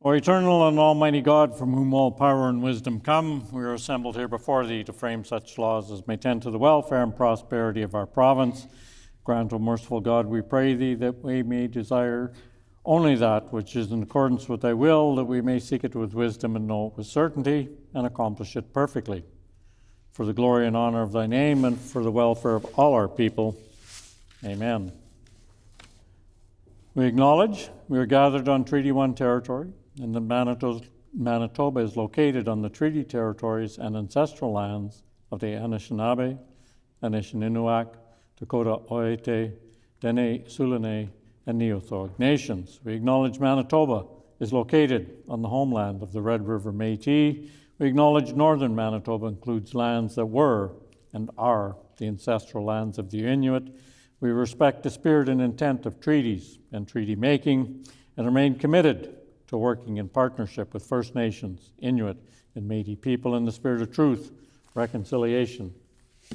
O eternal and almighty God, from whom all power and wisdom come, we are assembled here before thee to frame such laws as may tend to the welfare and prosperity of our province. Grant, O merciful God, we pray thee, that we may desire only that which is in accordance with thy will, that we may seek it with wisdom and know it with certainty and accomplish it perfectly. For the glory and honor of thy name and for the welfare of all our people. Amen. We acknowledge we are gathered on Treaty 1 territory, and that Manitoba is located on the treaty territories and ancestral lands of the Anishinaabe, Anishinaabeg, Dakota Oite, Dene, Tsuut'ina, and Neothog nations. We acknowledge Manitoba is located on the homeland of the Red River Métis. We acknowledge northern Manitoba includes lands that were and are the ancestral lands of the Inuit. We respect the spirit and intent of treaties and treaty making and remain committed to working in partnership with First Nations, Inuit, and Métis people in the spirit of truth, reconciliation,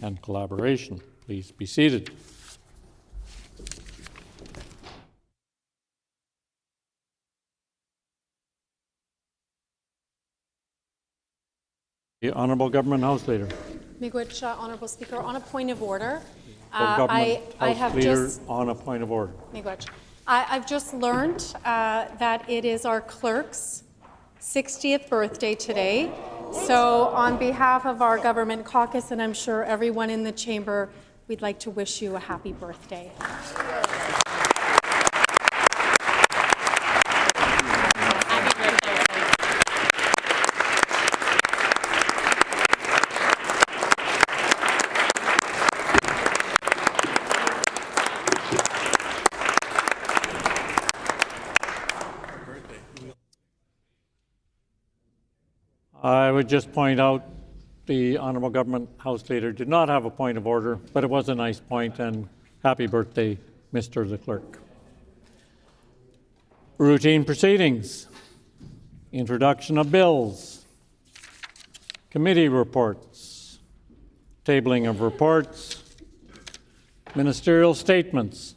and collaboration. Please be seated. The Honourable Government House Leader. Miigwech, Honourable Speaker, on a point of order. I have just on a point of order. Miigwech. I've just learned that it is our clerk's 60th birthday today. So on behalf of our government caucus, and I'm sure everyone in the chamber, we'd like to wish you a happy birthday. I would just point out the Honourable Government House Leader did not have a point of order, but it was a nice point, and happy birthday, Mr. the Clerk. Routine proceedings, introduction of bills, committee reports, tabling of reports, ministerial statements.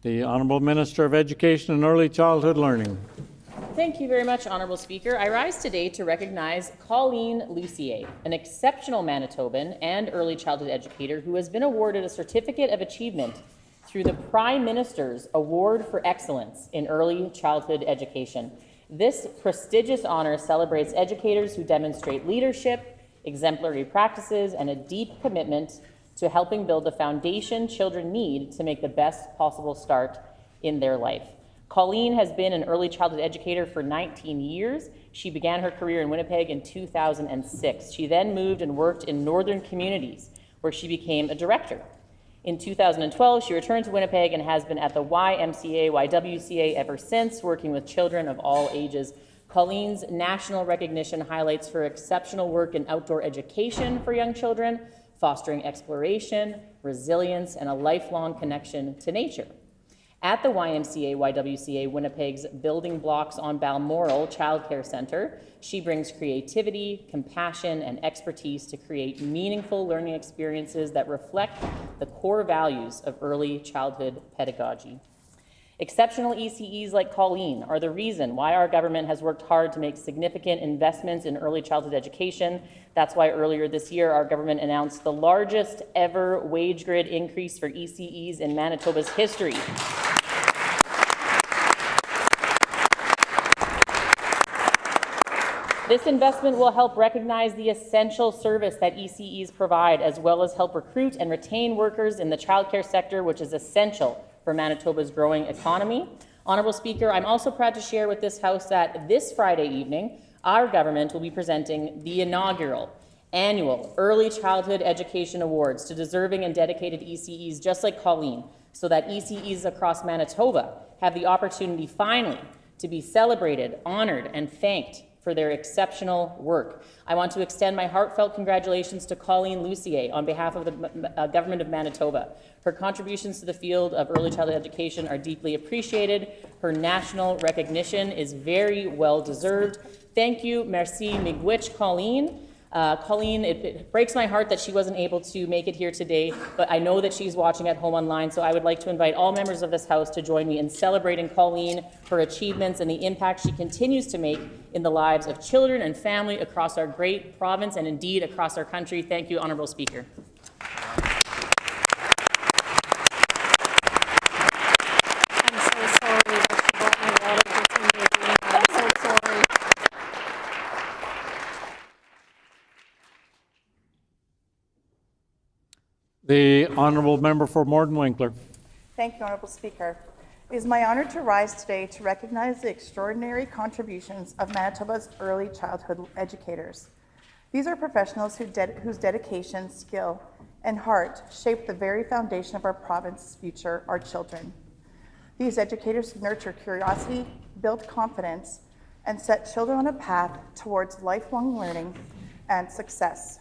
The Honourable Minister of Education and Early Childhood Learning. Thank you very much, Honourable Speaker. I rise today to recognize Colleen Lucier, an exceptional Manitoban and early childhood educator who has been awarded a Certificate of Achievement through the Prime Minister's Award for Excellence in Early Childhood Education. This prestigious honour celebrates educators who demonstrate leadership, exemplary practices, and a deep commitment to helping build the foundation children need to make the best possible start in their life. Colleen has been an early childhood educator for 19 years. She began her career in Winnipeg in 2006. She then moved and worked in northern communities where she became a director. In 2012, she returned to Winnipeg and has been at the YMCA ever since, working with children of all ages. Colleen's national recognition highlights her exceptional work in outdoor education for young children, fostering exploration, resilience, and a lifelong connection to nature. At the YMCA Winnipeg's Building Blocks on Balmoral Child Care Centre, she brings creativity, compassion, and expertise to create meaningful learning experiences that reflect the core values of early childhood pedagogy. Exceptional ECEs like Colleen are the reason why our government has worked hard to make significant investments in early childhood education. That's why earlier this year, our government announced the largest ever wage grid increase for ECEs in Manitoba's history. This investment will help recognize the essential service that ECEs provide, as well as help recruit and retain workers in the childcare sector, which is essential for Manitoba's growing economy. Honourable Speaker, I'm also proud to share with this House that this Friday evening, our government will be presenting the inaugural annual Early Childhood Education Awards to deserving and dedicated ECEs just like Colleen, so that ECEs across Manitoba have the opportunity finally to be celebrated, honoured, and thanked for their exceptional work. I want to extend my heartfelt congratulations to Colleen Lucier on behalf of the Government of Manitoba. Her contributions to the field of early childhood education are deeply appreciated. Her national recognition is very well deserved. Thank you, merci, miigwech, Colleen. Colleen, it breaks my heart that she wasn't able to make it here today, but I know that she's watching at home online, so I would like to invite all members of this House to join me in celebrating Colleen, her achievements, and the impact she continues to make in the lives of children and family across our great province and indeed across our country. Thank you, Honourable Speaker. I'm so sorry that she brought my water with me again. I'm so sorry. The honourable member for Morden Winkler. Thank you, Honourable Speaker. It is my honour to rise today to recognize the extraordinary contributions of Manitoba's early childhood educators. These are professionals whose dedication, skill, and heart shape the very foundation of our province's future, our children. These educators nurture curiosity, build confidence, and set children on a path towards lifelong learning and success.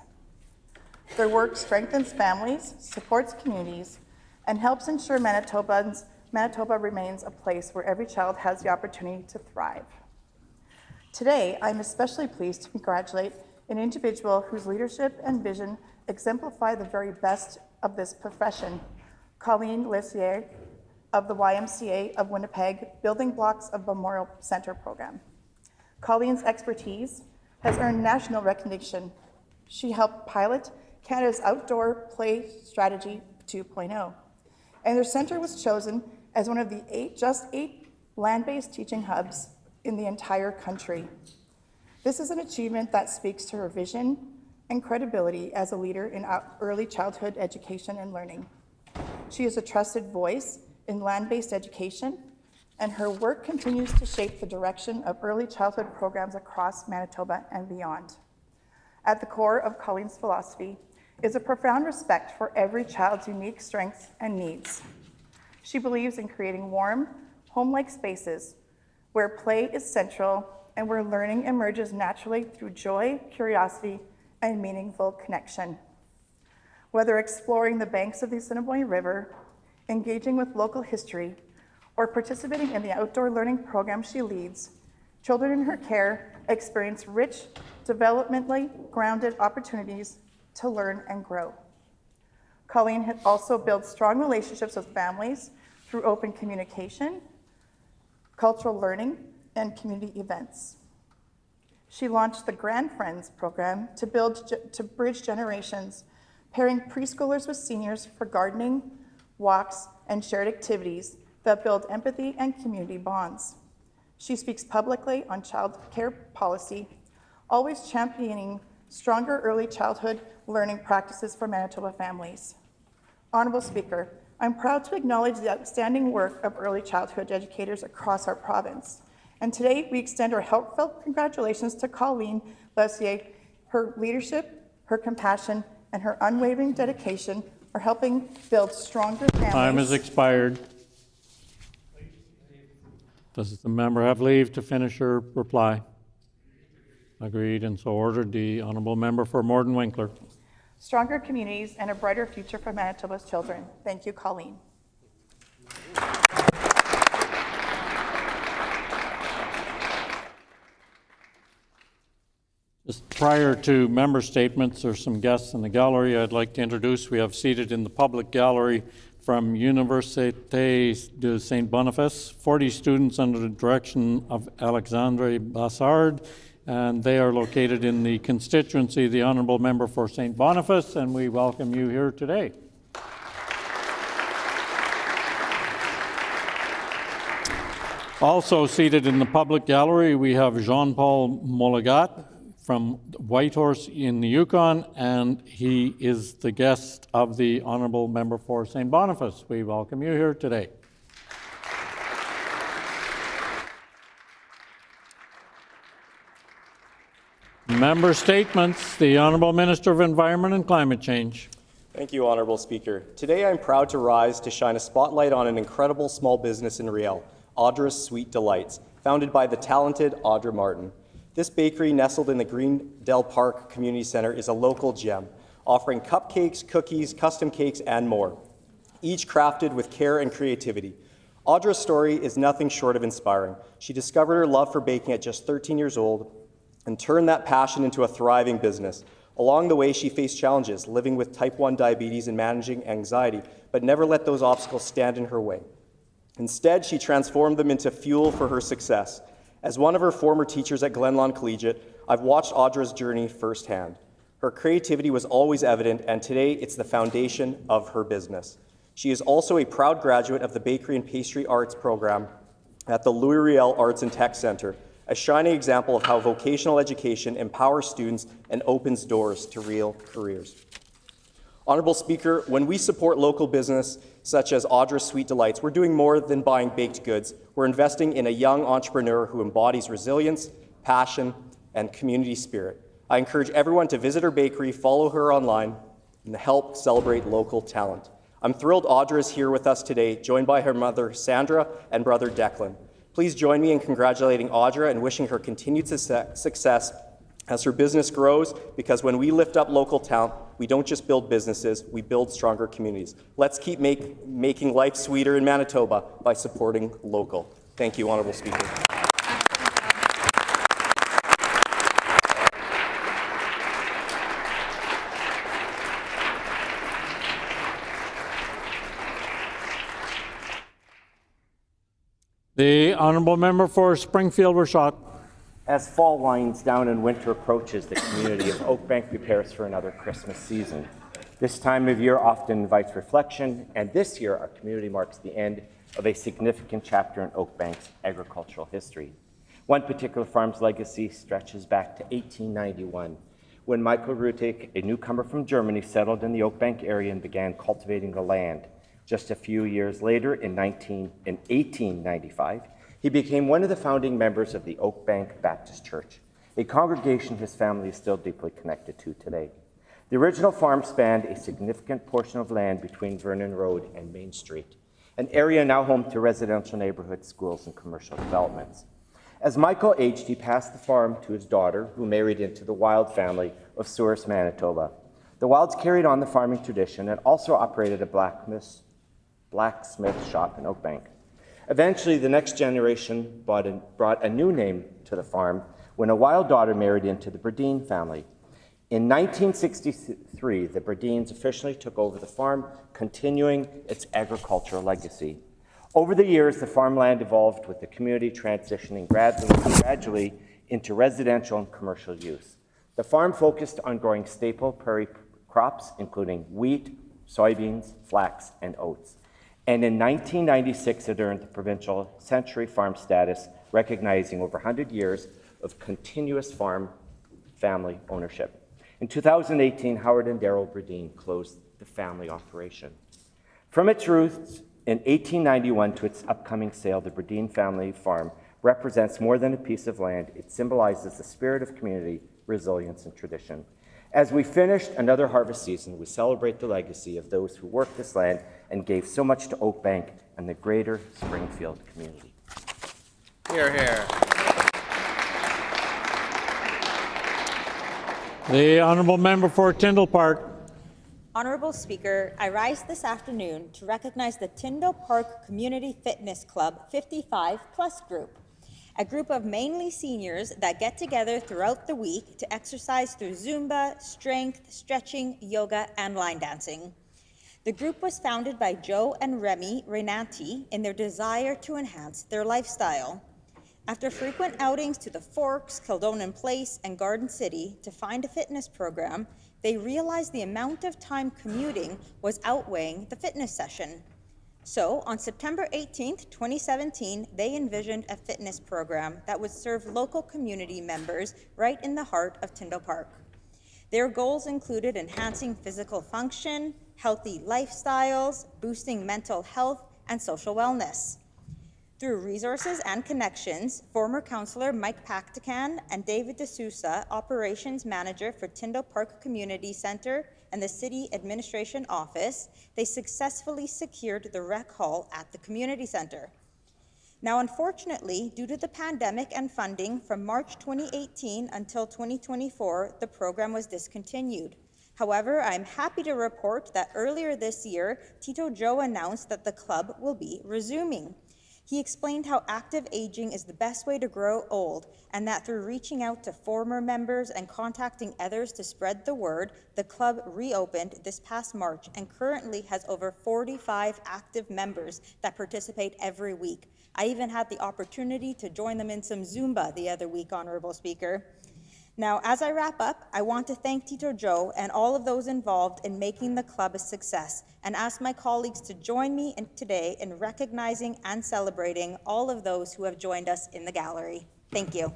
Their work strengthens families, supports communities, and helps ensure Manitoba remains a place where every child has the opportunity to thrive. Today, I'm especially pleased to congratulate an individual whose leadership and vision exemplify the very best of this profession, Colleen Legislature of the YMCA of Winnipeg, Building Blocks of Memorial Centre program. Colleen's expertise has earned national recognition. She helped pilot Canada's Outdoor Play Strategy 2.0, and their centre was chosen as one of the just eight land-based teaching hubs in the entire country. This is an achievement that speaks to her vision and credibility as a leader in early childhood education and learning. She is a trusted voice in land-based education, and her work continues to shape the direction of early childhood programs across Manitoba and beyond. At the core of Colleen's philosophy is a profound respect for every child's unique strengths and needs. She believes in creating warm, home-like spaces where play is central and where learning emerges naturally through joy, curiosity, and meaningful connection. Whether exploring the banks of the Assiniboine River, engaging with local history, or participating in the outdoor learning program she leads, children in her care experience rich, developmentally grounded opportunities to learn and grow. Colleen has also built strong relationships with families through open communication, cultural learning, and community events. She launched the Grand Friends program to bridge generations, pairing preschoolers with seniors for gardening, walks, and shared activities that build empathy and community bonds. She speaks publicly on child care policy, always championing stronger early childhood learning practices for Manitoba families. Honourable Speaker, I'm proud to acknowledge the outstanding work of early childhood educators across our province. And today we extend our heartfelt congratulations to Colleen Legislature. Her leadership, her compassion, and her unwavering dedication are helping build stronger families. Time has expired. Does the member have leave to finish her reply? Agreed, and so ordered. The honourable member for Morden Winkler. Stronger communities and a brighter future for Manitoba's children. Thank you, Colleen. Just prior to member statements, there's some guests in the gallery I'd like to introduce. We have seated in the public gallery from Université de Saint Boniface, 40 students under the direction of Alexandre Bassard, and they are located in the constituency of the Honourable Member for St. Boniface, and we welcome you here today. Also seated in the public gallery, we have Jean-Paul Molagat from Whitehorse in the Yukon, and he is the guest of the Honourable Member for St. Boniface. We welcome you here today. Member statements. The Honourable Minister of Environment and Climate Change. Thank you, Honourable Speaker. Today I'm proud to rise to shine a spotlight on an incredible small business in Riel, Audra's Sweet Delights, founded by the talented Audra Martin. This bakery, nestled in the Greendale Park Community Centre, is a local gem, offering cupcakes, cookies, custom cakes, and more, each crafted with care and creativity. Audra's story is nothing short of inspiring. She discovered her love for baking at just 13 years old and turned that passion into a thriving business. Along the way, she faced challenges, living with type 1 diabetes and managing anxiety, but never let those obstacles stand in her way. Instead, she transformed them into fuel for her success. As one of her former teachers at Glenlawn Collegiate, I've watched Audra's journey firsthand. Her creativity was always evident, and today it's the foundation of her business. She is also a proud graduate of the Bakery and Pastry Arts program at the Louis Riel Arts and Tech Centre, a shining example of how vocational education empowers students and opens doors to real careers. Honourable Speaker, when we support local business such as Audra's Sweet Delights, we're doing more than buying baked goods. We're investing in a young entrepreneur who embodies resilience, passion, and community spirit. I encourage everyone to visit her bakery, follow her online, and help celebrate local talent. I'm thrilled Audra is here with us today, joined by her mother, Sandra, and brother, Declan. Please join me in congratulating Audra and wishing her continued success as her business grows, because when we lift up local talent, we don't just build businesses, we build stronger communities. Let's keep making life sweeter in Manitoba by supporting local. Thank you, Honourable Speaker. The honourable member for Springfield-Rashok. As fall winds down and winter approaches, the community of Oakbank prepares for another Christmas season. This time of year often invites reflection, and this year our community marks the end of a significant chapter in Oakbank's agricultural history. One particular farm's legacy stretches back to 1891, when Michael Rutig, a newcomer from Germany, settled in the Oakbank area and began cultivating the land. Just a few years later, in 1895, he became one of the founding members of the Oakbank Baptist Church, a congregation his family is still deeply connected to today. The original farm spanned a significant portion of land between Vernon Road and Main Street, an area now home to residential neighborhoods, schools, and commercial developments. As Michael aged, he passed the farm to his daughter, who married into the Wild family of Souris, Manitoba. The Wilds carried on the farming tradition and also operated a blacksmith shop in Oakbank. Eventually, the next generation brought a new name to the farm when a Wild daughter married into the Burdine family. In 1963, the Burdines officially took over the farm, continuing its agricultural legacy. Over the years, the farmland evolved, with the community transitioning gradually into residential and commercial use. The farm focused on growing staple prairie crops, including wheat, soybeans, flax, and oats. And in 1996, it earned the provincial Century Farm status, recognizing over 100 years of continuous farm family ownership. In 2018, Howard and Darrell Burdine closed the family operation. From its roots in 1891 to its upcoming sale, the Burdine family farm represents more than a piece of land. It symbolizes the spirit of community, resilience, and tradition. As we finished another harvest season, we celebrate the legacy of those who worked this land and gave so much to Oakbank and the greater Springfield community. Hear, hear. The honourable member for Tyndall Park. Honourable Speaker, I rise this afternoon to recognize the Tyndall Park Community Fitness Club 55 Plus group, a group of mainly seniors that get together throughout the week to exercise through Zumba, strength, stretching, yoga, and line dancing. The group was founded by Joe and Remy Renanti in their desire to enhance their lifestyle. After frequent outings to the Forks, Kildonan Place, and Garden City to find a fitness program, they realized the amount of time commuting was outweighing the fitness session. So, on September 18th, 2017, they envisioned a fitness program that would serve local community members right in the heart of Tyndall Park. Their goals included enhancing physical function, healthy lifestyles, boosting mental health, and social wellness. Through resources and connections, former councillor Mike Pactican and David D'Souza, operations manager for Tyndall Park Community Centre and the City Administration Office, they successfully secured the rec hall at the community centre. Now, unfortunately, due to the pandemic and funding from March 2018 until 2024, the program was discontinued. However, I'm happy to report that earlier this year, Tito Joe announced that the club will be resuming. He explained how active aging is the best way to grow old, and that through reaching out to former members and contacting others to spread the word, the club reopened this past March and currently has over 45 active members that participate every week. I even had the opportunity to join them in some Zumba the other week, Honorable Speaker. Now, as I wrap up, I want to thank Tito Joe and all of those involved in making the club a success, and ask my colleagues to join me today in recognizing and celebrating all of those who have joined us in the gallery. Thank you.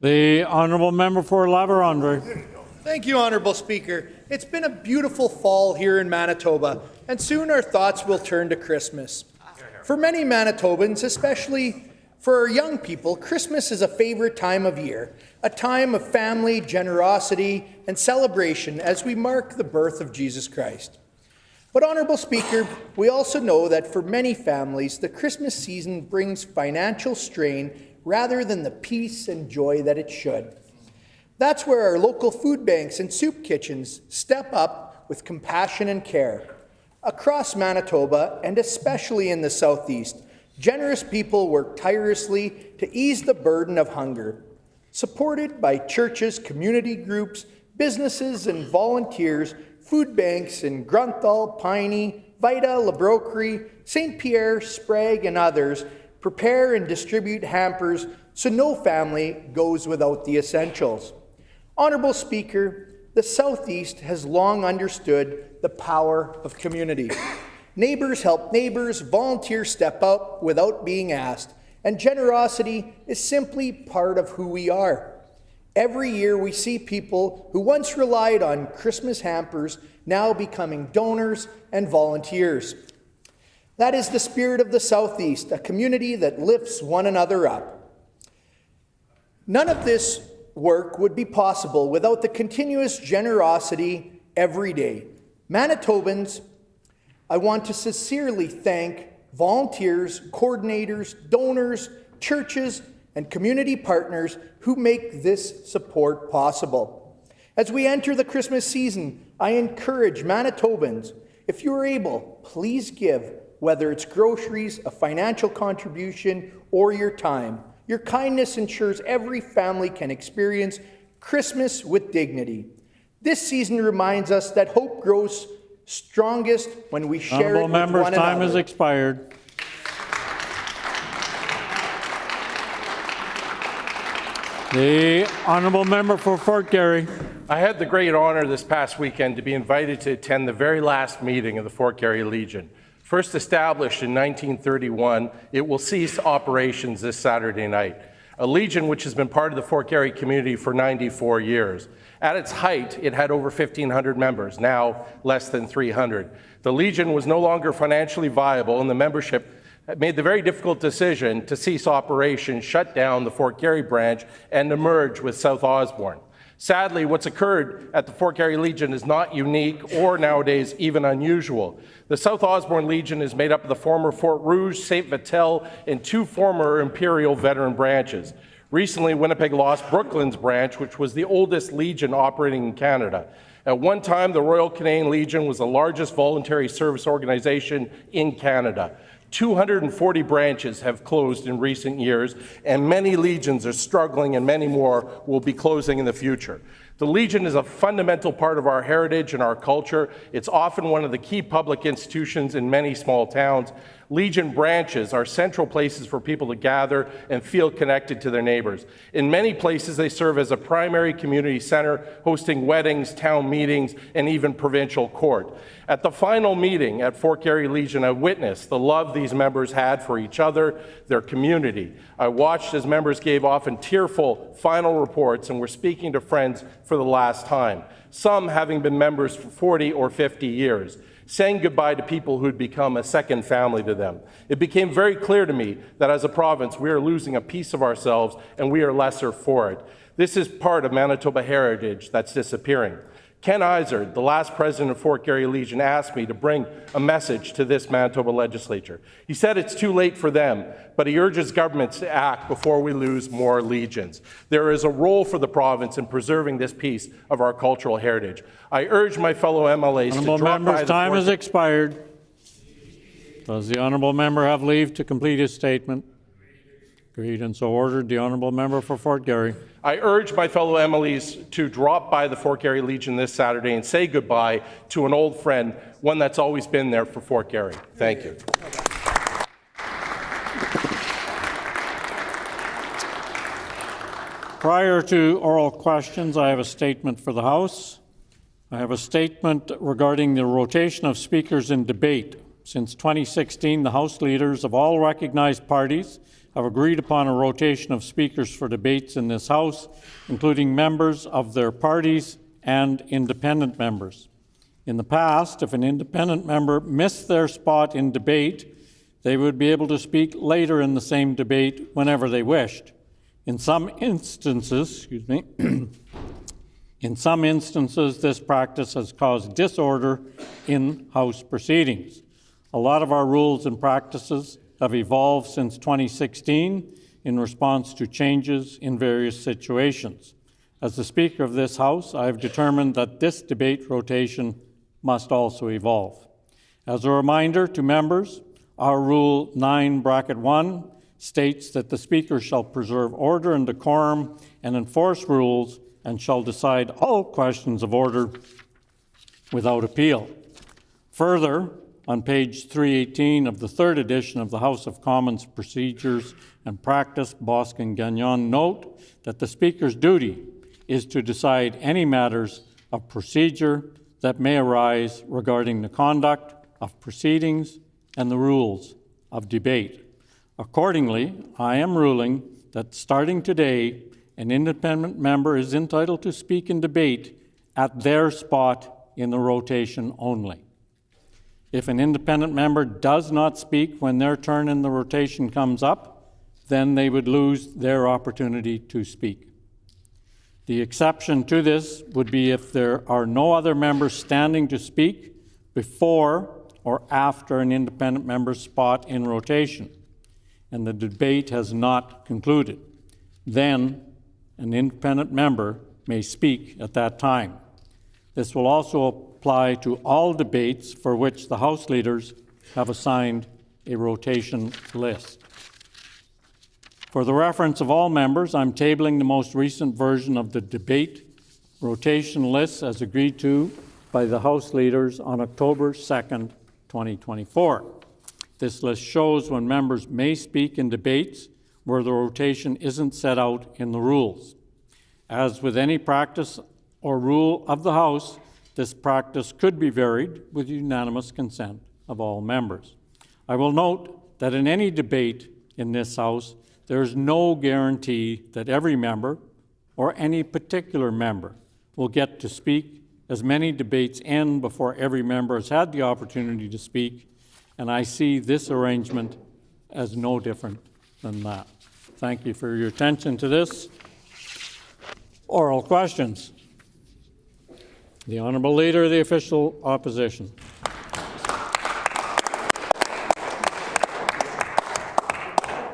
The Honourable Member for La Vérendrye. Thank you, Honourable Speaker. It's been a beautiful fall here in Manitoba, and soon our thoughts will turn to Christmas. For many Manitobans, especially for our young people, Christmas is a favourite time of year, a time of family, generosity, and celebration as we mark the birth of Jesus Christ. But, Honourable Speaker, we also know that for many families, the Christmas season brings financial strain rather than the peace and joy that it should. That's where our local food banks and soup kitchens step up with compassion and care. Across Manitoba, and especially in the Southeast, generous people work tirelessly to ease the burden of hunger. Supported by churches, community groups, businesses, and volunteers, food banks in Grunthal, Piney, Vida, La Broquerie, St. Pierre, Sprague, and others prepare and distribute hampers so no family goes without the essentials. Honourable Speaker, the Southeast has long understood the power of community. Neighbours help neighbours, volunteers step up without being asked, and generosity is simply part of who we are. Every year we see people who once relied on Christmas hampers now becoming donors and volunteers. That is the spirit of the Southeast, a community that lifts one another up. None of this work would be possible without the continuous generosity every day. Manitobans, I want to sincerely thank volunteers, coordinators, donors, churches, and community partners who make this support possible. As we enter the Christmas season, I encourage Manitobans, if you are able, please give, whether it's groceries, a financial contribution, or your time. Your kindness ensures every family can experience Christmas with dignity. This season reminds us that hope grows strongest when we share it with one another. Honourable members, time has expired. The Honourable Member for Fort Garry. I had the great honour this past weekend to be invited to attend the very last meeting of the Fort Garry Legion. First established in 1931, it will cease operations this Saturday night. A Legion which has been part of the Fort Garry community for 94 years. At its height, it had over 1,500 members, now less than 300. The Legion was no longer financially viable, and the membership made the very difficult decision to cease operations, shut down the Fort Garry branch, and to merge with South Osborne. Sadly, what's occurred at the Fort Garry Legion is not unique or nowadays even unusual. The South Osborne Legion is made up of the former Fort Rouge, St. Vital, and two former Imperial veteran branches. Recently, Winnipeg lost Brooklyn's branch, which was the oldest Legion operating in Canada. At one time, the Royal Canadian Legion was the largest voluntary service organization in Canada. 240 branches have closed in recent years, and many legions are struggling, and many more will be closing in the future. The Legion is a fundamental part of our heritage and our culture. It's often one of the key public institutions in many small towns. Legion branches are central places for people to gather and feel connected to their neighbors. In many places, they serve as a primary community center, hosting weddings, town meetings, and even provincial court. At the final meeting at Fort Garry Legion, I witnessed the love these members had for each other, their community. I watched as members gave often tearful final reports and were speaking to friends for the last time, some having been members for 40 or 50 years. Saying goodbye to people who'd become a second family to them. It became very clear to me that as a province, we are losing a piece of ourselves and we are lesser for it. This is part of Manitoba heritage that's disappearing. Ken Izard, the last president of Fort Garry Legion, asked me to bring a message to this Manitoba legislature. He said it's too late for them, but he urges governments to act before we lose more legions. There is a role for the province in preserving this piece of our cultural heritage. I urge my fellow MLAs to drop by the time has expired. Does the honourable member have leave to complete his statement? Agreed, and so ordered. The honourable member for Fort Garry. I urge my fellow MLEs to drop by the Fort Garry Legion this Saturday and say goodbye to an old friend, one that's always been there for Fort Garry. Thank you. Prior to oral questions, I have a statement for the House. I have a statement regarding the rotation of speakers in debate. Since 2016, the House leaders of all recognized parties have agreed upon a rotation of speakers for debates in this House, including members of their parties and independent members. In the past, if an independent member missed their spot in debate, they would be able to speak later in the same debate whenever they wished. In some instances, this practice has caused disorder in House proceedings. A lot of our rules and practices have evolved since 2016 in response to changes in various situations. As the Speaker of this House, I have determined that this debate rotation must also evolve. As a reminder to members, our Rule 9(1) states that the Speaker shall preserve order and decorum and enforce rules and shall decide all questions of order without appeal. Further, on page 318 of the third edition of the House of Commons Procedures and Practice, Bosque and Gagnon note that the Speaker's duty is to decide any matters of procedure that may arise regarding the conduct of proceedings and the rules of debate. Accordingly, I am ruling that starting today, an independent member is entitled to speak in debate at their spot in the rotation only. If an independent member does not speak when their turn in the rotation comes up, then they would lose their opportunity to speak. The exception to this would be if there are no other members standing to speak before or after an independent member's spot in rotation, and the debate has not concluded. Then an independent member may speak at that time. This will also apply to all debates for which the House leaders have assigned a rotation list. For the reference of all members, I'm tabling the most recent version of the debate rotation list as agreed to by the House leaders on October 2nd, 2024. This list shows when members may speak in debates where the rotation isn't set out in the rules. As with any practice or rule of the House, this practice could be varied with unanimous consent of all members. I will note that in any debate in this House, there is no guarantee that every member or any particular member will get to speak, as many debates end before every member has had the opportunity to speak, and I see this arrangement as no different than that. Thank you for your attention to this. Oral questions. The Honourable Leader of the Official Opposition.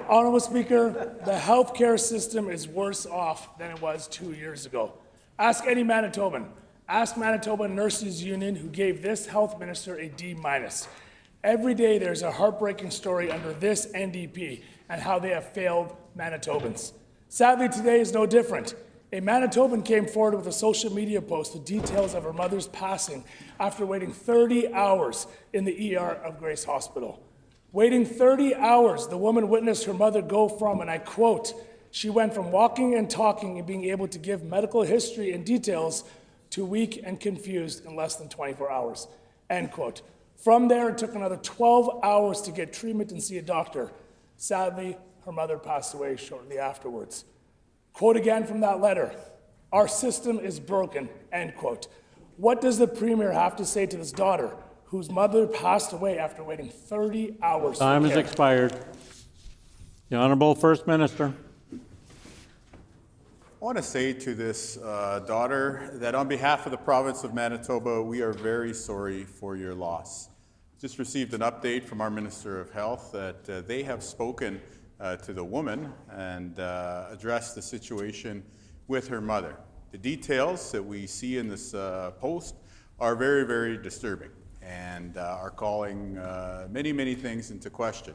Honourable Speaker, the healthcare system is worse off than it was 2 years ago. Ask any Manitoban. Ask Manitoba Nurses Union, who gave this health minister a D-. Every day there's a heartbreaking story under this NDP and how they have failed Manitobans. Sadly, today is no different. A Manitoban came forward with a social media post with details of her mother's passing after waiting 30 hours in the ER of Grace Hospital. Waiting 30 hours, the woman witnessed her mother go from, and I quote, she went from walking and talking and being able to give medical history and details to weak and confused in less than 24 hours, end quote. From there, it took another 12 hours to get treatment and see a doctor. Sadly, her mother passed away shortly afterwards. Quote again from that letter, our system is broken, end quote. What does the Premier have to say to this daughter whose mother passed away after waiting 30 hours? Time has expired. The Honourable First Minister. I want to say to this daughter that on behalf of the province of Manitoba, we are very sorry for your loss. Just received an update from our Minister of Health that they have spoken to the woman and addressed the situation with her mother. The details that we see in this post are very, very disturbing and are calling many, many things into question.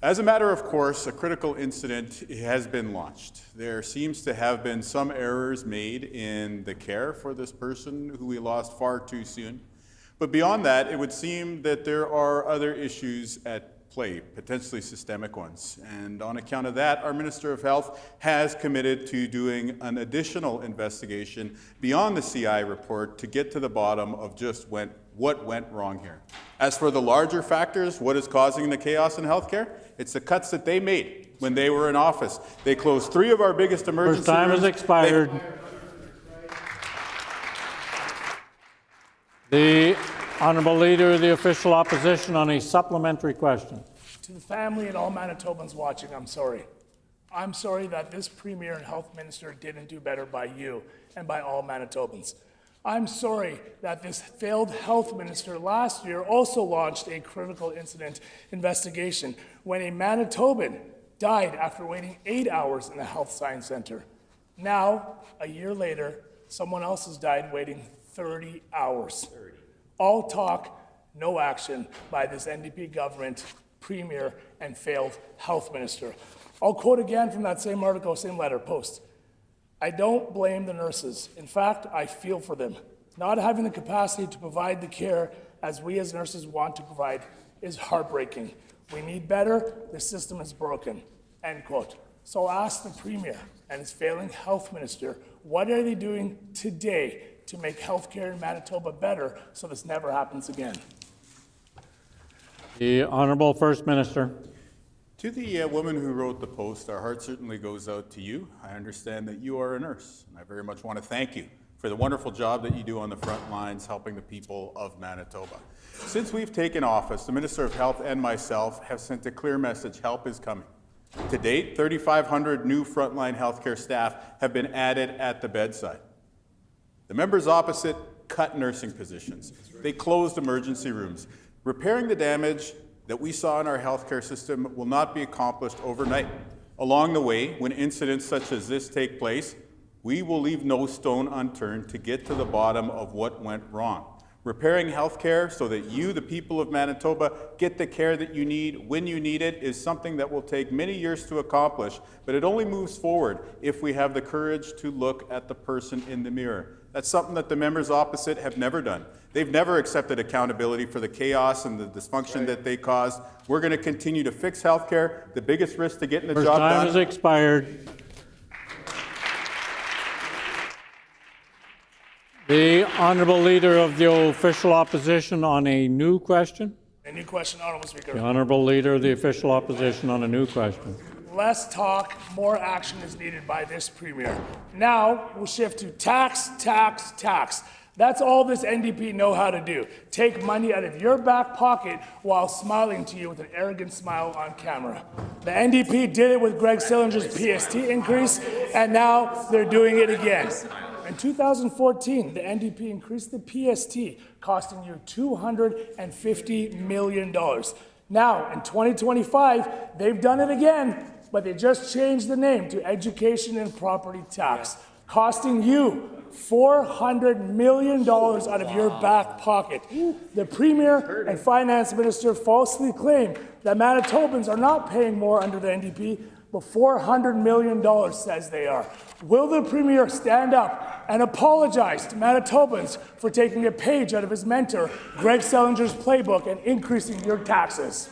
As a matter of course, a critical incident has been launched. There seems to have been some errors made in the care for this person who we lost far too soon. But beyond that, it would seem that there are other issues at play, potentially systemic ones. And on account of that, our Minister of Health has committed to doing an additional investigation beyond the CI report to get to the bottom of just what went wrong here. As for the larger factors, what is causing the chaos in healthcare? It's the cuts that they made when they were in office. They closed 3 of our biggest emergency rooms. First time has expired. The Honourable Leader of the Official Opposition on a supplementary question. To the family and all Manitobans watching, I'm sorry. I'm sorry that this Premier and Health Minister didn't do better by you and by all Manitobans. I'm sorry that this failed health minister last year also launched a critical incident investigation when a Manitoban died after waiting 8 hours in the health science center. Now, a year later, someone else has died waiting 30 hours. All talk, no action by this NDP government, Premier, and failed health minister. I'll quote again from that same article, same letter, post. I don't blame the nurses. In fact, I feel for them. Not having the capacity to provide the care as we as nurses want to provide is heartbreaking. We need better, the system is broken, end quote. So I'll ask the Premier and his failing health minister, what are they doing today to make healthcare in Manitoba better so this never happens again? The Honourable First Minister. To the woman who wrote the post, our heart certainly goes out to you. I understand that you are a nurse, and I very much want to thank you for the wonderful job that you do on the front lines helping the people of Manitoba. Since we've taken office, the Minister of Health and myself have sent a clear message: help is coming. To date, 3,500 new frontline healthcare staff have been added at the bedside. The members opposite cut nursing positions. They closed emergency rooms. Repairing the damage that we saw in our healthcare system will not be accomplished overnight. Along the way, when incidents such as this take place, we will leave no stone unturned to get to the bottom of what went wrong. Repairing healthcare so that you, the people of Manitoba, get the care that you need when you need it is something that will take many years to accomplish, but it only moves forward if we have the courage to look at the person in the mirror. That's something that the members opposite have never done. They've never accepted accountability for the chaos and the dysfunction that they caused. We're going to continue to fix healthcare. The biggest risk to getting the job done. Time has expired. The Honourable Leader of the Official Opposition on a new question. A new question, Honourable Speaker. The Honourable Leader of the Official Opposition on a new question. Less talk, more action is needed by this Premier. Now we'll shift to tax, tax, tax. That's all this NDP know how to do. Take money out of your back pocket while smiling to you with an arrogant smile on camera. The NDP did it with Greg Sillinger's PST increase, and now they're doing it again. In 2014, the NDP increased the PST, costing you $250 million. Now, in 2025, they've done it again, but they just changed the name to Education and Property Tax, costing you $400 million out of your back pocket. The Premier and Finance Minister falsely claim that Manitobans are not paying more under the NDP, but $400 million says they are. Will the Premier stand up and apologize to Manitobans for taking a page out of his mentor, Greg Sillinger's playbook, and increasing your taxes?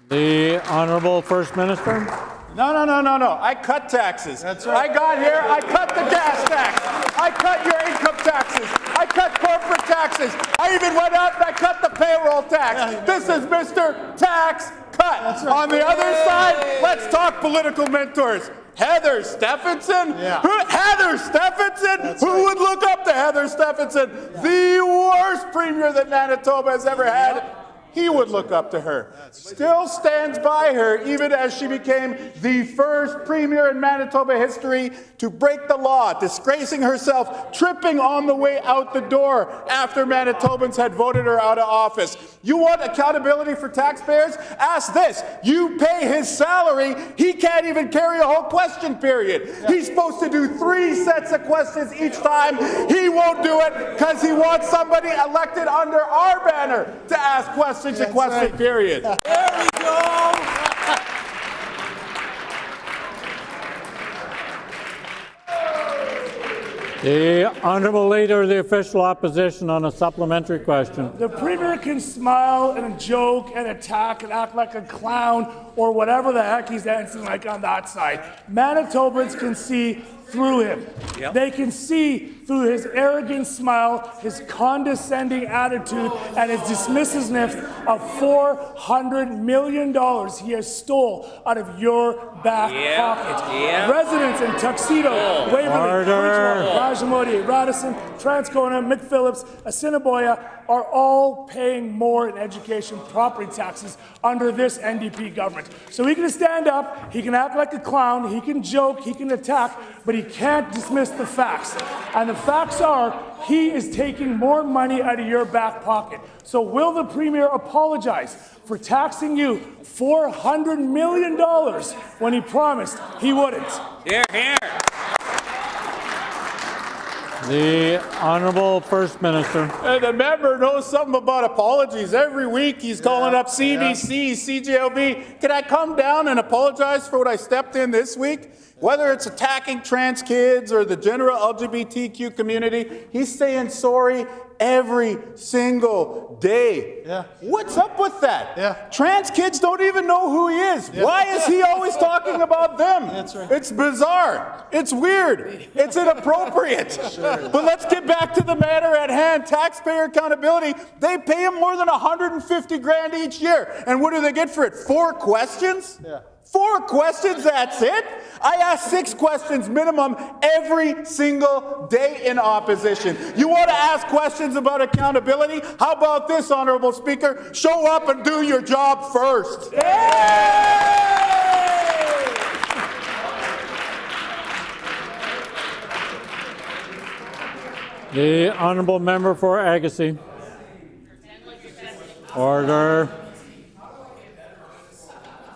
The Honourable First Minister. No. I cut taxes. That's right. I got here, I cut the gas tax. I cut your income taxes. I cut corporate taxes. I even went out and I cut the payroll tax. This is Mr. Tax Cut. That's right. On the other side, let's talk political mentors. Heather Stephenson? Yeah. Heather Stephenson? Who would look up to Heather Stephenson? The worst Premier that Manitoba has ever had. he would look up to her. Still stands by her, even as she became the first premier in Manitoba history to break the law, disgracing herself, tripping on the way out the door after Manitobans had voted her out of office. You want accountability for taxpayers? Ask this. You pay his salary, he can't even carry a whole question period. He's supposed to do 3 sets of questions each time. He won't do it because he wants somebody elected under our banner to ask questions a question period. There we go. The Honourable Leader of the Official Opposition on a supplementary question. The Premier can smile and joke and attack and act like a clown or whatever the heck he's dancing like on that side. Manitobans can see through him. Yep. They can see through his arrogant smile, his condescending attitude, and his dismissiveness of $400 million he has stole out of your back pocket. Residents in Tuxedo, Waverly, Bridgewater, Rajamodi, Radisson, Transcona, McPhillips, Assiniboia are all paying more in education property taxes under this NDP government. So he can stand up, he can act like a clown, he can joke, he can attack, but he can't dismiss the facts. And the facts are, he is taking more money out of your back pocket. So will the Premier apologize for taxing you $400 million when he promised he wouldn't? Here, here. The Honourable First Minister. And the member knows something about apologies. Every week he's calling up CBC, CJLB. Can I come down and apologize for what I stepped in this week? Whether it's attacking trans kids or the general LGBTQ community, he's saying sorry every single day. Yeah. What's up with that? Yeah. Trans kids don't even know who he is. Yeah. Why is he always talking about them? That's right. It's bizarre. It's weird. It's inappropriate. Sure. But let's get back to the matter at hand. Taxpayer accountability. They pay him more than $150 grand each year. And what do they get for it? 4 questions? Yeah. 4 questions, that's it? I ask 6 questions minimum every single day in opposition. You want to ask questions about accountability? How about this, Honourable Speaker? Show up and do your job first. The Honourable Member for Agassiz. Order.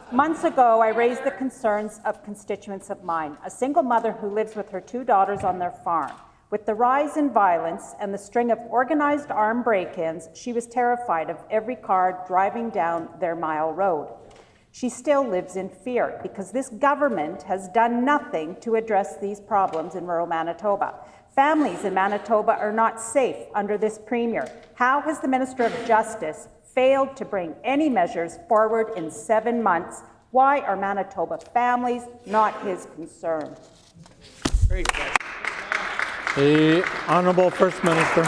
Months ago, I raised the concerns of constituents of mine, a single mother who lives with her 2 daughters on their farm. With the rise in violence and the string of organized armed break-ins, she was terrified of every car driving down their mile road. She still lives in fear because this government has done nothing to address these problems in rural Manitoba. Families in Manitoba are not safe under this Premier. How has the Minister of Justice failed to bring any measures forward in 7 months? Why are Manitoba families not his concern? The Honourable First Minister.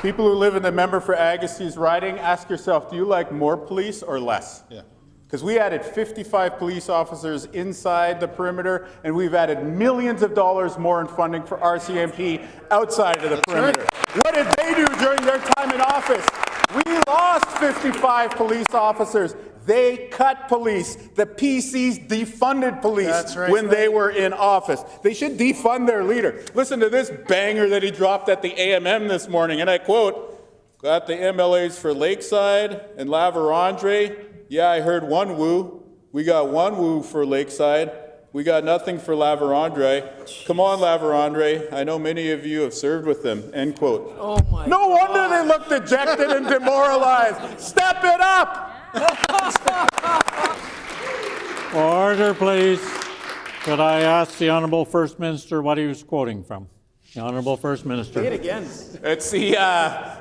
People who live in the member for Agassiz's riding, ask yourself, do you like more police or less? Yeah. Because we added 55 police officers inside the perimeter, and we've added millions of dollars more in funding for RCMP outside of the perimeter. Right. What did they do during their time in office? We lost 55 police officers. They cut police. The PCs defunded police when they were in office. They should defund their leader. Listen to this banger that he dropped at the AMM this morning, and I quote, got the MLAs for Lakeside and La Vérendrye. Yeah, I heard one woo. We got one woo for Lakeside. We got nothing for La Vérendrye. Come on, La Vérendrye. I know many of you have served with them. End quote. Oh my no wonder God. They look dejected and demoralized. Step it up! Order, please. Could I ask the Honourable First Minister what he was quoting from? The Honourable First Minister. Say it again. It's the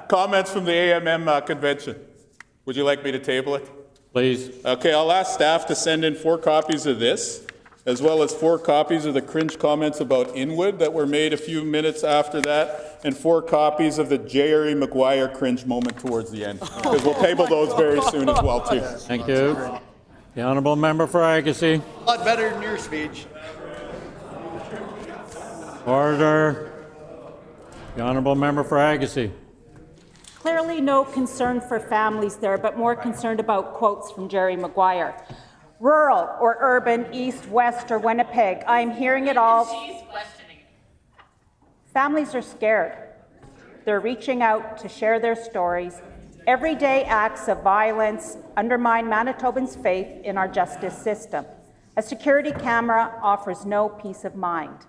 comments from the AMM convention. Would you like me to table it? Please. Okay, I'll ask staff to send in 4 copies of this, as well as 4 copies of the cringe comments about Inwood that were made a few minutes after that, and 4 copies of the Jerry Maguire cringe moment towards the end, because we'll table those very soon as well, too. Thank you. The Honourable Member for Agassiz. A lot better than your speech. Order. The Honourable Member for Agassiz. Clearly no concern for families there, but more concerned about quotes from Jerry Maguire. Rural or urban, east, west, or Winnipeg, I'm hearing it all. Families are scared. They're reaching out to share their stories. Everyday acts of violence undermine Manitobans' faith in our justice system. A security camera offers no peace of mind.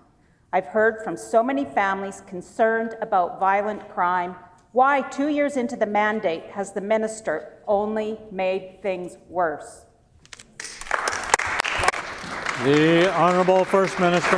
I've heard from so many families concerned about violent crime. Why, 2 years into the mandate, has the minister only made things worse? The Honourable First Minister.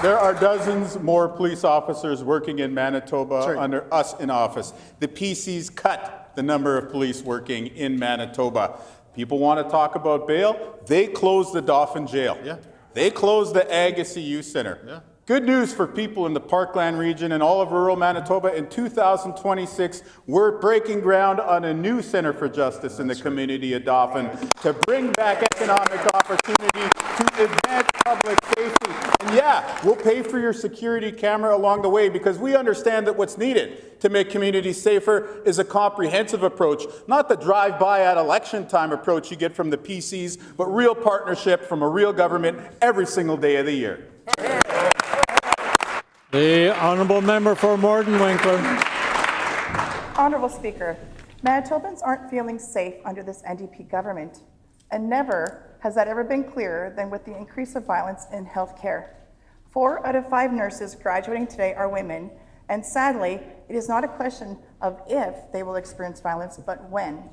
There are dozens more police officers working in Manitoba under us in office. The PCs cut the number of police working in Manitoba. People want to talk about bail. They closed the Dauphin Jail. Yeah. They closed the Agassiz Youth Centre. Yeah. Good news for people in the Parkland region and all of rural Manitoba. In 2026, we're breaking ground on a new Centre for Justice in the community of Dauphin to bring back economic opportunity to advance public safety. And yeah, we'll pay for your security camera along the way because we understand that what's needed to make communities safer is a comprehensive approach, not the drive-by at election time approach you get from the PCs, but real partnership from a real government every single day of the year. The Honourable Member for Morden Winkler. Honourable Speaker, Manitobans aren't feeling safe under this NDP government, and never has that ever been clearer than with the increase of violence in healthcare. 4 out of 5 nurses graduating today are women, and sadly, it is not a question of if they will experience violence, but when.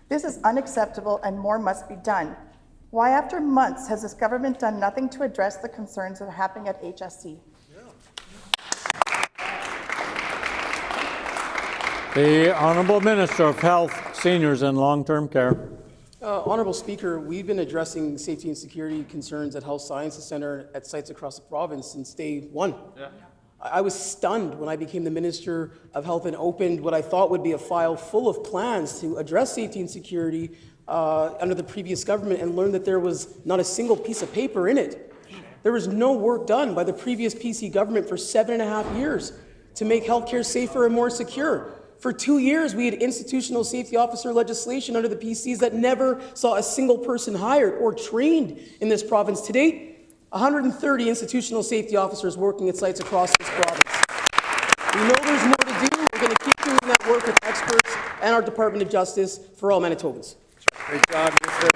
This is unacceptable and more must be done. Why, after months, has this government done nothing to address the concerns that are happening at HSC? The Honourable Minister of Health, Seniors and Long-Term Care. Honourable Speaker, we've been addressing safety and security concerns at Health Sciences Centre at sites across the province since day one. Yeah. I was stunned when I became the Minister of Health and opened what I thought would be a file full of plans to address safety and security under the previous government and learned that there was not a single piece of paper in it. There was no work done by the previous PC government for 7.5 years to make healthcare safer and more secure. For 2 years, we had institutional safety officer legislation under the PCs that never saw a single person hired or trained in this province. To date, 130 institutional safety officers working at sites across this province. We know there's more to do. We're going to keep doing that work with experts and our Department of Justice for all Manitobans. Great job, Minister.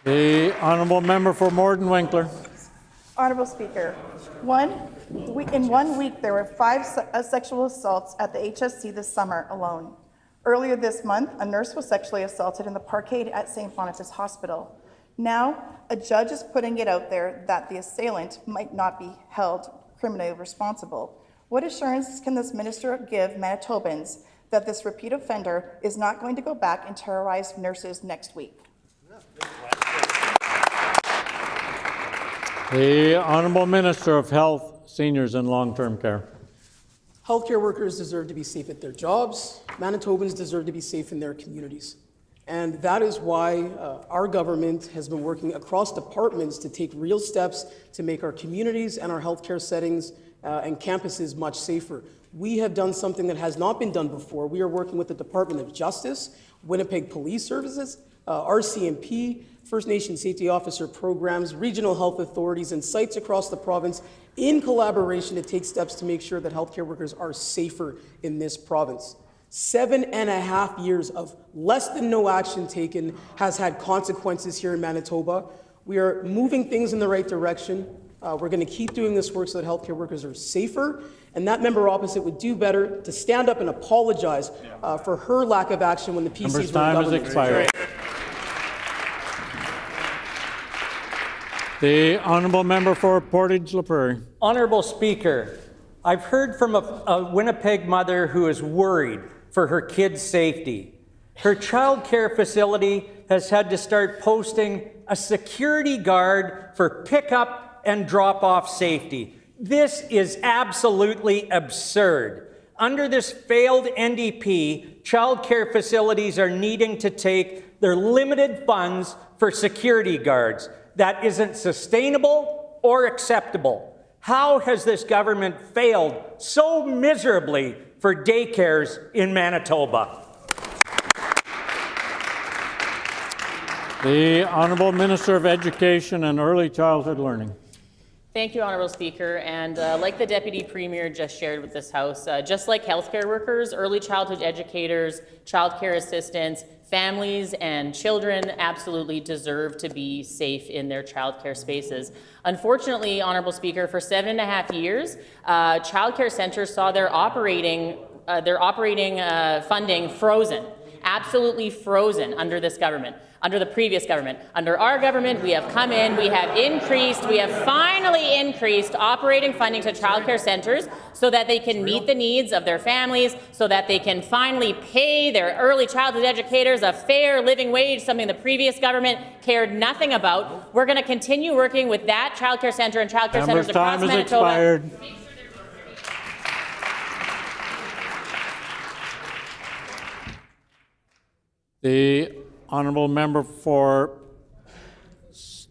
The Honourable Member for Morden Winkler. Honourable Speaker, in 1 week there were 5 sexual assaults at the HSC this summer alone. Earlier this month, a nurse was sexually assaulted in the parkade at St. Boniface Hospital. Now, a judge is putting it out there that the assailant might not be held criminally responsible. What assurance can this minister give Manitobans that this repeat offender is not going to go back and terrorize nurses next week? The Honourable Minister of Health, Seniors and Long-Term Care. Healthcare workers deserve to be safe at their jobs. Manitobans deserve to be safe in their communities. And that is why our government has been working across departments to take real steps to make our communities and our healthcare settings and campuses much safer. We have done something that has not been done before. We are working with the Department of Justice, Winnipeg Police Services, RCMP, First Nation Safety Officer programs, regional health authorities, and sites across the province in collaboration to take steps to make sure that healthcare workers are safer in this province. 7.5 years of less than no action taken has had consequences here in Manitoba. We are moving things in the right direction. We're going to keep doing this work so that healthcare workers are safer. And that member opposite would do better to stand up and apologize for her lack of action when the PCs were in government. Member's time has expired. The Honourable Member for Portage-La Prairie. Honourable Speaker, I've heard from a Winnipeg mother who is worried for her kids' safety. Her child care facility has had to start posting a security guard for pickup and drop-off safety. This is absolutely absurd. Under this failed NDP, child care facilities are needing to take their limited funds for security guards. That isn't sustainable or acceptable. How has this government failed so miserably for daycares in Manitoba? The Honourable Minister of Education and Early Childhood Learning. Thank you, Honourable Speaker. And like the Deputy Premier just shared with this House, just like healthcare workers, early childhood educators, childcare assistants, families and children absolutely deserve to be safe in their childcare spaces. Unfortunately, Honourable Speaker, for 7.5 years, childcare centres saw their operating funding frozen, absolutely frozen under this government. Under the previous government. Under our government, we have come in, we have finally increased operating funding to childcare centres so that they can meet the needs of their families, so that they can finally pay their early childhood educators a fair living wage, something the previous government cared nothing about. We're going to continue working with that childcare centre and childcare centres across Manitoba. Expired. The Honourable Member for Spruce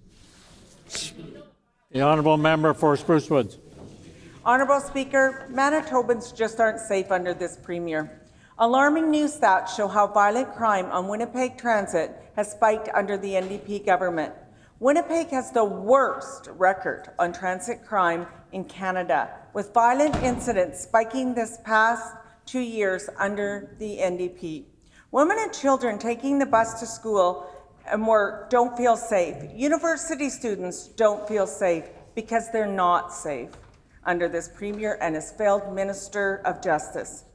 Woods. Honourable Speaker, Manitobans just aren't safe under this Premier. Alarming new stats show how violent crime on Winnipeg Transit has spiked under the NDP government. Winnipeg has the worst record on transit crime in Canada, with violent incidents spiking this past 2 years under the NDP. Women and children taking the bus to school and work don't feel safe. University students don't feel safe because they're not safe under this Premier and his failed Minister of Justice.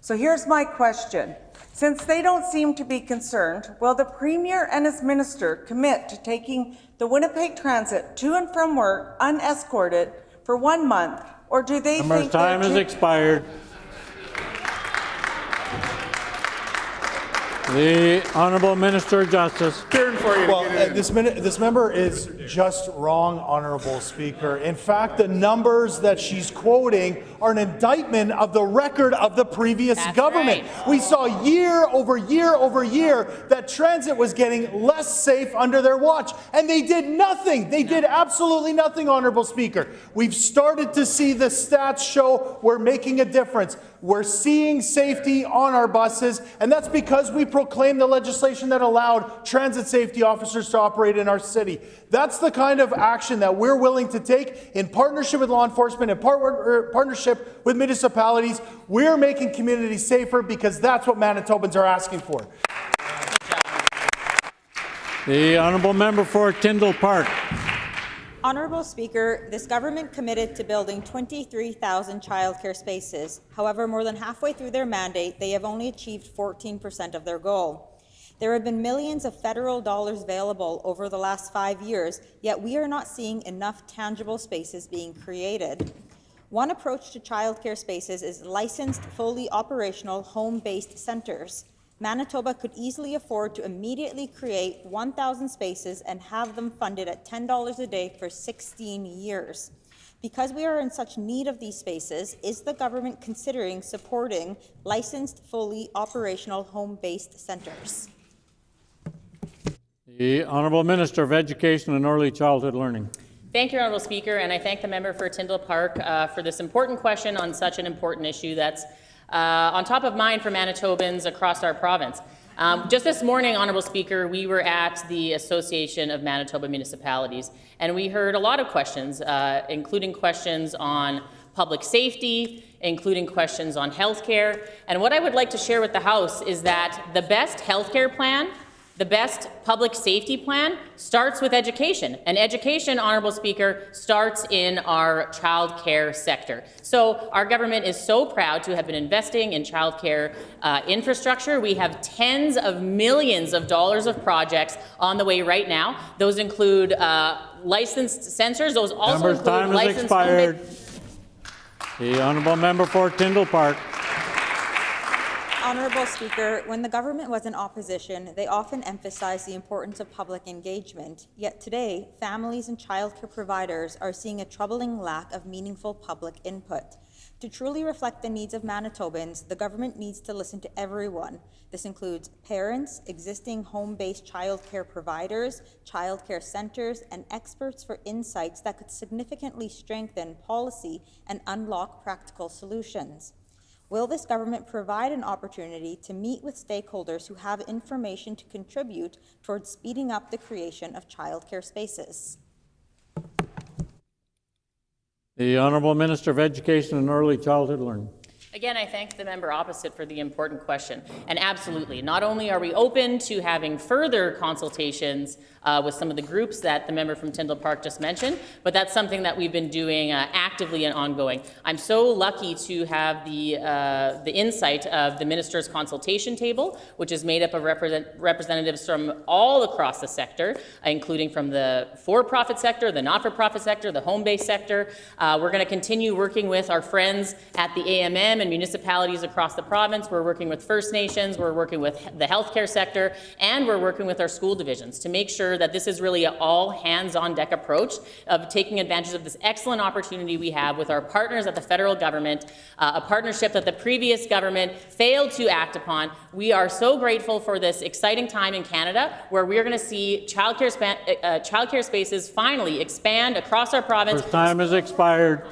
So here's my question. Since they don't seem to be concerned, will the Premier and his Minister commit to taking the Winnipeg Transit to and from work unescorted for 1 month, or do they think time has expired. The Honourable Minister of Justice. Well, this member is just wrong, Honourable Speaker. In fact, the numbers that she's quoting are an indictment of the record of the previous government. Right. We saw year over year over year that transit was getting less safe under their watch, and they did nothing. They did absolutely nothing, Honourable Speaker. We've started to see the stats show we're making a difference. We're seeing safety on our buses, and that's because we proclaimed the legislation that allowed transit safety officers to operate in our city. That's the kind of action that we're willing to take in partnership with law enforcement, in partnership with municipalities. We're making communities safer because that's what Manitobans are asking for. The Honourable Member for Tyndall Park. Honourable Speaker, this government committed to building 23,000 childcare spaces. However, more than halfway through their mandate, they have only achieved 14% of their goal. There have been millions of federal dollars available over the last 5 years, yet we are not seeing enough tangible spaces being created. One approach to childcare spaces is licensed, fully operational, home-based centres. Manitoba could easily afford to immediately create 1,000 spaces and have them funded at $10 a day for 16 years. Because we are in such need of these spaces, is the government considering supporting licensed, fully operational, home-based centres? The Honourable Minister of Education and Early Childhood Learning. Thank you, Honourable Speaker, and I thank the member for Tyndall Park for this important question on such an important issue that's on top of mind for Manitobans across our province. Just this morning, Honourable Speaker, we were at the Association of Manitoba Municipalities, and we heard a lot of questions, including questions on public safety, including questions on healthcare. And what I would like to share with the House is that the best healthcare plan, the best public safety plan starts with education. And education, Honourable Speaker, starts in our child care sector. So our government is so proud to have been investing in child care infrastructure. We have tens of millions of dollars of projects on the way right now. Those include licensed sensors. Those also include time licensed... has expired. The Honourable Member for Tyndall Park. Honourable Speaker, when the government was in opposition, they often emphasized the importance of public engagement. Yet today, families and childcare providers are seeing a troubling lack of meaningful public input. To truly reflect the needs of Manitobans, the government needs to listen to everyone. This includes parents, existing home-based childcare providers, childcare centres, and experts for insights that could significantly strengthen policy and unlock practical solutions. Will this government provide an opportunity to meet with stakeholders who have information to contribute towards speeding up the creation of childcare spaces? The Honourable Minister of Education and Early Childhood Learning. Again, I thank the member opposite for the important question. And absolutely, not only are we open to having further consultations with some of the groups that the member from Tyndall Park just mentioned, but that's something that we've been doing actively and ongoing. I'm so lucky to have the insight of the minister's consultation table, which is made up of representatives from all across the sector, including from the for-profit sector, the not-for-profit sector, the home-based sector. We're going to continue working with our friends at the AMM and municipalities across the province. We're working with First Nations, we're working with the healthcare sector, and we're working with our school divisions to make sure that this is really an all hands-on-deck approach of taking advantage of this excellent opportunity we have with our partners at the federal government, a partnership that the previous government failed to act upon. We are so grateful for this exciting time in Canada where we are going to see childcare spaces finally expand across our province. First time has expired.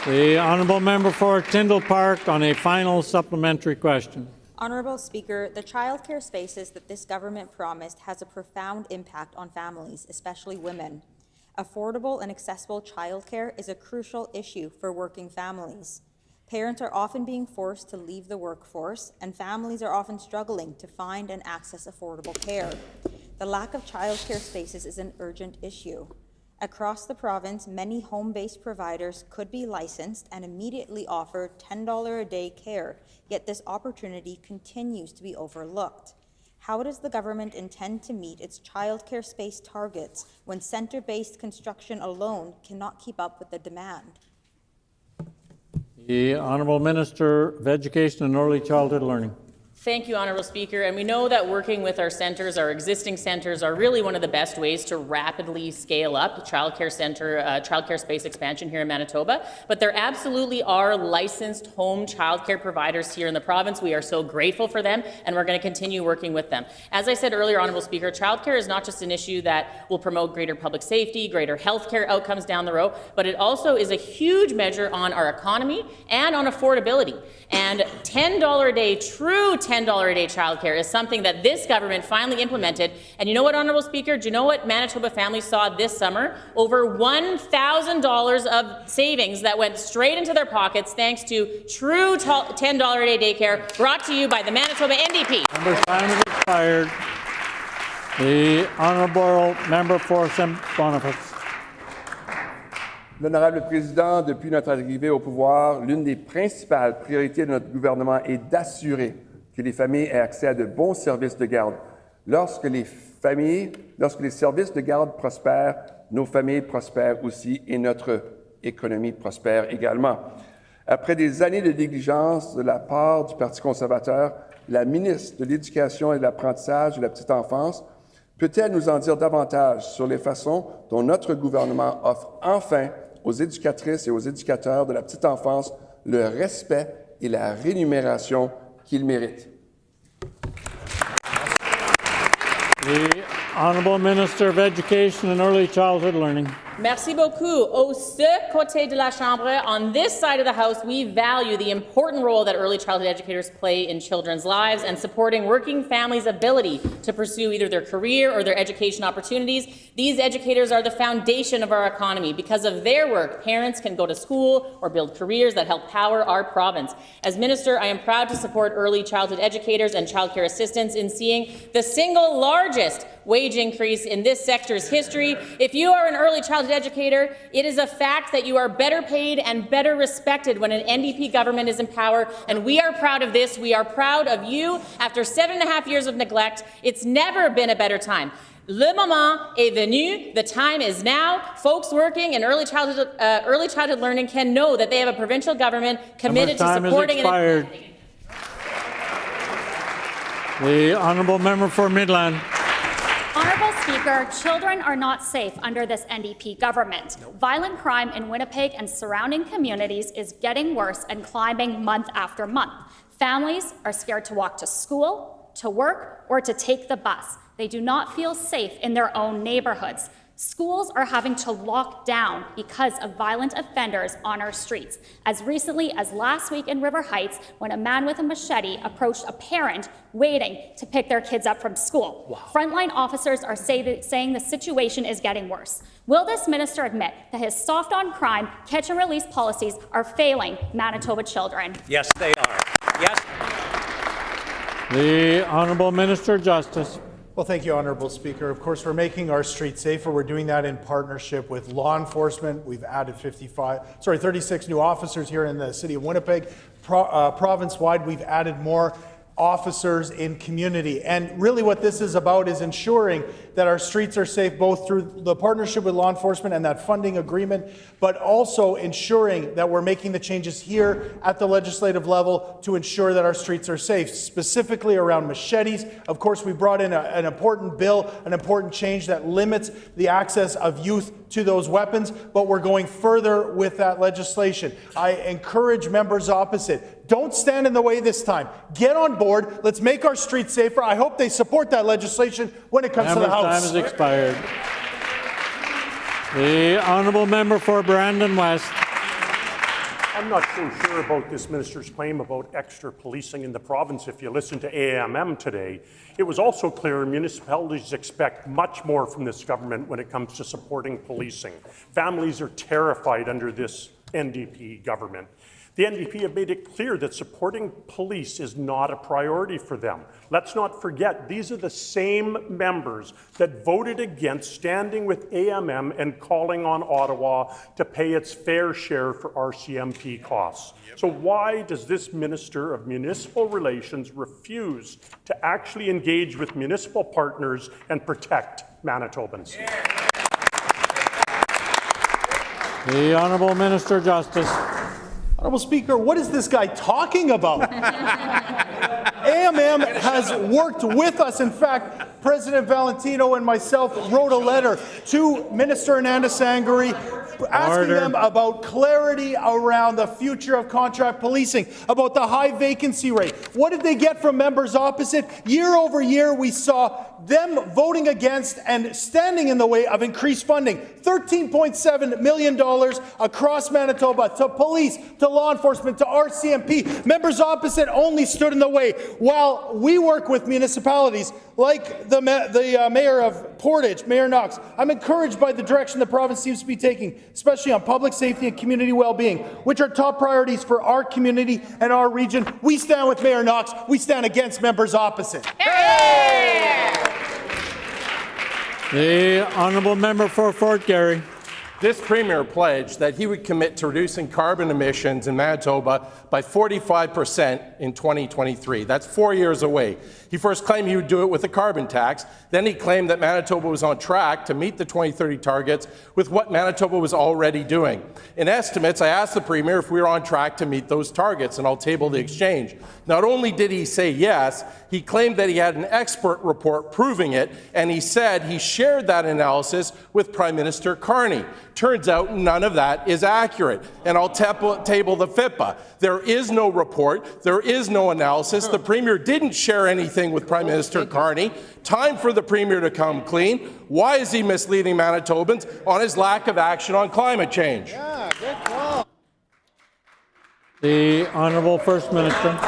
The Honourable Member for Tyndall Park on a final supplementary question. Honourable Speaker, the childcare spaces that this government promised has a profound impact on families, especially women. Affordable and accessible childcare is a crucial issue for working families. Parents are often being forced to leave the workforce, and families are often struggling to find and access affordable care. The lack of childcare spaces is an urgent issue. Across the province, many home-based providers could be licensed and immediately offer $10 a day care, yet this opportunity continues to be overlooked. How does the government intend to meet its childcare space targets when centre-based construction alone cannot keep up with the demand? The Honourable Minister of Education and Early Childhood Learning. Thank you, Honourable Speaker. And we know that working with our centres, our existing centres, are really one of the best ways to rapidly scale up childcare space expansion here in Manitoba. But there absolutely are licensed home childcare providers here in the province. We are so grateful for them, and we're going to continue working with them. As I said earlier, Honourable Speaker, childcare is not just an issue that will promote greater public safety, greater healthcare outcomes down the road, but it also is a huge measure on our economy and on affordability. And $10 a day, true $10 a day childcare is something that this government finally implemented. And you know what, Honourable Speaker? Do you know what Manitoba families saw this summer? Over $1,000 of savings that went straight into their pockets thanks to true $10 a day daycare brought to you by the Manitoba NDP. Member's time has expired. The Honourable Member for St. Boniface. L'honorable Président, depuis notre arrivée au pouvoir, l'une des principales priorités de notre gouvernement est d'assurer que les familles aient accès à de bons services de garde. Lorsque les services de garde prospèrent, nos familles prospèrent aussi et notre économie prospère également. Après des années de négligence de la part du Parti conservateur, la ministre de l'Éducation et de l'Apprentissage de la petite enfance peut-elle nous en dire davantage sur les façons dont notre gouvernement offre enfin aux éducatrices et aux éducateurs de la petite enfance le respect et la rémunération qu'ils méritent? The Honourable Minister of Education and Early Childhood Learning. Merci beaucoup. Au ce côté de la Chambre, on this side of the House, we value the important role that early childhood educators play in children's lives and supporting working families' ability to pursue either their career or their education opportunities. These educators are the foundation of our economy. Because of their work, parents can go to school or build careers that help power our province. As Minister, I am proud to support early childhood educators and childcare assistants in seeing the single largest wage increase in this sector's history. If you are an early childhood educator, it is a fact that you are better paid and better respected when an NDP government is in power, and we are proud of this. We are proud of you. After 7.5 years of neglect, it's never been a better time. Le moment est venu. The time is now. Folks working in early childhood learning can know that they have a provincial government committed to supporting and The honourable member for Midland. Honourable Speaker, children are not safe under this NDP government. Violent crime in Winnipeg and surrounding communities is getting worse and climbing month after month. Families are scared to walk to school, to work, or to take the bus. They do not feel safe in their own neighbourhoods. Schools are having to lock down because of violent offenders on our streets. As recently as last week in River Heights, when a man with a machete approached a parent waiting to pick their kids up from school. Wow. Frontline officers are saying the situation is getting worse. Will this minister admit that his soft on crime, catch and release policies are failing Manitoba children? Yes, they are. Yes. The Honourable Minister Justice. Well, thank you, Honourable Speaker. Of course, we're making our streets safer. We're doing that in partnership with law enforcement. We've added 36 new officers here in the city of Winnipeg. Province-wide, we've added more officers in community. And really what this is about is ensuring that our streets are safe, both through the partnership with law enforcement and that funding agreement, but also ensuring that we're making the changes here at the legislative level to ensure that our streets are safe, specifically around machetes. Of course, we brought in an important bill, an important change that limits the access of youth to those weapons, but we're going further with that legislation. I encourage members opposite, don't stand in the way this time. Get on board. Let's make our streets safer. I hope they support that legislation when it comes to the House. Time has expired. The honourable member for Brandon West. I'm not so sure about this minister's claim about extra policing in the province. If you listen to AMM today, it was also clear municipalities expect much more from this government when it comes to supporting policing. Families are terrified under this NDP government. The NDP have made it clear that supporting police is not a priority for them. Let's not forget, these are the same members that voted against standing with AMM and calling on Ottawa to pay its fair share for RCMP costs. So why does this Minister of Municipal Relations refuse to actually engage with municipal partners and protect Manitobans? The Honourable Minister Justice. Honourable Speaker, what is this guy talking about? AMM has worked with us. In fact, President Valentino and myself wrote a letter to Minister Ananda Sangari asking them about clarity around the future of contract policing, about the high vacancy rate. What did they get from members opposite? Year over year, we saw them voting against and standing in the way of increased funding. $13.7 million across Manitoba to police, to law enforcement, to RCMP. Members opposite only stood in the way while we work with municipalities like the mayor of Portage, Mayor Knox. I'm encouraged by the direction the province seems to be taking, especially on public safety and community well-being, which are top priorities for our community and our region. We stand with Mayor Knox. We stand against members opposite. The honourable member for Fort Garry. This Premier pledged that he would commit to reducing carbon emissions in Manitoba by 45% in 2023. That's 4 years away. He first claimed he would do it with a carbon tax. Then he claimed that Manitoba was on track to meet the 2030 targets with what Manitoba was already doing. In estimates, I asked the Premier if we were on track to meet those targets, and I'll table the exchange. Not only did he say yes, he claimed that he had an expert report proving it, and he said he shared that analysis with Prime Minister Carney. Turns out none of that is accurate, and I'll table the FIPA. There is no report. There is no analysis. The Premier didn't share anything with Prime Minister Carney. Time for the Premier to come clean. Why is he misleading Manitobans on his lack of action on climate change? Yeah, good call. The Honourable First Minister.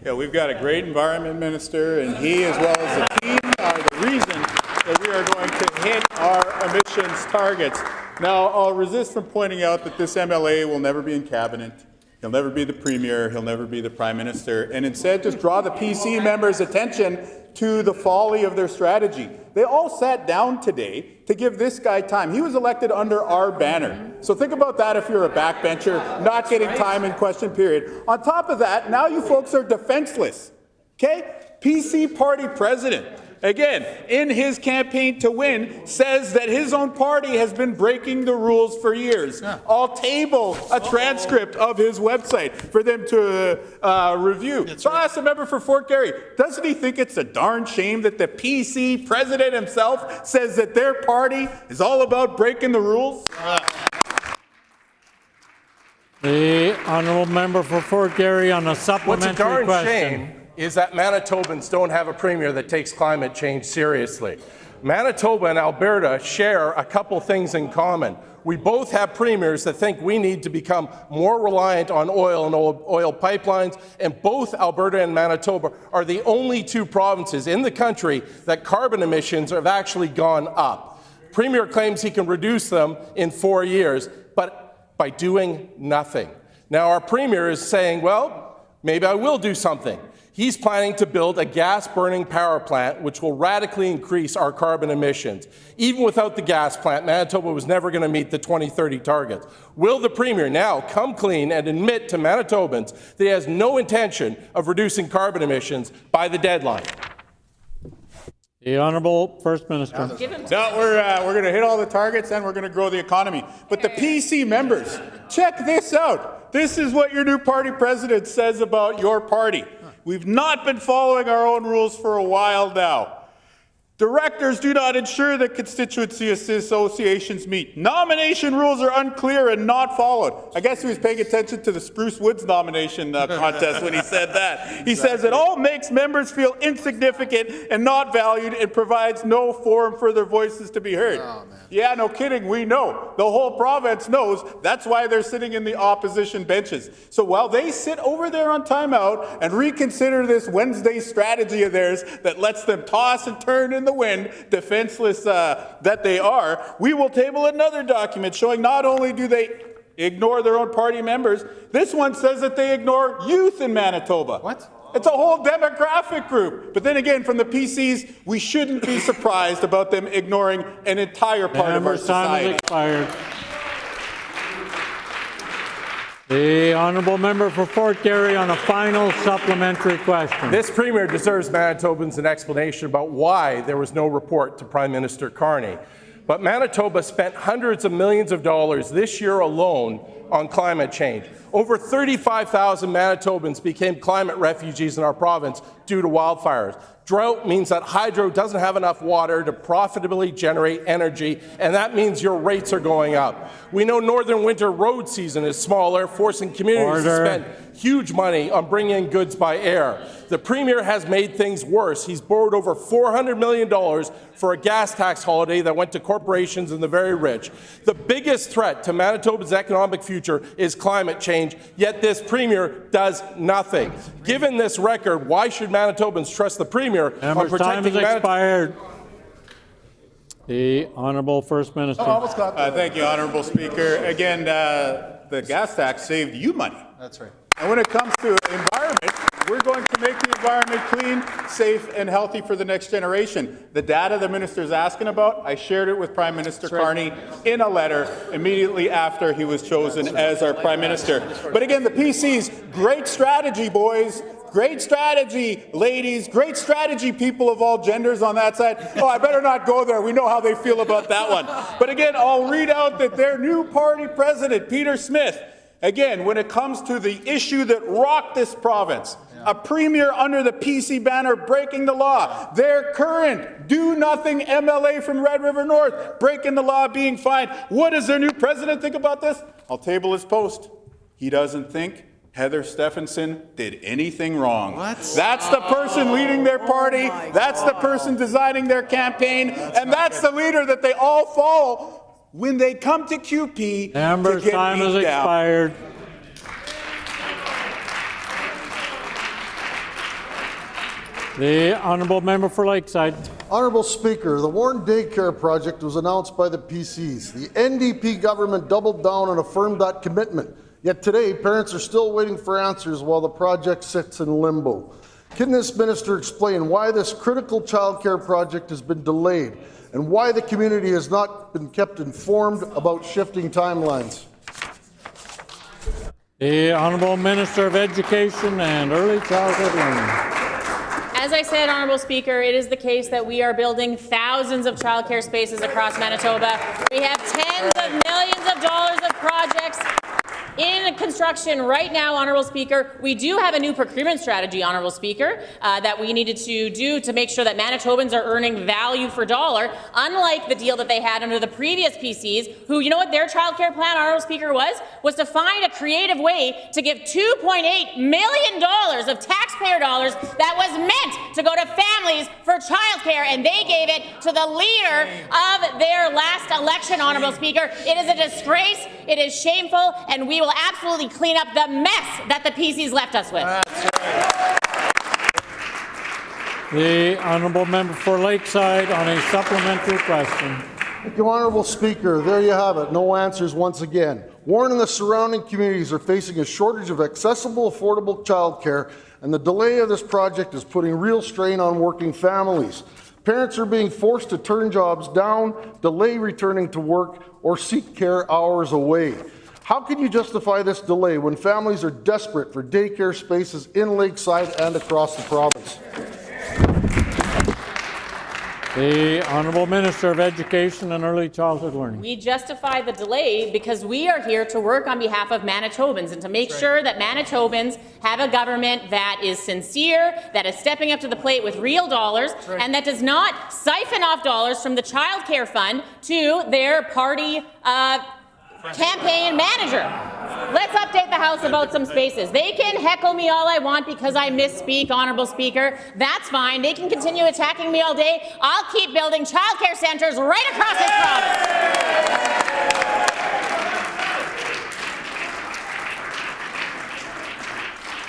Yeah, we've got a great environment minister, and he, as well as the team, are the reason that we are going to hit our emissions targets. Now, I'll resist from pointing out that this MLA will never be in cabinet. He'll never be the Premier. He'll never be the Prime Minister. And instead, just draw the PC members' attention to the folly of their strategy. They all sat down today to give this guy time. He was elected under our banner. So think about that if you're a backbencher, not getting time in question period. On top of that, now you folks are defenseless. Okay? PC party president. again, in his campaign to win, says that his own party has been breaking the rules for years. I'll table a transcript of his website for them to review. So I asked a member for Fort Garry, doesn't he think it's a darn shame that the PC president himself says that their party is all about breaking the rules? The honourable member for Fort Garry on a supplementary What's a darn question. shame is that Manitobans don't have a premier that takes climate change seriously. Manitoba and Alberta share a couple things in common. We both have premiers that think we need to become more reliant on oil and oil pipelines, and both Alberta and Manitoba are the only two provinces in the country that carbon emissions have actually gone up. Premier claims he can reduce them in 4 years, but by doing nothing. Now our premier is saying, well, maybe I will do something. He's planning to build a gas-burning power plant which will radically increase our carbon emissions. Even without the gas plant, Manitoba was never going to meet the 2030 targets. Will the Premier now come clean and admit to Manitobans that he has no intention of reducing carbon emissions by the deadline? The Honourable First Minister. No, we're going to hit all the targets and we're going to grow the economy. But the PC members, check this out. This is what your new party president says about your party. We've not been following our own rules for a while now. Directors do not ensure that constituency associations meet. Nomination rules are unclear and not followed. I guess he was paying attention to the Spruce Woods nomination contest when he said that. He says it all makes members feel insignificant and not valued and provides no forum for their voices to be heard. Yeah, no kidding, we know. The whole province knows. That's why they're sitting in the opposition benches. So while they sit over there on timeout and reconsider this Wednesday strategy of theirs that lets them toss and turn in the wind, defenseless that they are, we will table another document showing not only do they ignore their own party members, this one says that they ignore youth in Manitoba. What? It's a whole demographic group. But then again, from the PCs, we shouldn't be surprised about them ignoring an entire part of our society. Time has expired. The honourable member for Fort Garry on a final supplementary question. This Premier deserves Manitobans an explanation about why there was no report to Prime Minister Carney. But Manitoba spent hundreds of millions of dollars this year alone on climate change. Over 35,000 Manitobans became climate refugees in our province due to wildfires. Drought means that hydro doesn't have enough water to profitably generate energy, and that means your rates are going up. We know northern winter road season is smaller, forcing communities to spend huge money on bringing in goods by air. The Premier has made things worse. He's borrowed over $400 million for a gas tax holiday that went to corporations and the very rich. The biggest threat to Manitoba's economic future is climate change, yet this Premier does nothing. Given this record, why should Manitobans trust the Premier on protecting time has expired. The Honourable First Minister. Thank you, Honourable Speaker. Again, the gas tax saved you money. That's right. And when it comes to environment, we're going to make the environment clean, safe, and healthy for the next generation. The data the minister is asking about, I shared it with Prime Minister Carney in a letter immediately after he was chosen as our Prime Minister. But again, the PC's great strategy, boys. Great strategy, ladies. Great strategy, people of all genders on that side. Oh, I better not go there. We know how they feel about that one. But again, I'll read out that their new party president, Peter Smith, again, when it comes to the issue that rocked this province, a premier under the PC banner breaking the law, their current do-nothing MLA from Red River North breaking the law, being fined. What does their new president think about this? I'll table his post. He doesn't think Heather Stephenson did anything wrong. What? That's the person leading their party. That's the person designing their campaign. And that's the leader that they all follow when they come to QP. Member's to get time has expired. The Honourable Member for Lakeside. Honourable Speaker, the Warren Daycare Project was announced by the PCs. The NDP government doubled down and affirmed that commitment. Yet today, parents are still waiting for answers while the project sits in limbo. Can this minister explain why this critical childcare project has been delayed and why the community has not been kept informed about shifting timelines? The Honourable Minister of Education and Early Childhood Learning. As I said, Honourable Speaker, it is the case that we are building thousands of childcare spaces across Manitoba. We have tens of millions of dollars of projects in construction right now, Honourable Speaker. We do have a new procurement strategy, Honourable Speaker, that we needed to do to make sure that Manitobans are earning value for dollar, unlike the deal that they had under the previous PCs, who, you know what their childcare plan, Honourable Speaker, was to find a creative way to give $2.8 million of taxpayer dollars that was meant to go to families for childcare, and they gave it to the leader of their last election, Honourable Speaker. It is a disgrace, it is shameful, and we will absolutely clean up the mess that the PCs left us with. The honourable member for Lakeside on a supplementary question. Thank you, Honourable Speaker. There you have it. No answers once again. Warren and the surrounding communities are facing a shortage of accessible, affordable childcare, and the delay of this project is putting real strain on working families. Parents are being forced to turn jobs down, delay returning to work, or seek care hours away. How can you justify this delay when families are desperate for daycare spaces in Lakeside and across the province? The Honourable Minister of Education and Early Childhood Learning. We justify the delay because we are here to work on behalf of Manitobans and to make sure that Manitobans have a government that is sincere, that is stepping up to the plate with real dollars, and that does not siphon off dollars from the Child Care Fund to their party campaign manager. Let's update the House about some spaces. They can heckle me all I want because I misspeak, Honourable Speaker. That's fine. They can continue attacking me all day. I'll keep building childcare centres right across this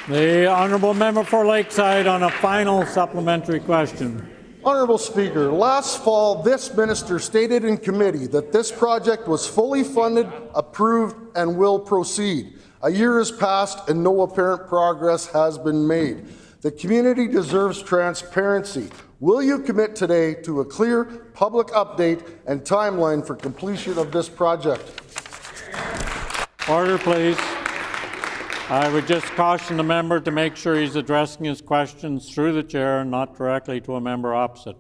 province. The honourable member for Lakeside on a final supplementary question. Honourable Speaker, last fall, this minister stated in committee that this project was fully funded, approved, and will proceed. A year has passed and no apparent progress has been made. The community deserves transparency. Will you commit today to a clear public update and timeline for completion of this project? Order, please. I would just caution the member to make sure he's addressing his questions through the chair and not directly to a member opposite.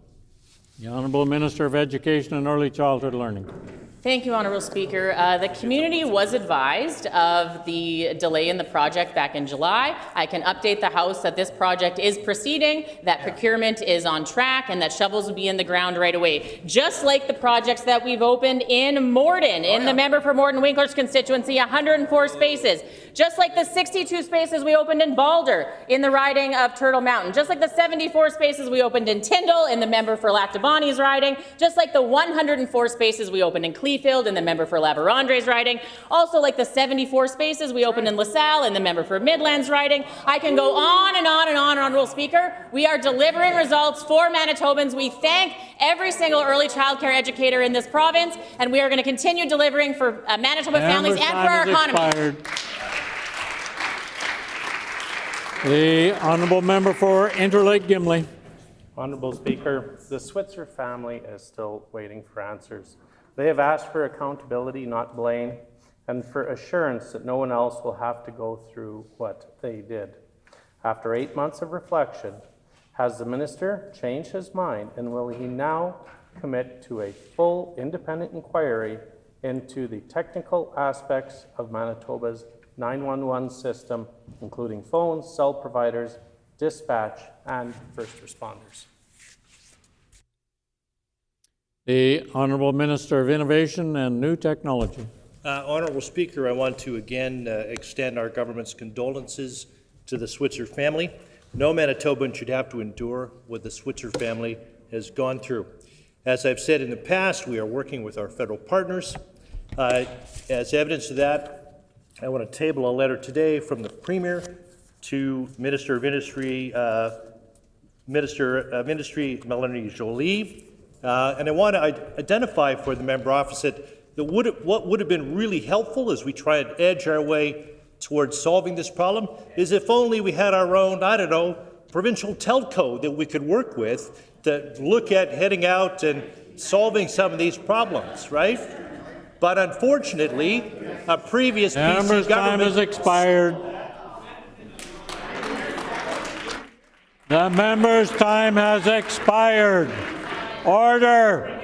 The Honourable Minister of Education and Early Childhood Learning. Thank you, Honourable Speaker. The community was advised of the delay in the project back in July. I can update the House that this project is proceeding, that procurement is on track, and that shovels will be in the ground right away. Just like the projects that we've opened in Morden, in the member for Morden Winkler's constituency, 104 spaces. Just like the 62 spaces we opened in Balder in the riding of Turtle Mountain. Just like the 74 spaces we opened in Tyndall in the member for Lactabani's riding. Just like the 104 spaces we opened in Clevefield in the member for La Vérendrye's riding. Also like the 74 spaces we opened in LaSalle in the member for Midlands riding. I can go on and on and on, Honourable Speaker. We are delivering results for Manitobans. We thank every single early childcare educator in this province, and we are going to continue delivering for Manitoba families and for our economy. The honourable member for Interlake Gimli. Honourable Speaker, the Switzer family is still waiting for answers. They have asked for accountability, not blame, and for assurance that no one else will have to go through what they did. After 8 months of reflection, has the minister changed his mind, and will he now commit to a full independent inquiry into the technical aspects of Manitoba's 911 system, including phones, cell providers, dispatch, and first responders? The Honourable Minister of Innovation and New Technology. Honourable Speaker, I want to again extend our government's condolences to the Switzer family. No Manitoban should have to endure what the Switzer family has gone through. As I've said in the past, we are working with our federal partners. As evidence of that, I want to table a letter today from the Premier to Minister of Industry, Melanie Joly, and I want to identify for the member opposite that what would have been really helpful as we try and edge our way towards solving this problem is if only we had our own, I don't know, provincial telco that we could work with to look at heading out and solving some of these problems, right? But unfortunately, a previous PC government... time has expired. The member's time has expired. Order.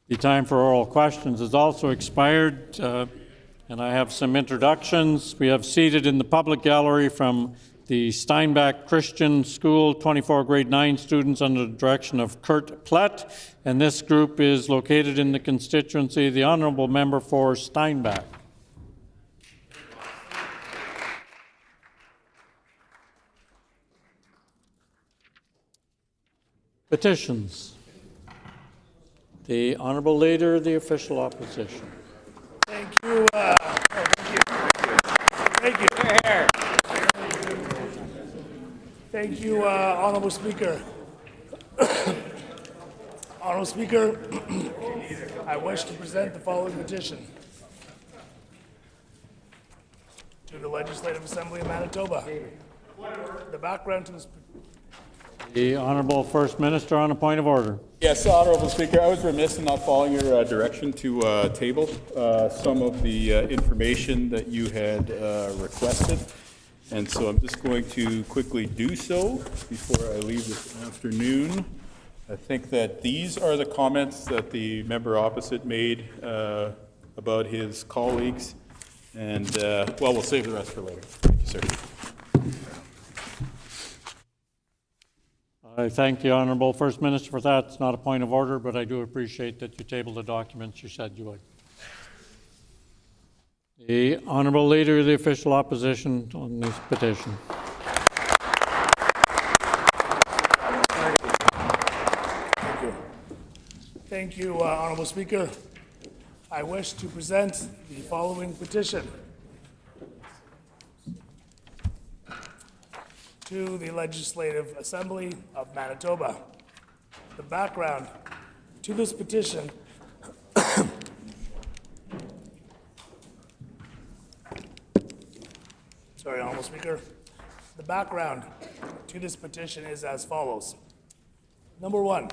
The time for oral questions has also expired, and I have some introductions. We have seated in the public gallery from the Steinbach Christian School 24 grade 9 students under the direction of Kurt Plett, and this group is located in the constituency of the Honourable Member for Steinbach. Petitions. The Honourable Leader of the Official Opposition. Thank you. Thank you. Thank you, Honourable Speaker. Honourable Speaker, I wish to present the following petition to the Legislative Assembly of Manitoba. The background to this. The Honourable First Minister on a point of order. Yes, Honourable Speaker, I was remiss in not following your direction to table some of the information that you had requested. And so I'm just going to quickly do so before I leave this afternoon. I think that these are the comments that the member opposite made about his colleagues. And, well, we'll save the rest for later. Thank you, sir. I thank the Honourable First Minister for that. It's not a point of order, but I do appreciate that you tabled the documents you said you would. The Honourable Leader of the Official Opposition on this petition. Thank you. Thank you, Honourable Speaker. I wish to present the following petition to the Legislative Assembly of Manitoba. The background to this petition sorry, Honourable Speaker. The background to this petition is as follows. Number one,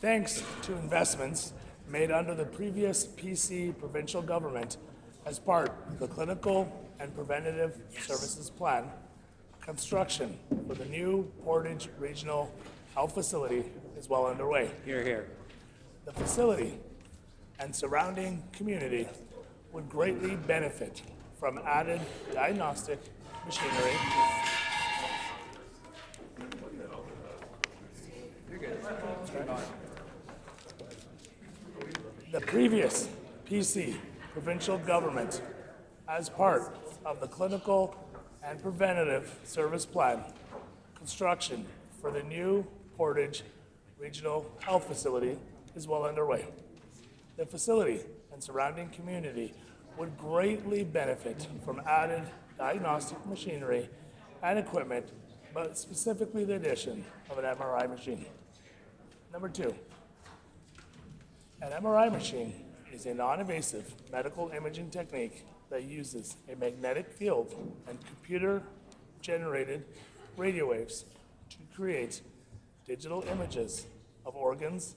thanks to investments made under the previous PC provincial government as part of the Clinical and Preventative Services Plan, construction for the new Portage Regional Health Facility is well underway. Hear, hear. The facility and surrounding community would greatly benefit from added diagnostic machinery, the previous PC provincial government, as part of the Clinical and Preventative Service Plan, construction for the new Portage Regional Health Facility is well underway. The facility and surrounding community would greatly benefit from added diagnostic machinery and equipment, but specifically the addition of an MRI machine. Number two, an MRI machine is a non-invasive medical imaging technique that uses a magnetic field and computer-generated radio waves to create digital images of organs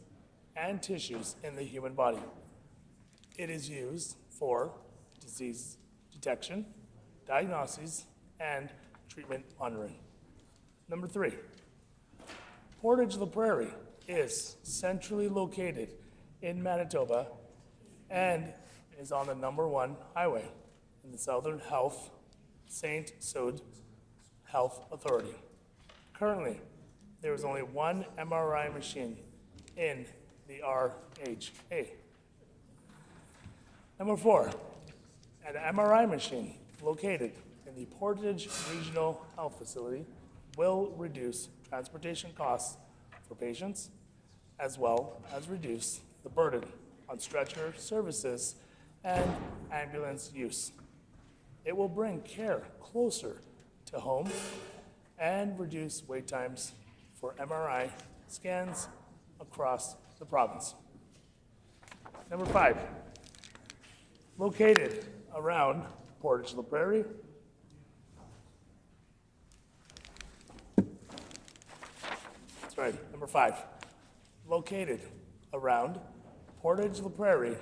and tissues in the human body. It is used for disease detection, diagnosis, and treatment monitoring. Number three, Portage La Prairie is centrally located in Manitoba and is on the number 1 highway in the Southern Health St. Saud Health Authority. Currently, there is only one MRI machine in the RHA. Number 4, an MRI machine located in the Portage Regional Health Facility will reduce transportation costs for patients, as well as reduce the burden on stretcher services and ambulance use. It will bring care closer to home and reduce wait times for MRI scans across the province. Number 5, located around Portage La Prairie, number 5, located around Portage La Prairie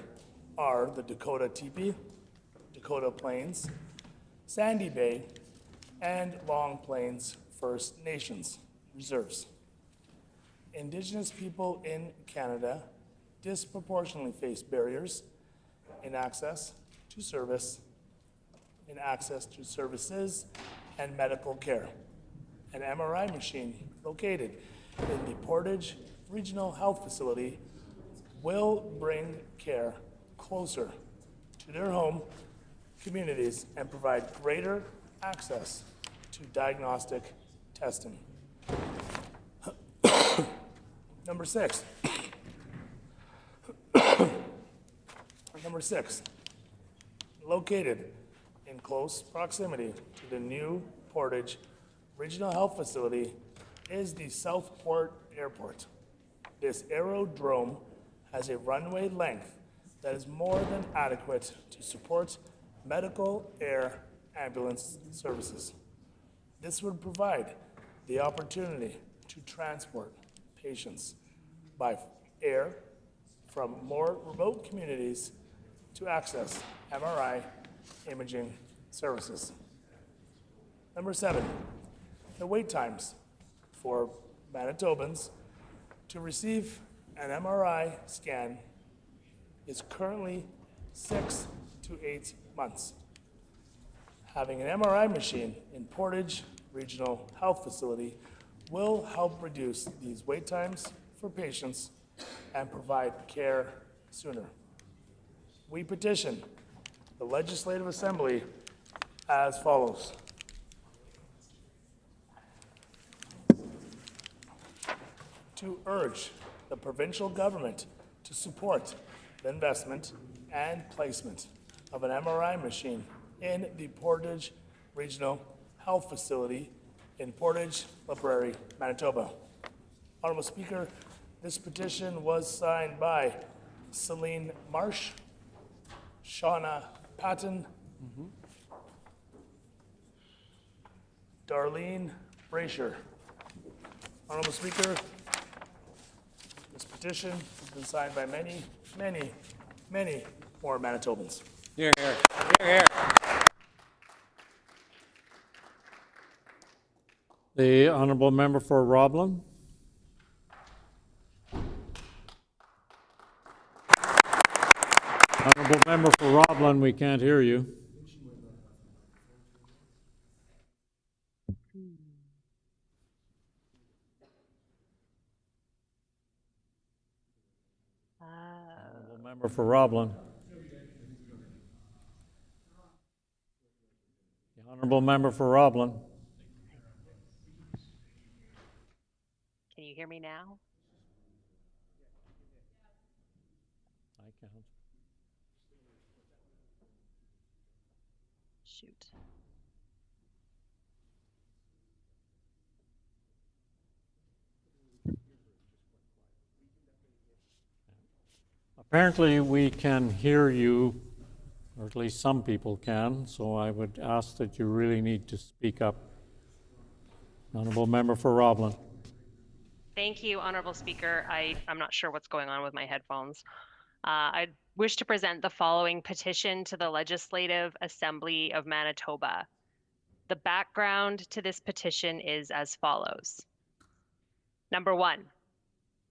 are the Dakota Teepee, Dakota Plains, Sandy Bay, and Long Plains First Nations reserves. Indigenous people in Canada disproportionately face barriers in access to services and medical care. An MRI machine located in the Portage Regional Health Facility will bring care closer to their home communities and provide greater access to diagnostic testing. Number six. Number six, located in close proximity to the new Portage Regional Health Facility is the Southport Airport. This aerodrome has a runway length that is more than adequate to support medical air ambulance services. This would provide the opportunity to transport patients by air from more remote communities to access MRI imaging services. Number seven, the wait times for Manitobans to receive an MRI scan is currently 6 to 8 months. Having an MRI machine in Portage Regional Health Facility will help reduce these wait times for patients and provide care sooner. We petition the Legislative Assembly as follows. To urge the provincial government to support the investment and placement of an MRI machine in the Portage Regional Health Facility in Portage, La Prairie, Manitoba. Honorable Speaker, this petition was signed by Celine Marsh, Shauna Patton, Darlene Brasher. Honorable Speaker, this petition has been signed by many, many, many more Manitobans. Hear, hear. Hear, hear. The honourable member for Roblin. Honourable member for Roblin, we can't hear you. Honourable member for Roblin. The honourable member for Roblin. Can you hear me now? I can't. Shoot. Apparently we can hear you, or at least some people can, so I would ask that you really need to speak up. Honourable member for Roblin. Thank you, Honorable Speaker. I'm not sure what's going on with my headphones. I wish to present the following petition to the Legislative Assembly of Manitoba. The background to this petition is as follows. Number one,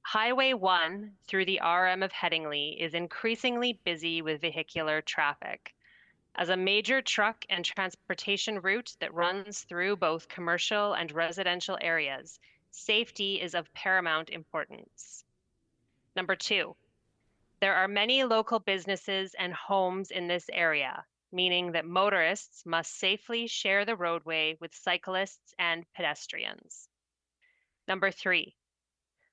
Highway 1 through the RM of Headingley is increasingly busy with vehicular traffic. As a major truck and transportation route that runs through both commercial and residential areas, safety is of paramount importance. Number two, there are many local businesses and homes in this area, meaning that motorists must safely share the roadway with cyclists and pedestrians. Number three,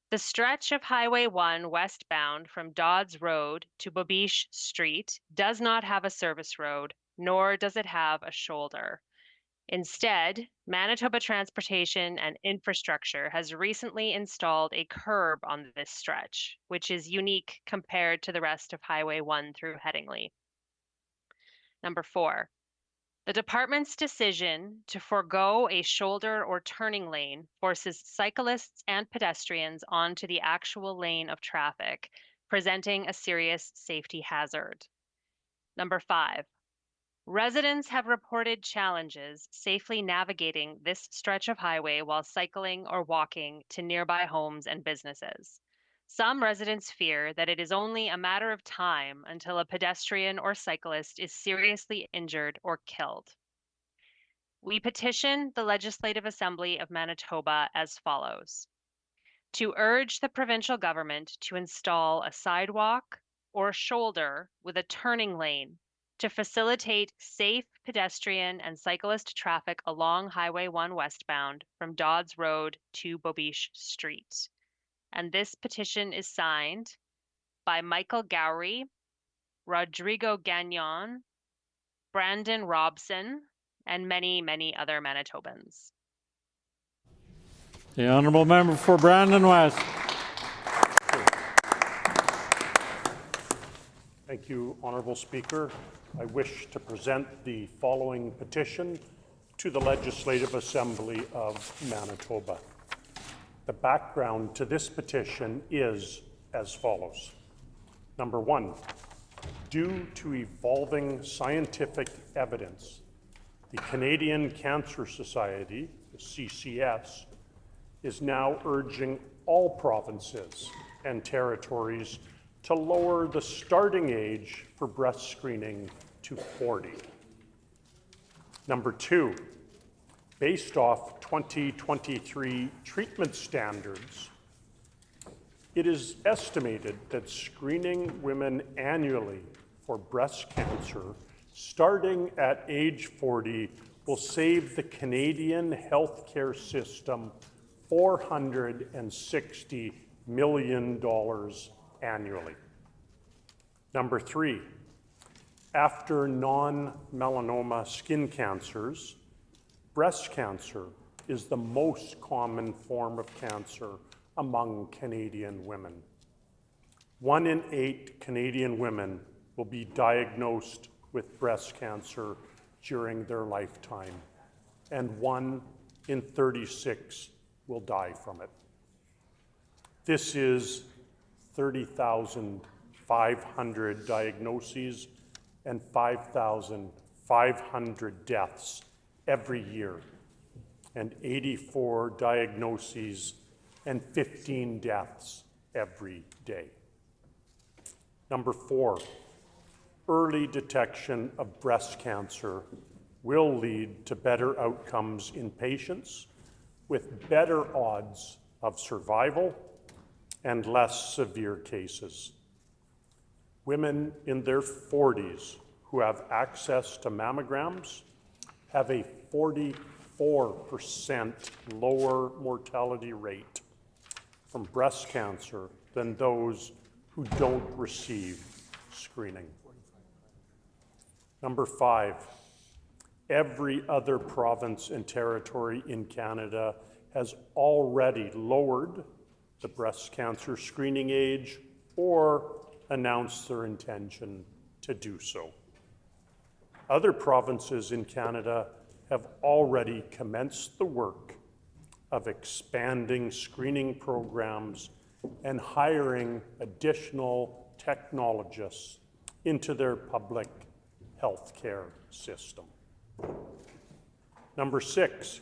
the stretch of Highway 1 westbound from Dodds Road to Bobiche Street does not have a service road, nor does it have a shoulder. Instead, Manitoba Transportation and Infrastructure has recently installed a curb on this stretch, which is unique compared to the rest of Highway 1 through Headingley. Number four, the department's decision to forego a shoulder or turning lane forces cyclists and pedestrians onto the actual lane of traffic, presenting a serious safety hazard. Number 5, residents have reported challenges safely navigating this stretch of highway while cycling or walking to nearby homes and businesses. Some residents fear that it is only a matter of time until a pedestrian or cyclist is seriously injured or killed. We petition the Legislative Assembly of Manitoba as follows: to urge the provincial government to install a sidewalk or shoulder with a turning lane to facilitate safe pedestrian and cyclist traffic along Highway 1 westbound from Dodds Road to Bobiche Street. And this petition is signed by Michael Gowrie, Rodrigo Gagnon, Brandon Robson, and many, many other Manitobans. The honourable member for Brandon West. Thank you, Honourable Speaker. I wish to present the following petition to the Legislative Assembly of Manitoba. The background to this petition is as follows. Number 1, due to evolving scientific evidence, the Canadian Cancer Society, the CCS, is now urging all provinces and territories to lower the starting age for breast screening to 40. Number 2, based off 2023 treatment standards, it is estimated that screening women annually for breast cancer starting at age 40 will save the Canadian healthcare system $460 million annually. Number 3, after non-melanoma skin cancers, breast cancer is the most common form of cancer among Canadian women. 1 in 8 Canadian women will be diagnosed with breast cancer during their lifetime, and 1 in 36 will die from it. This is 30,500 diagnoses and 5,500 deaths every year, and 84 diagnoses and 15 deaths every day. Number 4, early detection of breast cancer will lead to better outcomes in patients with better odds of survival and less severe cases. Women in their 40s who have access to mammograms have a 44% lower mortality rate from breast cancer than those who don't receive screening. Number 5, every other province and territory in Canada has already lowered the breast cancer screening age or announced their intention to do so. Other provinces in Canada have already commenced the work of expanding screening programs and hiring additional technologists into their public health care system. Number 6,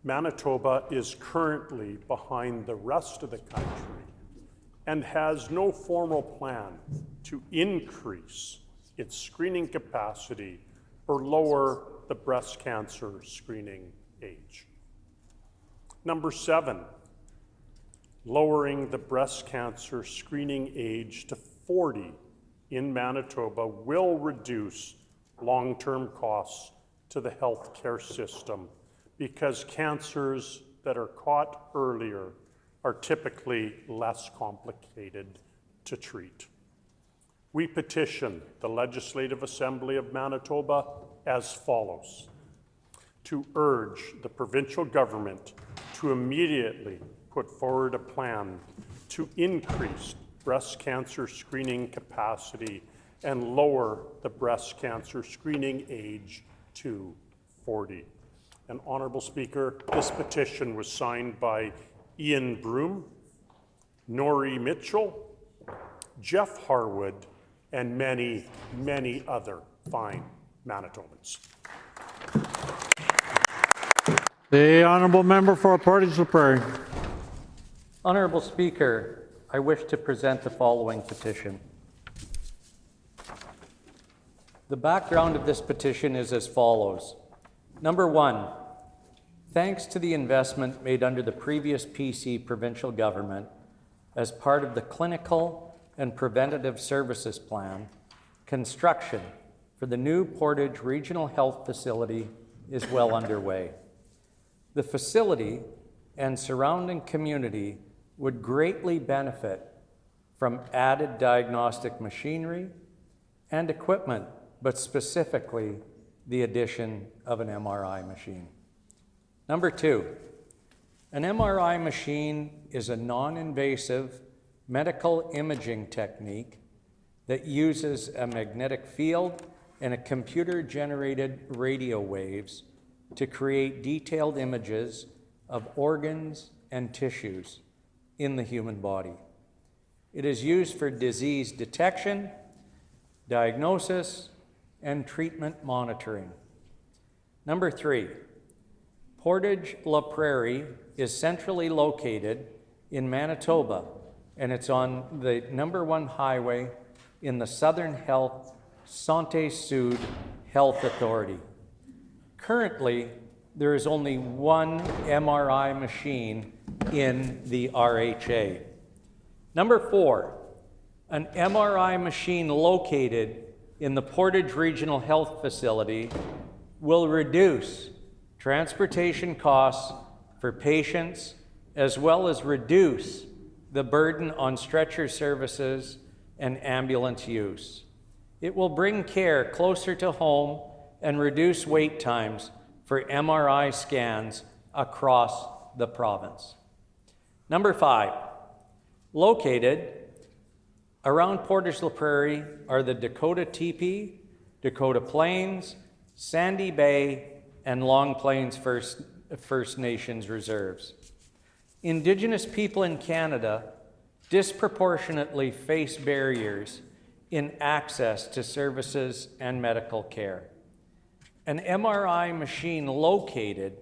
Manitoba is currently behind the rest of the country and has no formal plan to increase its screening capacity or lower the breast cancer screening age. Number 7, lowering the breast cancer screening age to 40 in Manitoba will reduce long-term costs to the healthcare system because cancers that are caught earlier are typically less complicated to treat. We petition the Legislative Assembly of Manitoba as follows: to urge the provincial government to immediately put forward a plan to increase breast cancer screening capacity and lower the breast cancer screening age to 40. And Honourable Speaker, this petition was signed by Ian Broom, Norrie Mitchell, Jeff Harwood, and many, many other fine Manitobans. The honourable member for Portage La Prairie. Honourable Speaker, I wish to present the following petition. The background of this petition is as follows. Number one, thanks to the investment made under the previous PC provincial government as part of the Clinical and Preventative Services Plan, construction for the new Portage Regional Health Facility is well underway. The facility and surrounding community would greatly benefit from added diagnostic machinery and equipment, but specifically the addition of an MRI machine. Number two, an MRI machine is a non-invasive medical imaging technique that uses a magnetic field and a computer-generated radio waves to create detailed images of organs and tissues in the human body. It is used for disease detection, diagnosis, and treatment monitoring. Number three, Portage La Prairie is centrally located in Manitoba, and it's on the #1 highway in the Southern Health Santé Sud Health Authority. Currently, there is only one MRI machine in the RHA. Number four, an MRI machine located in the Portage Regional Health Facility will reduce transportation costs for patients, as well as reduce the burden on stretcher services and ambulance use. It will bring care closer to home and reduce wait times for MRI scans across the province. Number five, located around Portage La Prairie are the Dakota Teepee, Dakota Plains, Sandy Bay, and Long Plains First Nations reserves. Indigenous people in Canada disproportionately face barriers in access to services and medical care. An MRI machine located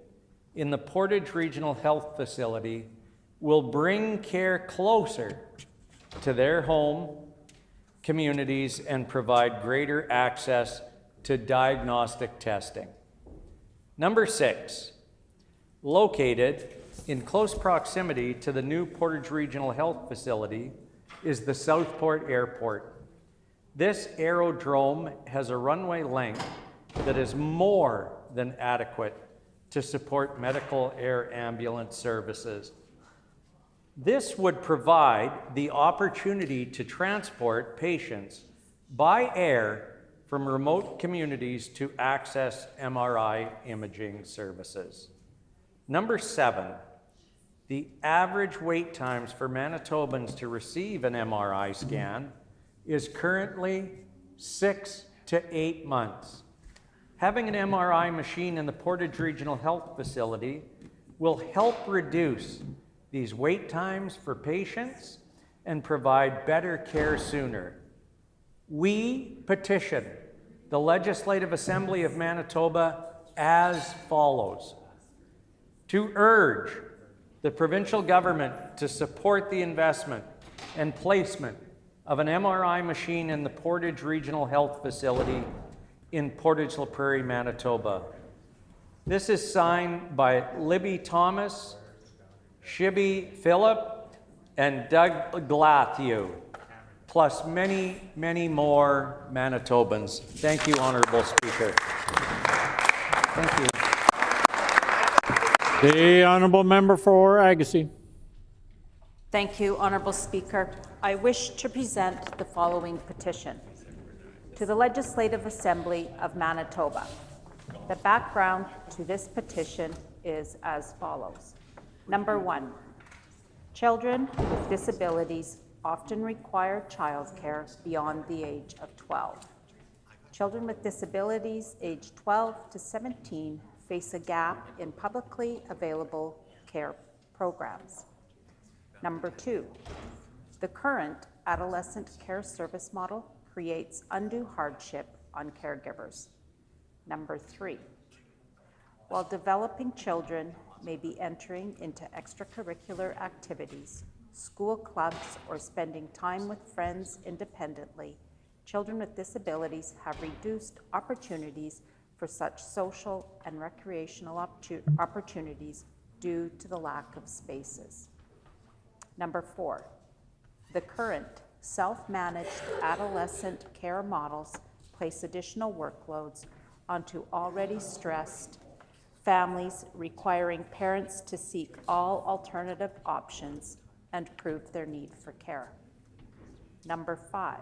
in the Portage Regional Health Facility will bring care closer to their home communities and provide greater access to diagnostic testing. Number six, located in close proximity to the new Portage Regional Health Facility is the Southport Airport. This aerodrome has a runway length that is more than adequate to support medical air ambulance services. This would provide the opportunity to transport patients by air from remote communities to access MRI imaging services. Number seven, the average wait times for Manitobans to receive an MRI scan is currently 6 to 8 months. Having an MRI machine in the Portage Regional Health Facility will help reduce these wait times for patients and provide better care sooner. We petition the Legislative Assembly of Manitoba as follows: to urge the provincial government to support the investment and placement of an MRI machine in the Portage Regional Health Facility in Portage La Prairie, Manitoba. This is signed by Libby Thomas, Shibby Phillip, and Doug Glathew, plus many, many more Manitobans. Thank you, Honourable Speaker. Thank you. The honourable member for Agassiz. Thank you, Honourable Speaker. I wish to present the following petition to the Legislative Assembly of Manitoba. The background to this petition is as follows. Number one, children with disabilities often require childcare beyond the age of 12. Children with disabilities aged 12 to 17 face a gap in publicly available care programs. Number two, the current adolescent care service model creates undue hardship on caregivers. Number 3, while developing children may be entering into extracurricular activities, school clubs, or spending time with friends independently, children with disabilities have reduced opportunities for such social and recreational opportunities due to the lack of spaces. Number 4, the current self-managed adolescent care models place additional workloads onto already stressed families, requiring parents to seek all alternative options and prove their need for care. Number 5,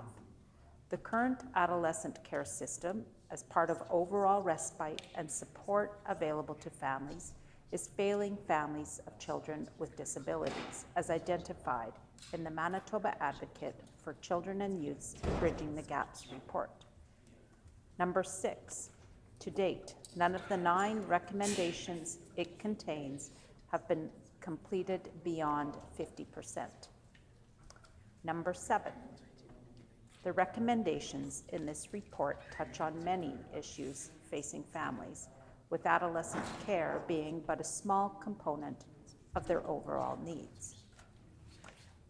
the current adolescent care system, as part of overall respite and support available to families, is failing families of children with disabilities, as identified in the Manitoba Advocate for Children and Youth's Bridging the Gaps report. Number 6, to date, none of the 9 recommendations it contains have been completed beyond 50%. Number 7, the recommendations in this report touch on many issues facing families, with adolescent care being but a small component of their overall needs.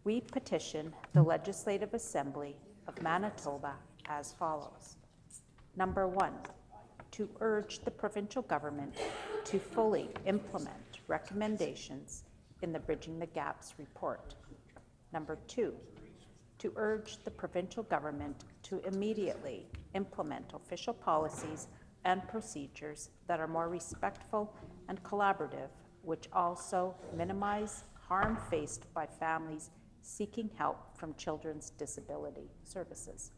We petition the Legislative Assembly of Manitoba as follows. Number 1, to urge the provincial government to fully implement recommendations in the Bridging the Gaps report. Number 2, to urge the provincial government to immediately implement official policies and procedures that are more respectful and collaborative, which also minimize harm faced by families seeking help from Children's Disability Services.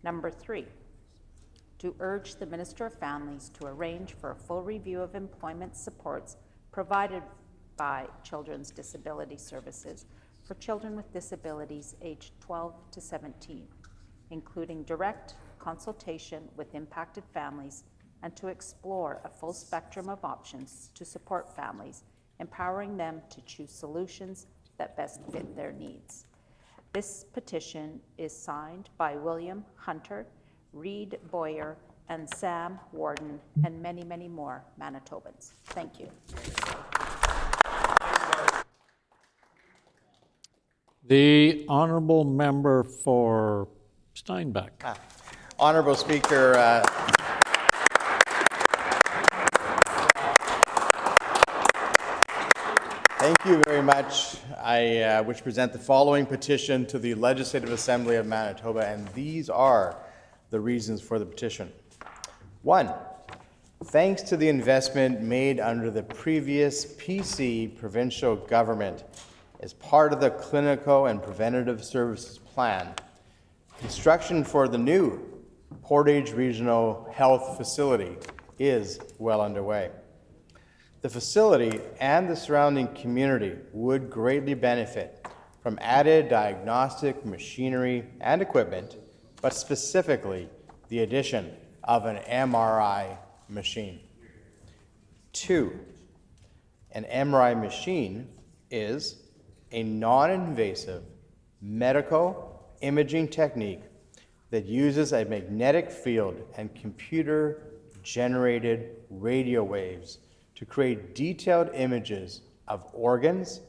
Number 3, to urge the Minister of Families to arrange for a full review of employment supports provided by Children's Disability Services for children with disabilities aged 12 to 17, including direct consultation with impacted families, and to explore a full spectrum of options to support families, empowering them to choose solutions that best fit their needs. This petition is signed by William Hunter, Reed Boyer, and Sam Warden, and many, many more Manitobans. Thank you. The honourable member for Steinbach. Honourable Speaker, thank you very much. I wish to present the following petition to the Legislative Assembly of Manitoba, and these are the reasons for the petition. 1, thanks to the investment made under the previous PC provincial government as part of the Clinical and Preventative Services Plan, construction for the new Portage Regional Health Facility is well underway. The facility and the surrounding community would greatly benefit from added diagnostic machinery and equipment, but specifically the addition of an MRI machine. 2, an MRI machine is a non-invasive medical imaging technique that uses a magnetic field and computer-generated radio waves to create detailed images of organs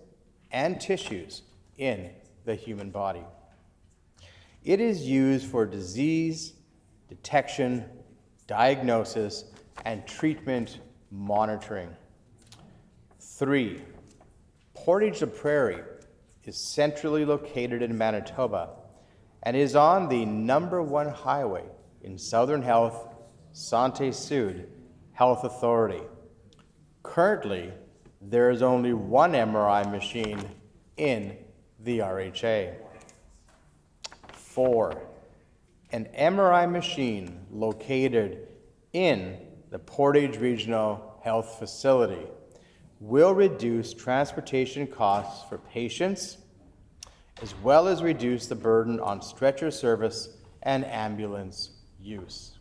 and tissues in the human body. It is used for disease detection, diagnosis, and treatment monitoring. 3, Portage-la-Prairie is centrally located in Manitoba and is on the #1 highway in Southern Health Santé Sud Health Authority. Currently, there is only one MRI machine in the RHA. 4, an MRI machine located in the Portage Regional Health Facility will reduce transportation costs for patients, as well as reduce the burden on stretcher service and ambulance use.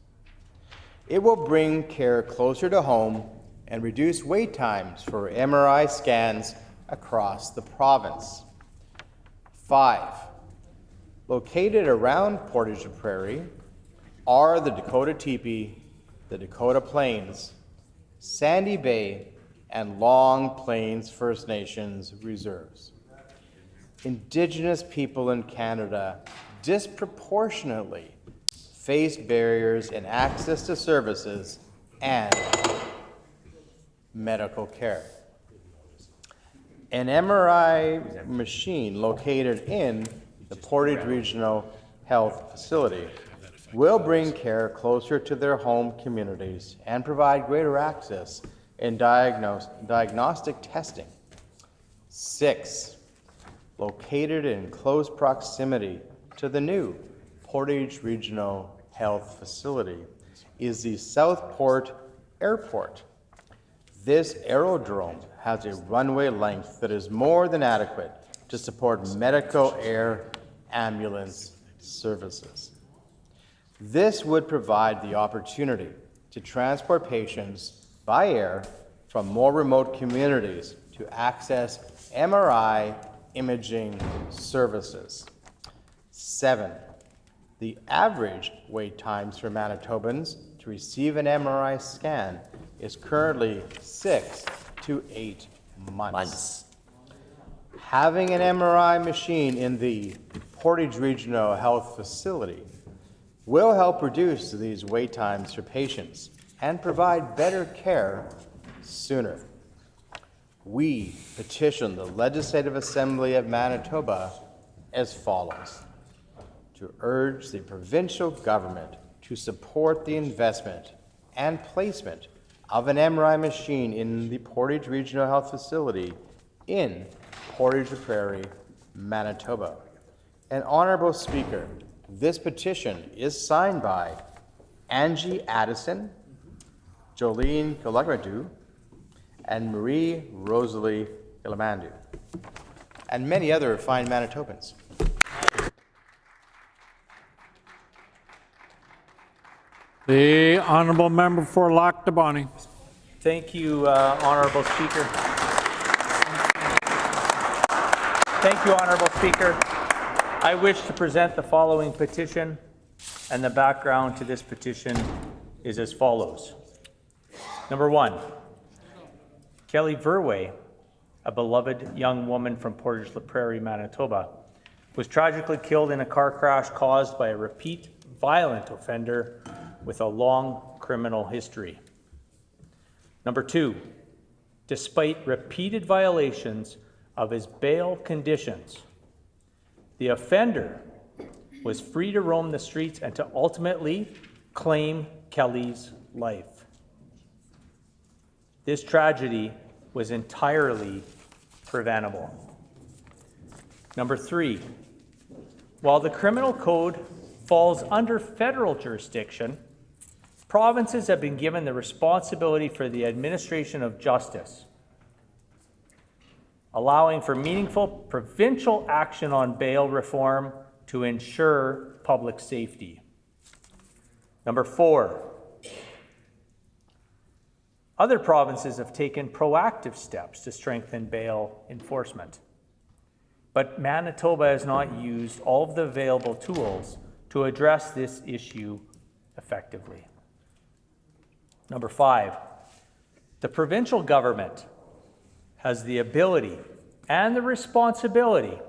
It will bring care closer to home and reduce wait times for MRI scans across the province. 5, Located around Portage la Prairie are the Dakota Teepee, the Dakota Plains, Sandy Bay, and Long Plains First Nations reserves. Indigenous people in Canada disproportionately face barriers in access to services and medical care. An MRI machine located in the Portage Regional Health Facility will bring care closer to their home communities and provide greater access in diagnostic testing. 6, located in close proximity to the new Portage Regional Health Facility is the Southport Airport. This aerodrome has a runway length that is more than adequate to support medical air ambulance services. This would provide the opportunity to transport patients by air from more remote communities to access MRI imaging services. 7, the average wait times for Manitobans to receive an MRI scan is currently 6 to 8 months. Having an MRI machine in the Portage Regional Health Facility will help reduce these wait times for patients and provide better care sooner. We petition the Legislative Assembly of Manitoba as follows: to urge the provincial government to support the investment and placement of an MRI machine in the Portage Regional Health Facility in Portage la Prairie, Manitoba. And Honourable Speaker, this petition is signed by Angie Addison, Jolene Galagadu, and Marie Rosalie Ilamandu, and many other fine Manitobans. The honourable member for Lac du Bonnet. Thank you, Honourable Speaker. Thank you, Honourable Speaker. I wish to present the following petition, and the background to this petition is as follows. Number 1, Kelly Verway, a beloved young woman from Portage la Prairie, Manitoba, was tragically killed in a car crash caused by a repeat violent offender with a long criminal history. Number 2, despite repeated violations of his bail conditions, the offender was free to roam the streets and to ultimately claim Kelly's life. This tragedy was entirely preventable. Number 3, while the criminal code falls under federal jurisdiction, provinces have been given the responsibility for the administration of justice, allowing for meaningful provincial action on bail reform to ensure public safety. Number 4, other provinces have taken proactive steps to strengthen bail enforcement, but Manitoba has not used all of the available tools to address this issue effectively. Number 5, the provincial government has the ability and the responsibility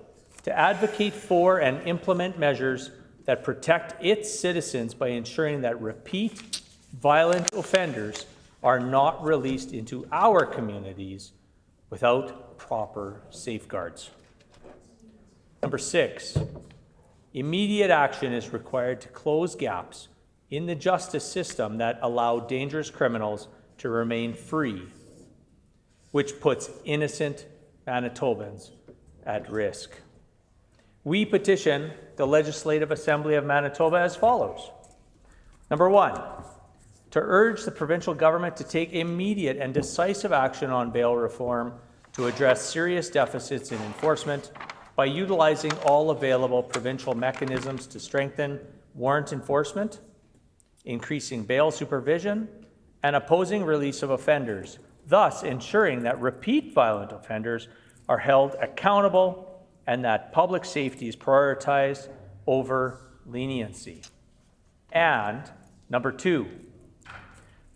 to advocate for and implement measures that protect its citizens by ensuring that repeat violent offenders are not released into our communities without proper safeguards. Number 6, immediate action is required to close gaps in the justice system that allow dangerous criminals to remain free, which puts innocent Manitobans at risk. We petition the Legislative Assembly of Manitoba as follows. Number 1, to urge the provincial government to take immediate and decisive action on bail reform to address serious deficits in enforcement by utilizing all available provincial mechanisms to strengthen warrant enforcement, increasing bail supervision, and opposing release of offenders, thus ensuring that repeat violent offenders are held accountable and that public safety is prioritized over leniency. And number 2,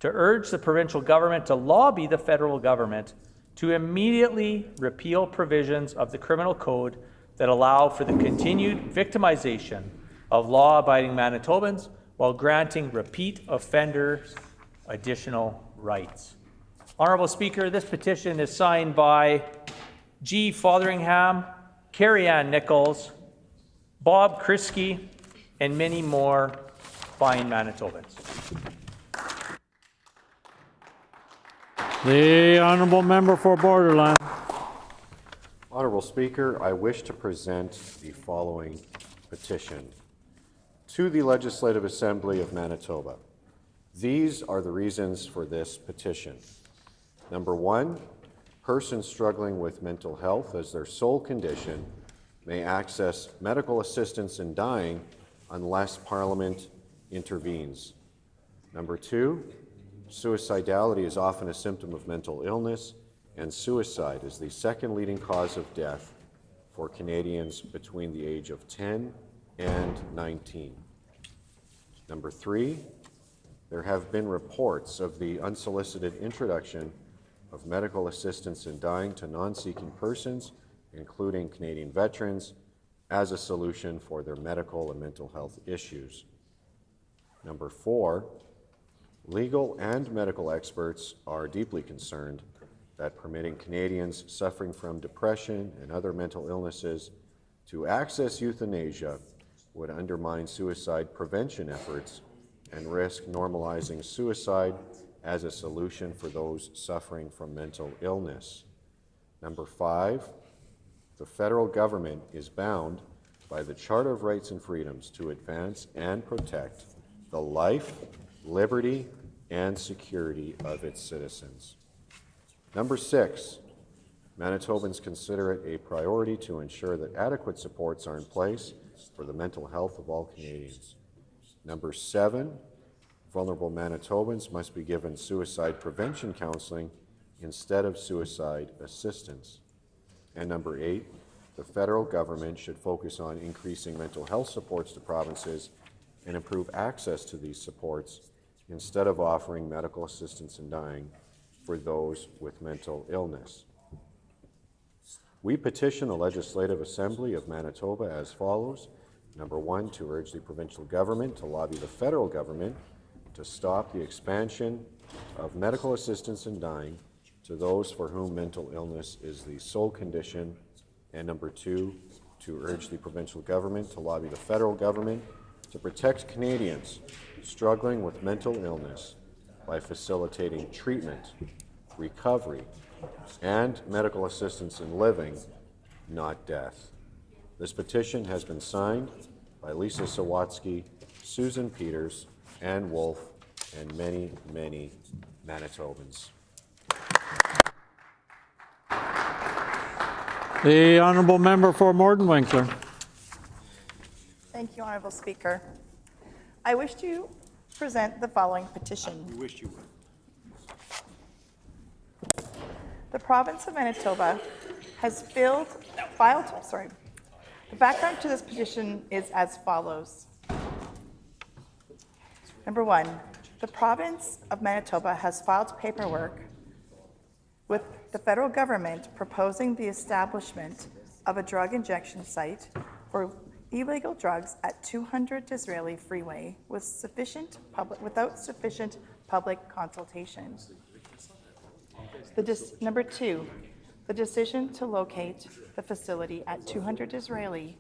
to urge the provincial government to lobby the federal government to immediately repeal provisions of the criminal code that allow for the continued victimization of law-abiding Manitobans while granting repeat offenders additional rights. Honourable Speaker, this petition is signed by G. Fotheringham, Carrie Ann Nichols, Bob Krisky, and many more fine Manitobans. The honourable member for Borderland. Honourable Speaker, I wish to present the following petition to the Legislative Assembly of Manitoba. These are the reasons for this petition. Number 1, persons struggling with mental health as their sole condition may access medical assistance in dying unless Parliament intervenes. Number 2, suicidality is often a symptom of mental illness, and suicide is the second leading cause of death for Canadians between the age of 10 and 19. Number 3, there have been reports of the unsolicited introduction of medical assistance in dying to non-seeking persons, including Canadian veterans, as a solution for their medical and mental health issues. Number 4, legal and medical experts are deeply concerned that permitting Canadians suffering from depression and other mental illnesses to access euthanasia would undermine suicide prevention efforts and risk normalizing suicide as a solution for those suffering from mental illness. Number 5, the federal government is bound by the Charter of Rights and Freedoms to advance and protect the life, liberty, and security of its citizens. Number 6, Manitobans consider it a priority to ensure that adequate supports are in place for the mental health of all Canadians. Number 7, vulnerable Manitobans must be given suicide prevention counseling instead of suicide assistance. And number 8, the federal government should focus on increasing mental health supports to provinces and improve access to these supports instead of offering medical assistance in dying for those with mental illness. We petition the Legislative Assembly of Manitoba as follows. Number 1, to urge the provincial government to lobby the federal government to stop the expansion of medical assistance in dying to those for whom mental illness is the sole condition. And number 2, to urge the provincial government to lobby the federal government to protect Canadians struggling with mental illness by facilitating treatment, recovery, and medical assistance in living, not death. This petition has been signed by Lisa Sawatsky, Susan Peters, Ann Wolfe, and many, many Manitobans. The honourable member for Morton-Winkler. Thank you, Honourable Speaker. I wish to present the following petition. We wish you would. The province of Manitoba has the background to this petition is as follows. Number 1, the province of Manitoba has filed paperwork with the federal government proposing the establishment of a drug injection site for illegal drugs at 200 Disraeli Freeway without sufficient public consultation. Number 2, the decision to locate the facility at 200 Disraeli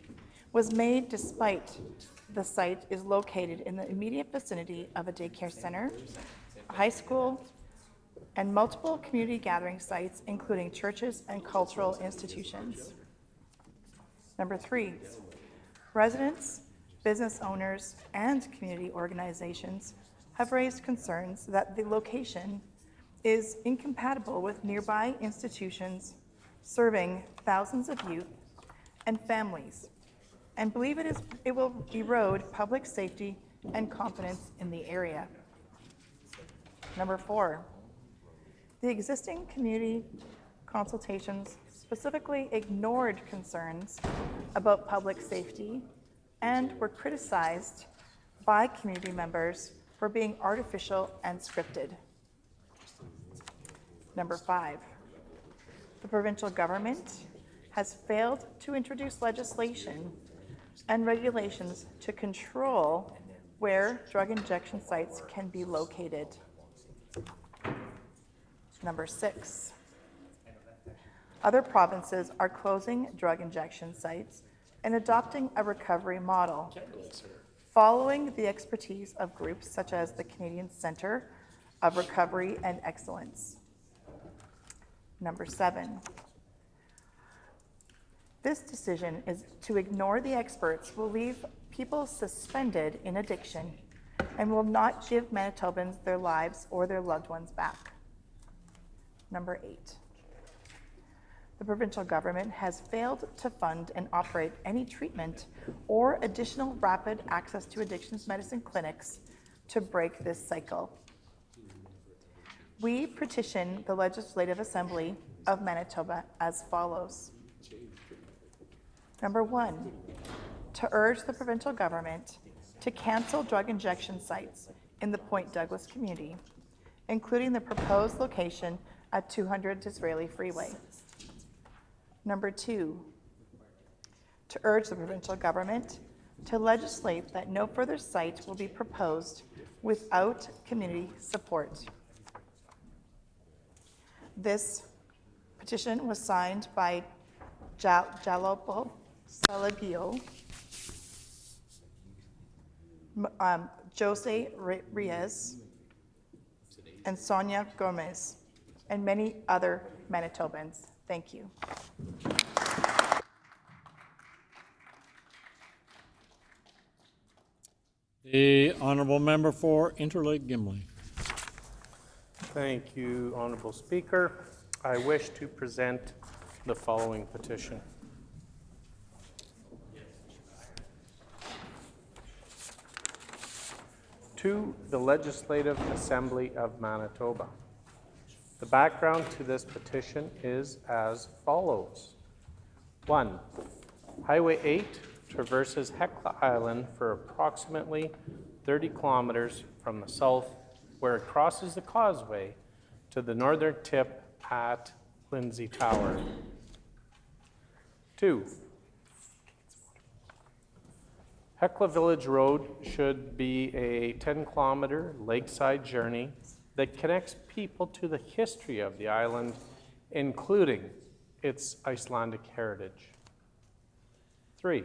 was made despite the site is located in the immediate vicinity of a daycare center, a high school, and multiple community gathering sites, including churches and cultural institutions. Number 3, residents, business owners, and community organizations have raised concerns that the location is incompatible with nearby institutions serving thousands of youth and families, and believe it will erode public safety and confidence in the area. Number 4, the existing community consultations specifically ignored concerns about public safety, and were criticized by community members for being artificial and scripted. Number 5, the provincial government has failed to introduce legislation and regulations to control where drug injection sites can be located. Number 6, other provinces are closing drug injection sites and adopting a recovery model, following the expertise of groups such as the Canadian Centre of Recovery and Excellence. Number 7, this decision is to ignore the experts will leave people suspended in addiction and will not give Manitobans their lives or their loved ones back. Number 8, the provincial government has failed to fund and operate any treatment or additional rapid access to addictions medicine clinics to break this cycle. We petition the Legislative Assembly of Manitoba as follows. Number 1, to urge the provincial government to cancel drug injection sites in the Point Douglas community, including the proposed location at 200 Disraeli Freeway. Number 2, to urge the provincial government to legislate that no further site will be proposed without community support. This petition was signed by Jalopo Salagio, Jose Reyes, and Sonia Gomez, and many other Manitobans. Thank you. The honourable member for Interlake Gimli. Thank you, Honourable Speaker. I wish to present the following petition. To the Legislative Assembly of Manitoba. The background to this petition is as follows. 1. Highway 8 traverses Hecla Island for approximately 30 kilometers from the south, where it crosses the causeway to the northern tip at Lindsay Tower. 2. Hecla Village Road should be a 10-kilometer lakeside journey that connects people to the history of the island, including its Icelandic heritage. 3.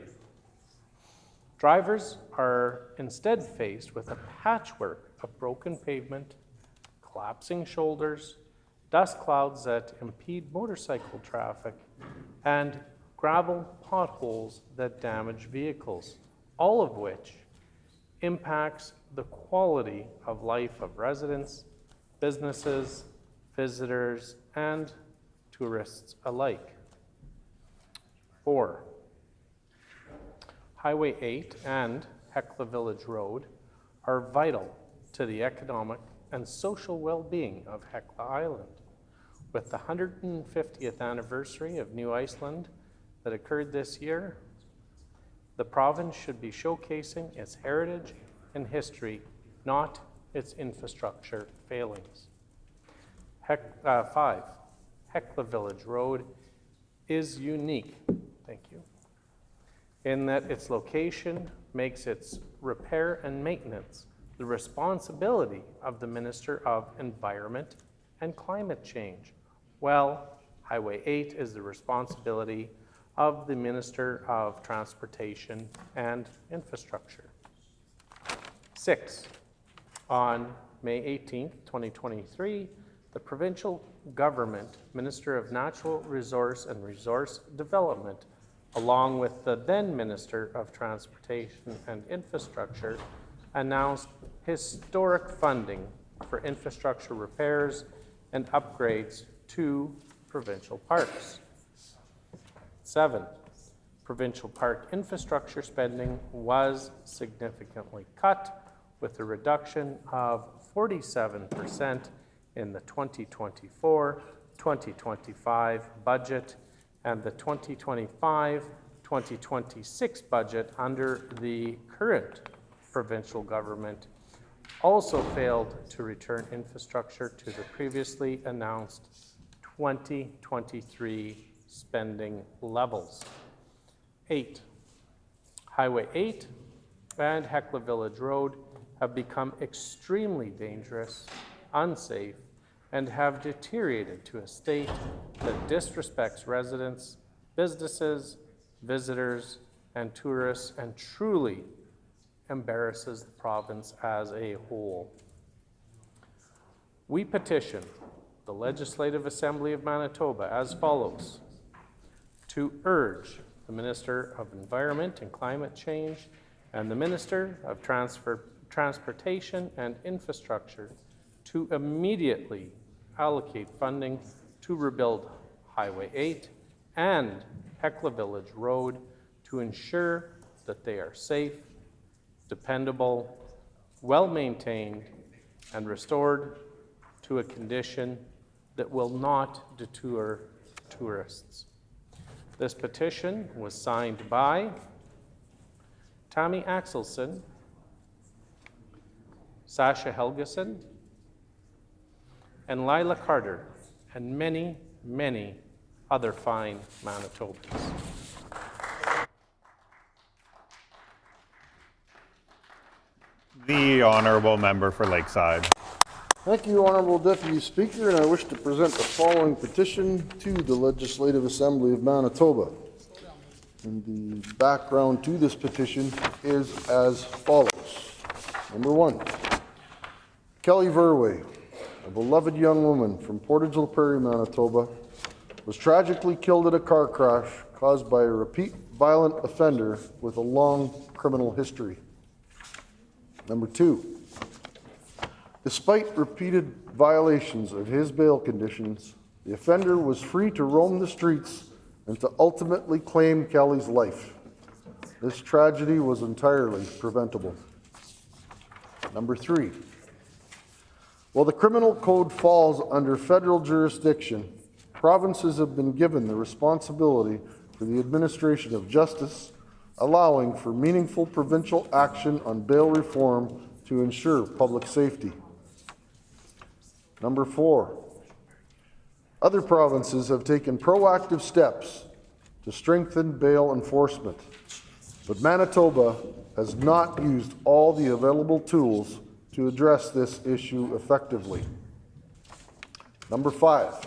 Drivers are instead faced with a patchwork of broken pavement, collapsing shoulders, dust clouds that impede motorcycle traffic, and gravel potholes that damage vehicles, all of which impacts the quality of life of residents, businesses, visitors, and tourists alike. 4. Highway 8 and Hecla Village Road are vital to the economic and social well-being of Hecla Island. With the 150th anniversary of New Iceland that occurred this year, the province should be showcasing its heritage and history, not its infrastructure failings. 5. Hecla Village Road is unique, thank you, in that its location makes its repair and maintenance the responsibility of the Minister of Environment and Climate Change, while Highway 8 is the responsibility of the Minister of Transportation and Infrastructure. 6. On May 18, 2023, the provincial government, Minister of Natural Resource and Resource Development, along with the then Minister of Transportation and Infrastructure, announced historic funding for infrastructure repairs and upgrades to provincial parks. 7. Provincial park infrastructure spending was significantly cut, with a reduction of 47% in the 2024-2025 budget and the 2025 2026 budget under the current provincial government also failed to return infrastructure to the previously announced 2023 spending levels. 8. Highway 8 and Hecla Village Road have become extremely dangerous, unsafe, and have deteriorated to a state that disrespects residents, businesses, visitors, and tourists, and truly embarrasses the province as a whole. We petition the Legislative Assembly of Manitoba as follows: to urge the Minister of Environment and Climate Change and the Minister of Transportation and Infrastructure to immediately allocate funding to rebuild Highway 8 and Hecla Village Road to ensure that they are safe, dependable, well-maintained, and restored to a condition that will not deter tourists. This petition was signed by Tammy Axelson, Sasha Helgeson, and Lila Carter, and many, many other fine Manitobans. The Honourable Member for Lakeside. Thank you, Honourable Deputy Speaker, and I wish to present the following petition to the Legislative Assembly of Manitoba. And the background to this petition is as follows. Number 1, Kelly Verway, a beloved young woman from Portage-la Prairie, Manitoba, was tragically killed in a car crash caused by a repeat violent offender with a long criminal history. Number 2, despite repeated violations of his bail conditions, the offender was free to roam the streets and to ultimately claim Kelly's life. This tragedy was entirely preventable. Number 3, while the criminal code falls under federal jurisdiction, provinces have been given the responsibility for the administration of justice, allowing for meaningful provincial action on bail reform to ensure public safety. Number 4, other provinces have taken proactive steps to strengthen bail enforcement, but Manitoba has not used all the available tools to address this issue effectively. Number 5,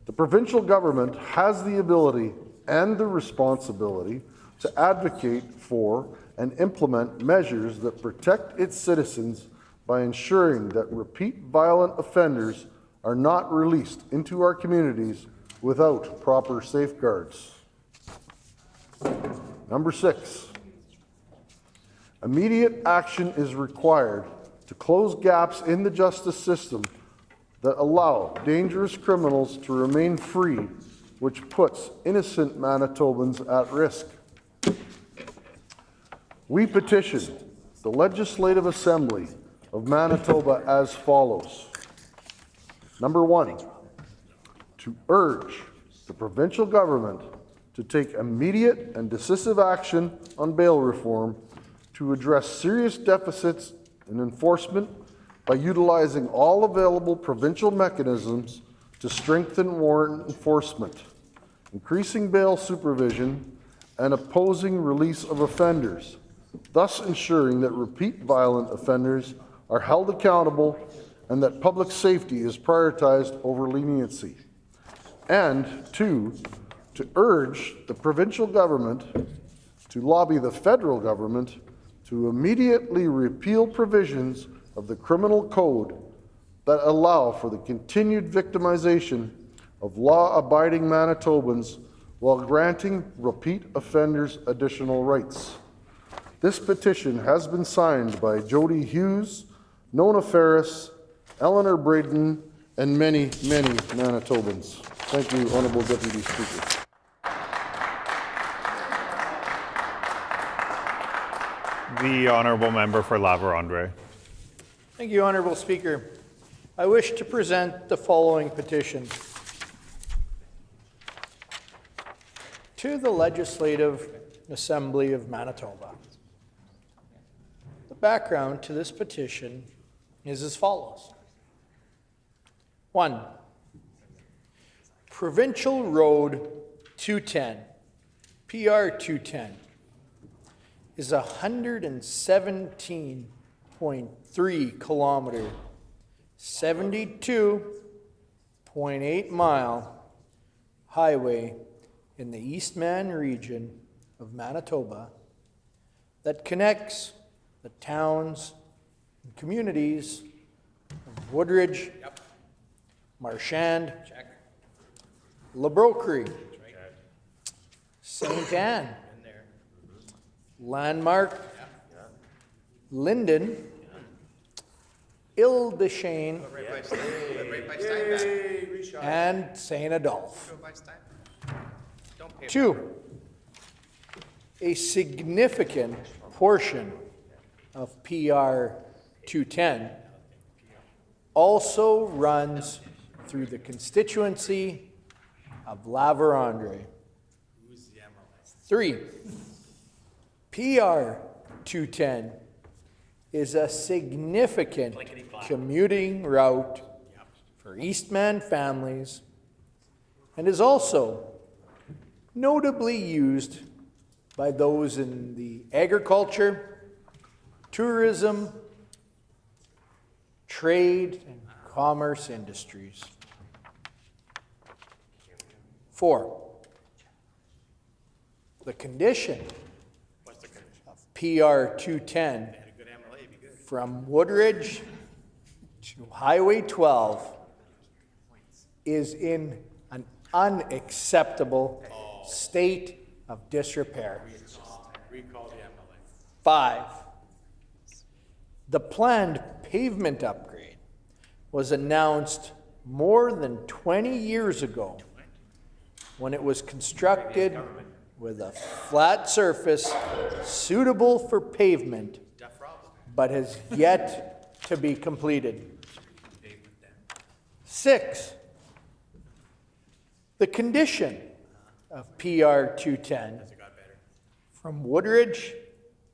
the provincial government has the ability and the responsibility to advocate for and implement measures that protect its citizens by ensuring that repeat violent offenders are not released into our communities without proper safeguards. Number 6, immediate action is required to close gaps in the justice system that allow dangerous criminals to remain free, which puts innocent Manitobans at risk. We petition the Legislative Assembly of Manitoba as follows. Number 1, to urge the provincial government to take immediate and decisive action on bail reform to address serious deficits in enforcement by utilizing all available provincial mechanisms to strengthen warrant enforcement, increasing bail supervision, and opposing release of offenders, thus ensuring that repeat violent offenders are held accountable and that public safety is prioritized over leniency. And 2, to urge the provincial government to lobby the federal government to immediately repeal provisions of the criminal code that allow for the continued victimization of law-abiding Manitobans while granting repeat offenders additional rights. This petition has been signed by Jody Hughes, Nona Ferris, Eleanor Braden, and many, many Manitobans. Thank you, Honourable Deputy Speaker. The Honourable Member for La Vérendrye. Thank you, Honourable Speaker. I wish to present the following petition. To To the Legislative Assembly of Manitoba. The background to this petition is as follows. 1. Provincial Road 210, PR 210, is 117.3 kilometer, 72.8 mile highway in the Eastman region of Manitoba that connects the towns and communities of Woodridge, Marchand, La Broquerie, St. Anne, Landmark, Linden, Ile-des-Chênes, and St. Adolphe. 2, a significant portion of PR 210 also runs through the constituency of La Vérendrye. 3, PR 210 is a significant commuting route for Eastman families and is also notably used by those in the agriculture, tourism, trade, and commerce industries. 4, the condition of PR 210 from Woodridge to Highway 12 is in an unacceptable state of disrepair. 5, the planned pavement upgrade was announced more than 20 years ago when it was constructed with a flat surface suitable for pavement, but has yet to be completed. 6, the condition of PR 210 from Woodridge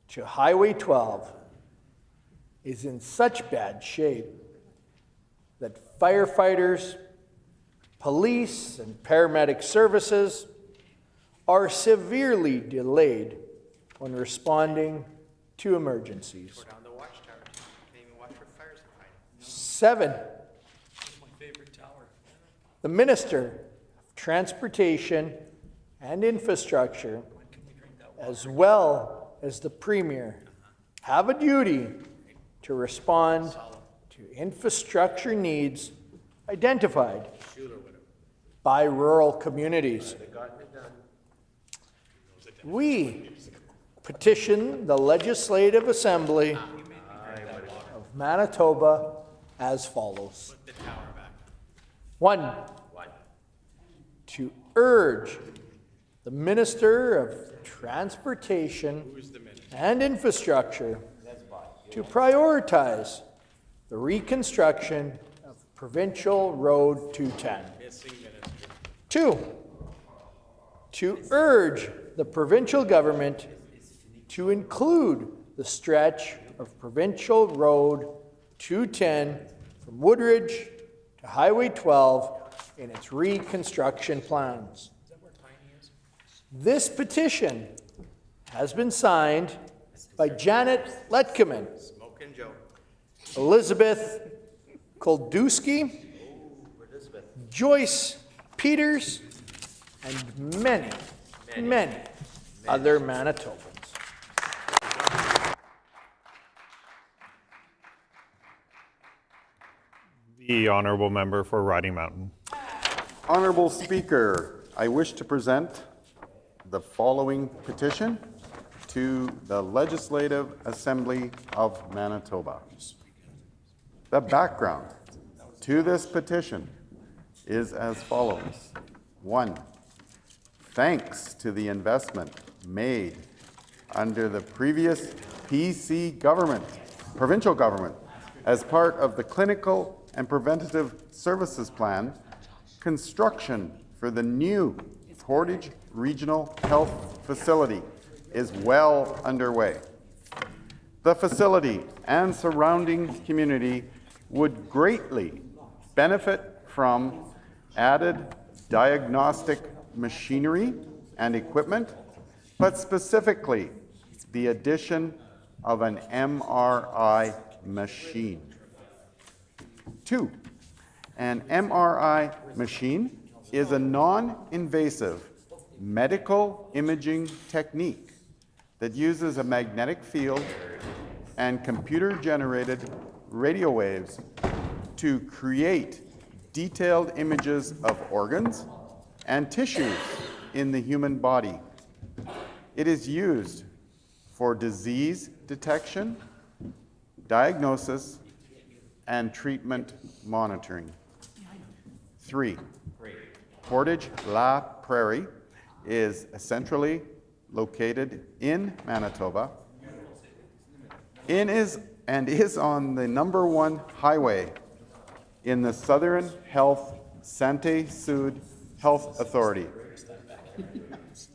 to Highway 12 is in such bad shape that firefighters, police, and paramedic services are severely delayed when responding to emergencies. 7, the Minister of Transportation and Infrastructure, as well as the Premier, have a duty to respond to infrastructure needs identified by rural communities. We petition the Legislative Assembly of Manitoba as follows. 1, to urge the Minister of Transportation and Infrastructure to prioritize the reconstruction of Provincial Road 210. 2, to urge the provincial government to include the stretch of Provincial Road 210 from Woodridge to Highway 12 in its reconstruction plans. This petition has been signed by Janet Letkeman, Elizabeth Koldewski, Joyce Peters, and many other Manitobans. The honourable member for Riding Mountain. Honourable Speaker, I wish to present the following petition to the Legislative Assembly of Manitoba. The background to this petition is as follows. 1, thanks to the investment made under the previous PC government, provincial government, as part of the Clinical and Preventative Services Plan, construction for the new Portage Regional Health Facility is well underway. The facility and surrounding community would greatly benefit from added diagnostic machinery and equipment, but specifically the addition of an MRI machine. 2, an MRI machine is a non-invasive medical imaging technique that uses a magnetic field and computer-generated radio waves to create detailed images of organs and tissues in the human body. It is used for disease detection, diagnosis, and treatment monitoring. 3, Portage La Prairie is centrally located in Manitoba and is on the #1 highway in the Southern Health Santé Sud Health Authority.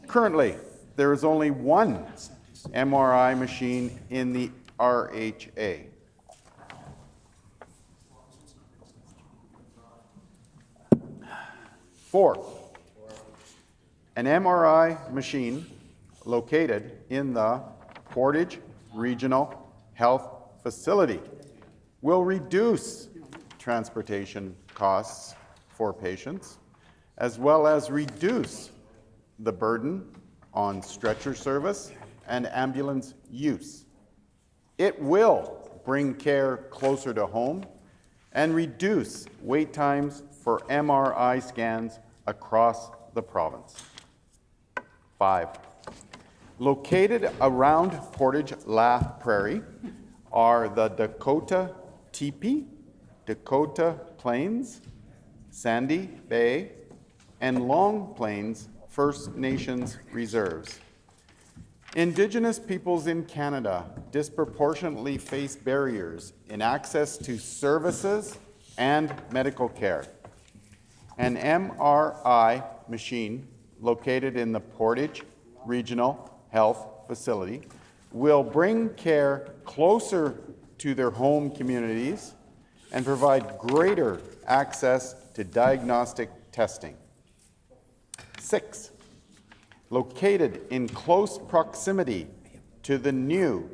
Currently, there is only one MRI machine in the RHA. 4, an MRI machine located in the Portage Regional Health Facility will reduce transportation costs for patients, as well as reduce the burden on stretcher service and ambulance use. It will bring care closer to home and reduce wait times for MRI scans across the province. 5, located around Portage La Prairie are the Dakota Teepee, Dakota Plains, Sandy Bay, and Long Plains First Nations reserves. Indigenous peoples in Canada disproportionately face barriers in access to services and medical care. An MRI machine located in the Portage Regional Health Facility will bring care closer to their home communities and provide greater access to diagnostic testing. 6, located in close proximity to the new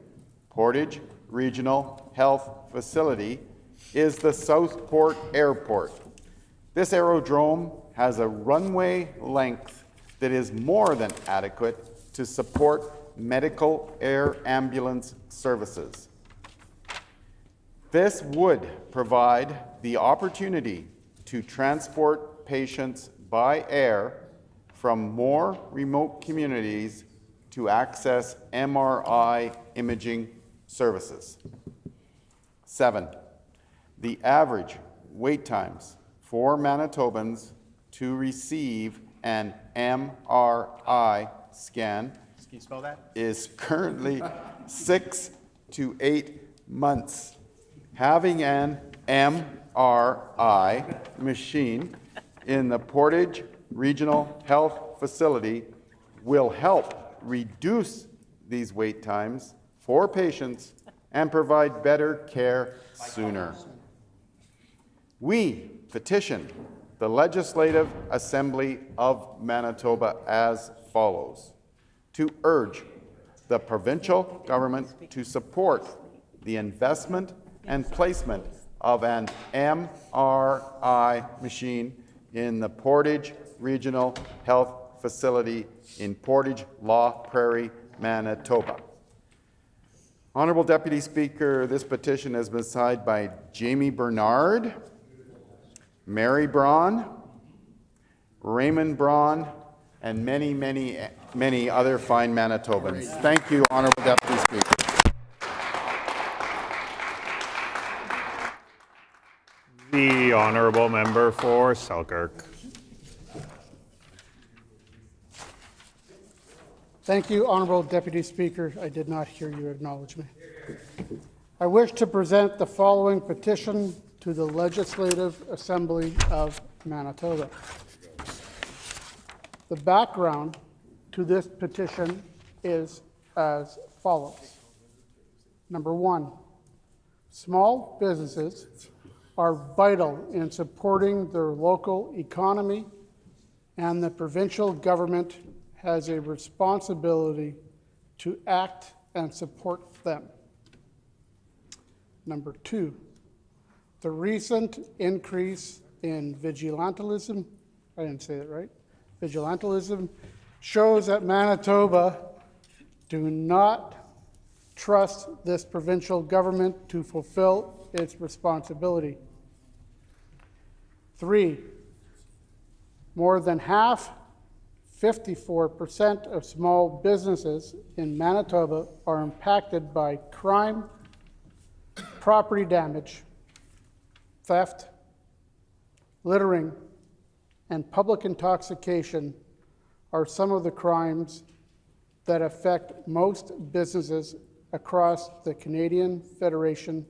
Portage Regional Health Facility is the Southport Airport. This aerodrome has a runway length that is more than adequate to support medical air ambulance services. This would provide the opportunity to transport patients by air from more remote communities to access MRI imaging services. 7, the average wait times for Manitobans to receive an MRI scan Can you spell that? is currently 6 to 8 months. Having an MRI machine in the Portage Regional Health Facility will help reduce these wait times for patients and provide better care sooner. We petition the Legislative Assembly of Manitoba as follows: to urge the provincial government to support the investment and placement of an MRI machine in the Portage Regional Health Facility in Portage La Prairie, Manitoba. Honourable Deputy Speaker, this petition has been signed by Jamie Bernard, Mary Braun, Raymond Braun, and many, many, many other fine Manitobans. Thank you, Honourable Deputy Speaker. The Honourable Member for Selkirk. Thank you, Honourable Deputy Speaker. I did not hear you acknowledge me. I wish to present the following petition to the Legislative Assembly of Manitoba. The background to this petition is as follows. Number one, small businesses are vital in supporting their local economy, and the provincial government has a responsibility to act and support them. Number two, the recent increase in vigilantism, I didn't say it right, vigilantism shows that Manitoba do not trust this provincial government to fulfill its responsibility. Three, more than half, 54% of small businesses in Manitoba are impacted by crime, property damage, theft, littering, and public intoxication are some of the crimes that affect most businesses across the Canadian Federation,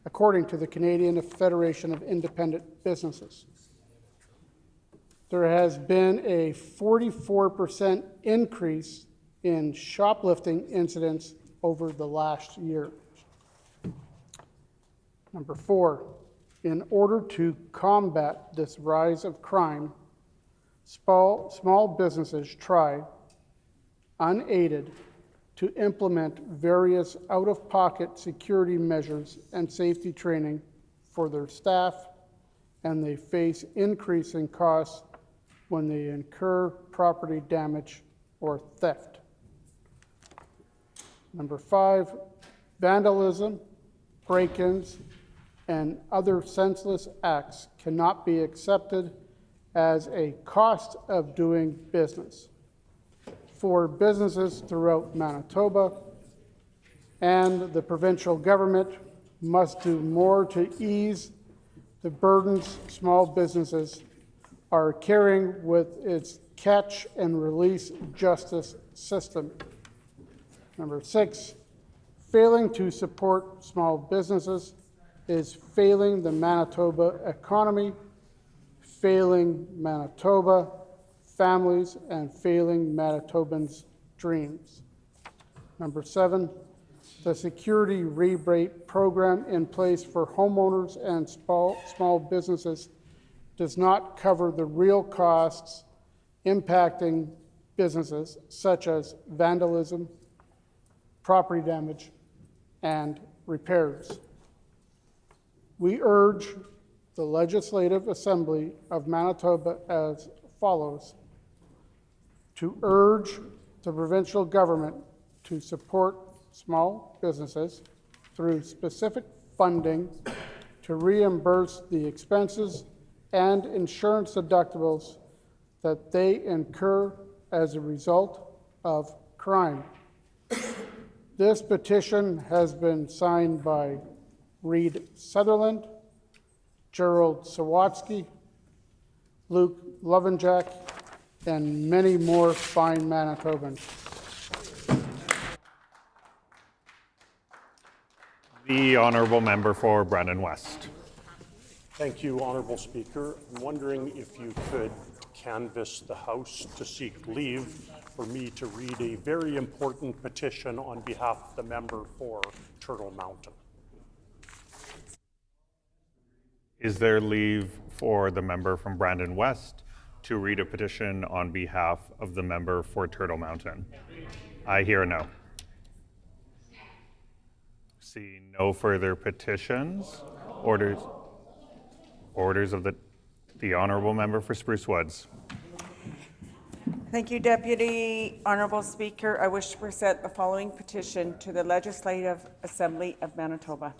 according to the Canadian Federation of Independent Businesses. There has been a 44% increase in shoplifting incidents over the last year. Number four, in order to combat this rise of crime, small businesses try, unaided, to implement various out-of-pocket security measures and safety training for their staff, and they face increasing costs when they incur property damage or theft. Number five, vandalism, break-ins, and other senseless acts cannot be accepted as a cost of doing business for businesses throughout Manitoba, and the provincial government must do more to ease the burdens small businesses are carrying with its catch and release justice system. Number six, failing to support small businesses is failing the Manitoba economy, failing Manitoba families, and failing Manitobans' dreams. Number seven, the security rebate program in place for homeowners and small businesses does not cover the real costs impacting businesses such as vandalism, property damage, and repairs. We urge the Legislative Assembly of Manitoba as follows: to urge the provincial government to support small businesses through specific funding to reimburse the expenses and insurance deductibles that they incur as a result of crime. This petition has been signed by Reed Sutherland, Gerald Sawatsky, Luke Lovenjack, and many more fine Manitobans. The honourable member for Brandon West. Thank you, Honourable Speaker. I'm wondering if you could canvass the House to seek leave for me to read a very important petition on behalf of the member for Turtle Mountain. Is there leave for the member from Brandon West to read a petition on behalf of the member for Turtle Mountain? I hear a no. See no further petitions. Orders of the honourable member for Spruce Woods. Thank you, Deputy. Honourable Speaker, I wish to present the following petition to the Legislative Assembly of Manitoba.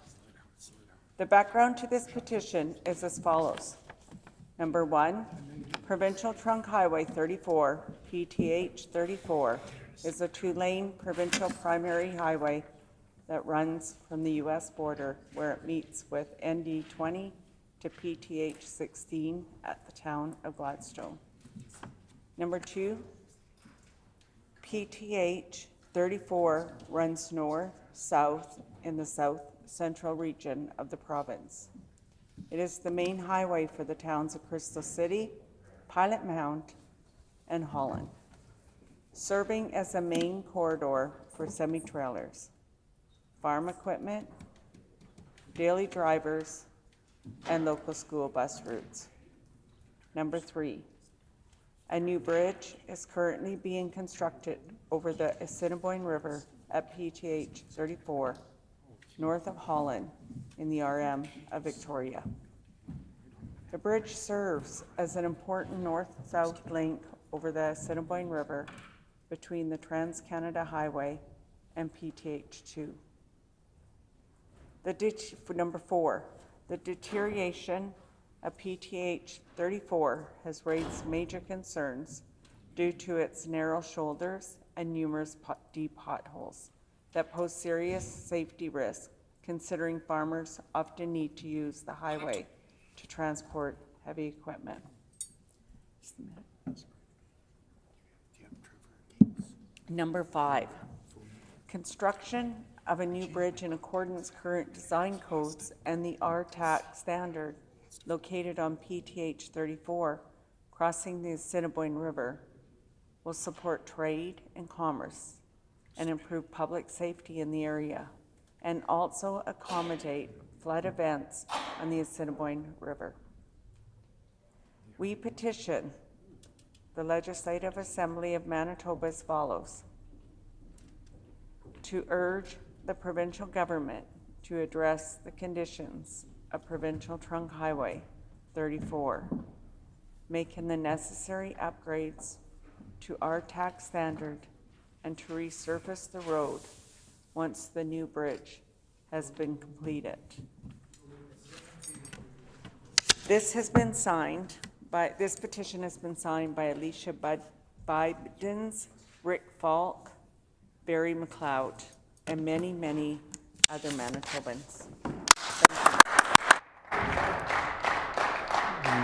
The background to this petition is as follows. Number one, Provincial Trunk Highway 34, PTH 34, is a two-lane provincial primary highway that runs from the U.S. border where it meets with ND 20 to PTH 16 at the town of Gladstone. Number two, PTH 34 runs north-south in the south central region of the province. It is the main highway for the towns of Crystal City, Pilot Mount, and Holland. serving as a main corridor for semi-trailers, farm equipment, daily drivers, and local school bus routes. Number 3, a new bridge is currently being constructed over the Assiniboine River at PTH 34, north of Holland in the RM of Victoria. The bridge serves as an important north-south link over the Assiniboine River between the Trans-Canada Highway and PTH2. Number 4, the deterioration of PTH 34 has raised major concerns due to its narrow shoulders and numerous deep potholes that pose serious safety risks, considering farmers often need to use the highway to transport heavy equipment. Number 5, construction of a new bridge in accordance with current design codes and the RTAC standard located on PTH 34, crossing the Assiniboine River, will support trade and commerce and improve public safety in the area, and also accommodate flood events on the Assiniboine River. We petition the Legislative Assembly of Manitoba as follows: to urge the provincial government to address the conditions of Provincial Trunk Highway 34, making the necessary upgrades to our tax standard and to resurface the road once the new bridge has been completed. This petition has been signed by Alicia Bidens, Rick Falk, Barry McLeod, and many, many other Manitobans.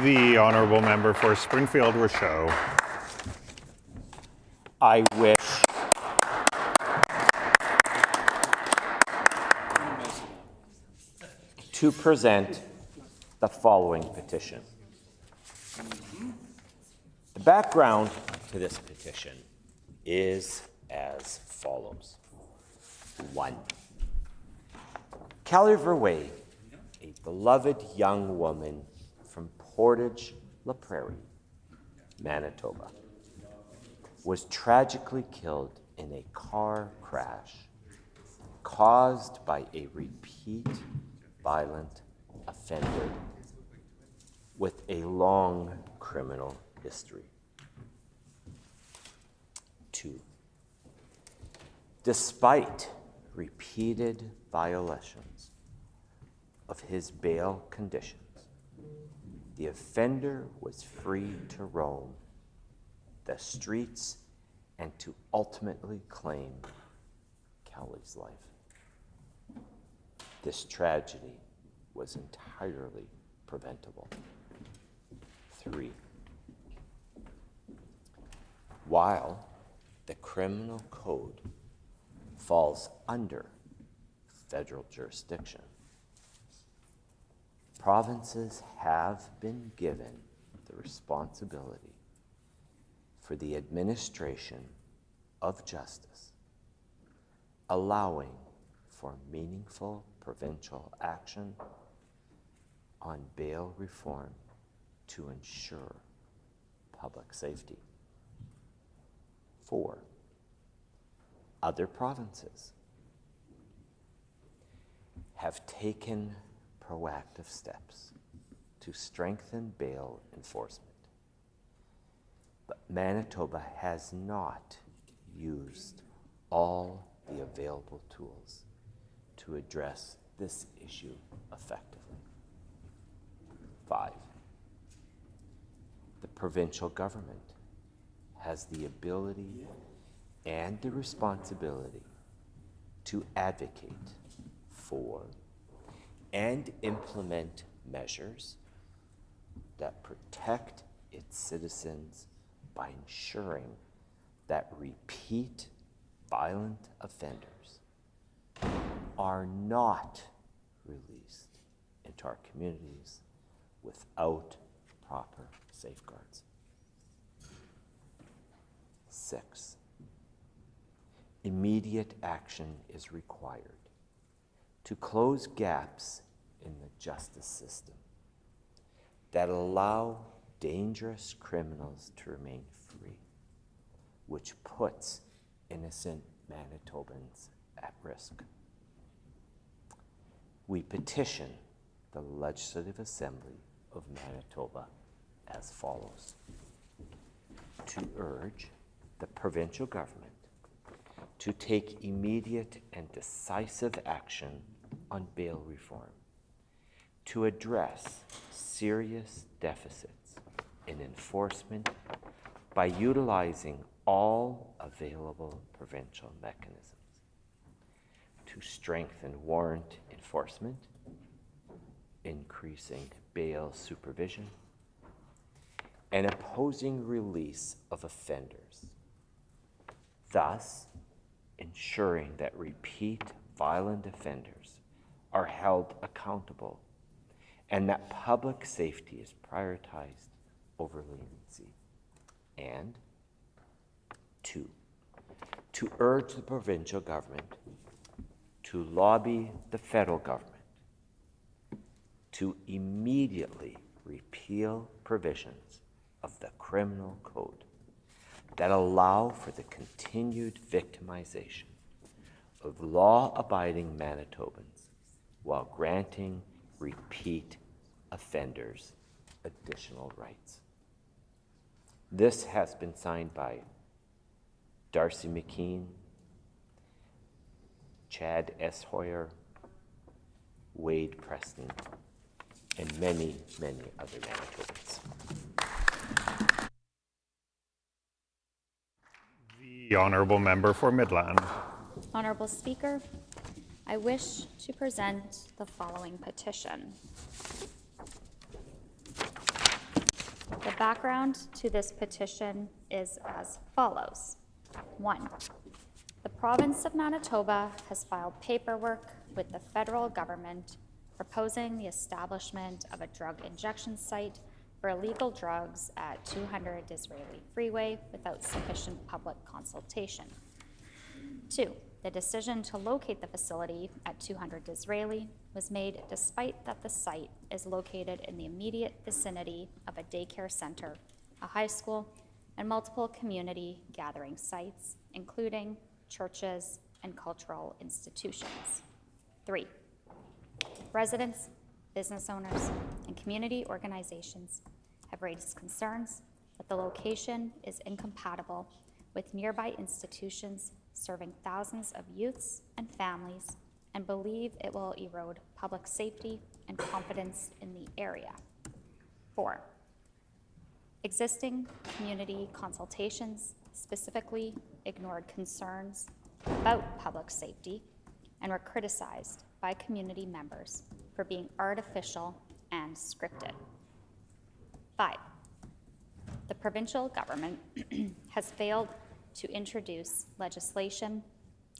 The honourable member for Springfield Rochelle. I wish to present the following petition. The background to this petition is as follows. 1. Callie Verway, a beloved young woman from Portage La Prairie, Manitoba, was tragically killed in a car crash caused by a repeat violent offender with a long criminal history. 2. Despite repeated violations of his bail conditions, the offender was free to roam the streets and to ultimately claim Callie's life. This tragedy was entirely preventable. 3. While the criminal code falls under federal jurisdiction, provinces have been given the responsibility for the administration of justice, allowing for meaningful provincial action on bail reform to ensure public safety. 4. Other provinces have taken proactive steps to strengthen bail enforcement, but Manitoba has not used all the available tools to address this issue effectively. 5. The provincial government has the ability and the responsibility to advocate for and implement measures that protect its citizens by ensuring that repeat violent offenders are not released into our communities without proper safeguards. 6. immediate action is required to close gaps in the justice system that allow dangerous criminals to remain free, which puts innocent Manitobans at risk. We petition the Legislative Assembly of Manitoba as follows: to urge the provincial government to take immediate and decisive action on bail reform, to address serious deficits in enforcement by utilizing all available provincial mechanisms, to strengthen warrant enforcement, increasing bail supervision, and opposing release of offenders, thus ensuring that repeat violent offenders are held accountable and that public safety is prioritized over leniency. And two, to urge the provincial government to lobby the federal government to immediately repeal provisions of the criminal code that allow for the continued victimization of law-abiding Manitobans while granting repeat offenders additional rights. This has been signed by Darcy McKean, Chad S. Hoyer, Wade Preston, and many, many other Manitobans. The Honourable Member for Midland. Honourable Speaker, I wish to present the following petition. The background to this petition is as follows. 1. The province of Manitoba has filed paperwork with the federal government proposing the establishment of a drug injection site for illegal drugs at 200 Disraeli Freeway without sufficient public consultation. 2. The decision to locate the facility at 200 Disraeli was made despite that the site is located in the immediate vicinity of a daycare center, a high school, and multiple community gathering sites, including churches and cultural institutions. 3. Residents, business owners, and community organizations have raised concerns that the location is incompatible with nearby institutions serving thousands of youths and families and believe it will erode public safety and confidence in the area. 4. Existing community consultations specifically ignored concerns about public safety and were criticized by community members for being artificial and scripted. 5. The provincial government has failed to introduce legislation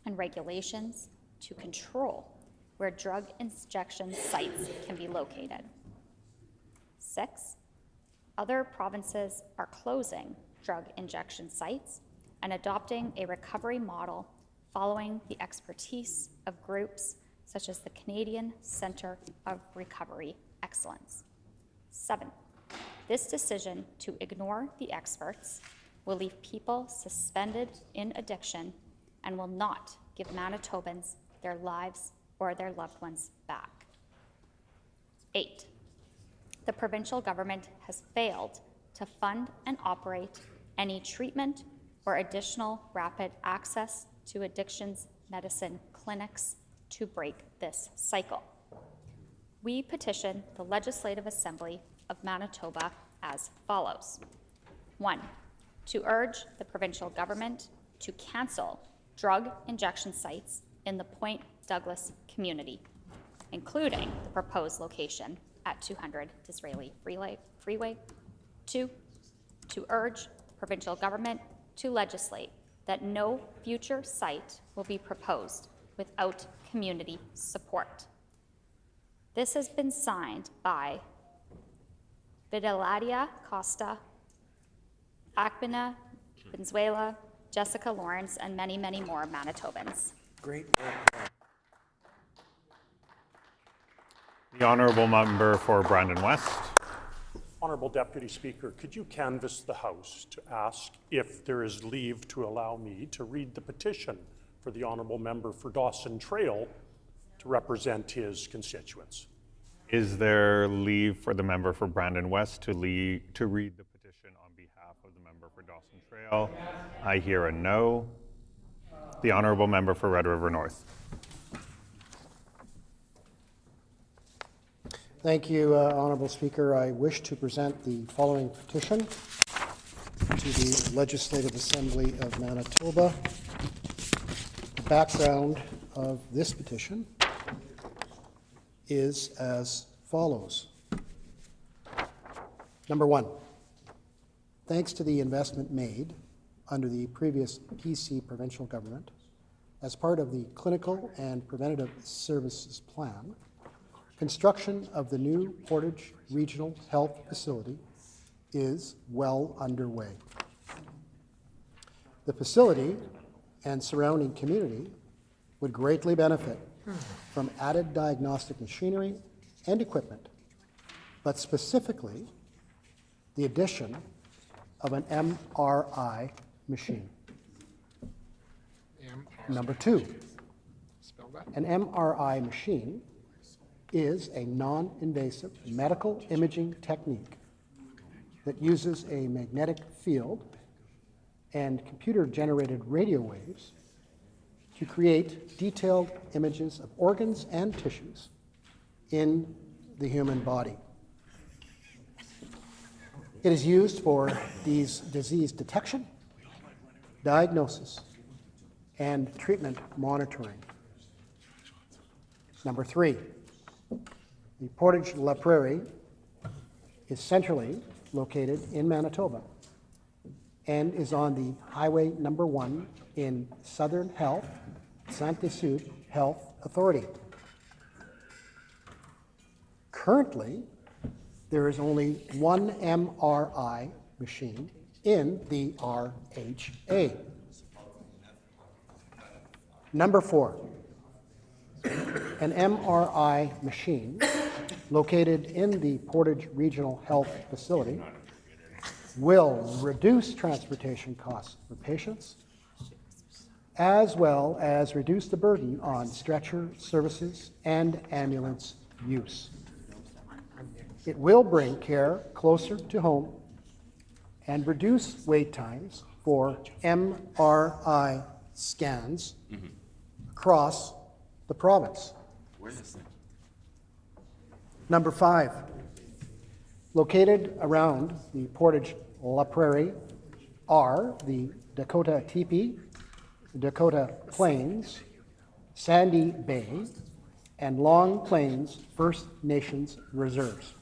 and regulations to control where drug injection sites can be located. 6. Other provinces are closing drug injection sites and adopting a recovery model following the expertise of groups such as the Canadian Centre of Recovery Excellence. 7. This decision to ignore the experts will leave people suspended in addiction and will not give Manitobans their lives or their loved ones back. 8. The provincial government has failed to fund and operate any treatment or additional rapid access to addictions medicine clinics to break this cycle. We petition the Legislative Assembly of Manitoba as follows. 1. To urge the provincial government to cancel drug injection sites in the Point Douglas community, including the proposed location at 200 Disraeli Freeway. 2. To urge the provincial government to legislate that no future site will be proposed without community support. This has been signed by Vidaladia Costa, Akbina Venezuela, Jessica Lawrence, and many, many more Manitobans. Great. The honourable member for Brandon West. Honourable Deputy Speaker, could you canvass the House to ask if there is leave to allow me to read the petition for the honourable member for Dawson Trail to represent his constituents? Is there leave for the member for Brandon West to read the petition on behalf of the member for Dawson Trail? I hear a no. The honourable member for Red River North. Thank you, Honourable Speaker. I wish to present the following petition to the Legislative Assembly of Manitoba. The background of this petition is as follows. Number one, thanks to the investment made under the previous PC provincial government as part of the Clinical and Preventative Services Plan, construction of the new Portage Regional Health Facility is well underway. The facility and surrounding community would greatly benefit from added diagnostic machinery and equipment, but specifically the addition of an MRI machine. Number two, an MRI machine is a non-invasive medical imaging technique that uses a magnetic field and computer-generated radio waves to create detailed images of organs and tissues in the human body. It is used for disease detection, diagnosis, and treatment monitoring. Number three, the Portage La Prairie is centrally located in Manitoba and is on the Highway number 1 in Southern Health, Saint-Sud Health Authority. Currently, there is only one MRI machine in the RHA. Number 4, an MRI machine located in the Portage Regional Health Facility will reduce transportation costs for patients, as well as reduce the burden on stretcher services and ambulance use. It will bring care closer to home and reduce wait times for MRI scans across the province. Number 5, located around the Portage La Prairie are the Dakota Teepee, Dakota Plains, Sandy Bay, and Long Plains First Nations reserves.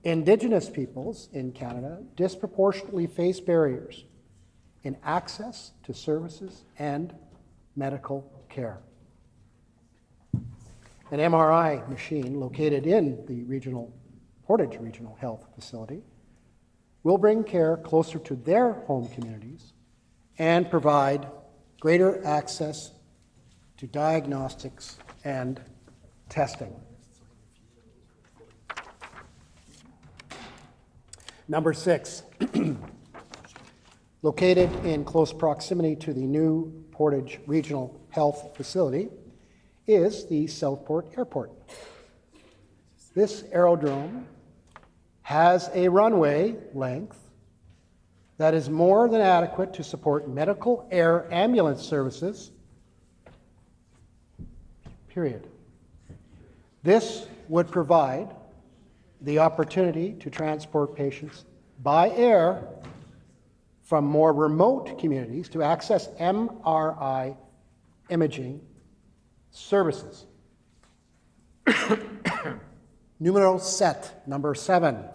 Indigenous peoples in Canada disproportionately face barriers in access to services and medical care. An MRI machine located in the Portage Regional Health Facility will bring care closer to their home communities and provide greater access to diagnostics and testing. Number 6, located in close proximity to the new Portage Regional Health Facility is the Southport Airport. This aerodrome has a runway length that is more than adequate to support medical air ambulance services, period. This would provide the opportunity to transport patients by air from more remote communities to access MRI imaging services. Numero set, number 7.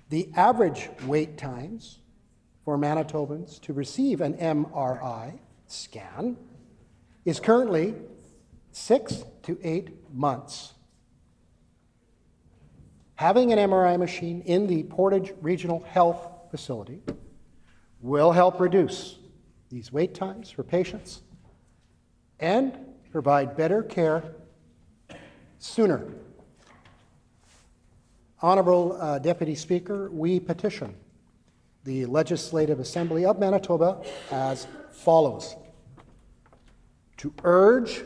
The average wait times for Manitobans to receive an MRI scan is currently 6 to 8 months. Having an MRI machine in the Portage Regional Health Facility will help reduce these wait times for patients and provide better care sooner. Honorable Deputy Speaker, we petition the Legislative Assembly of Manitoba as follows: to urge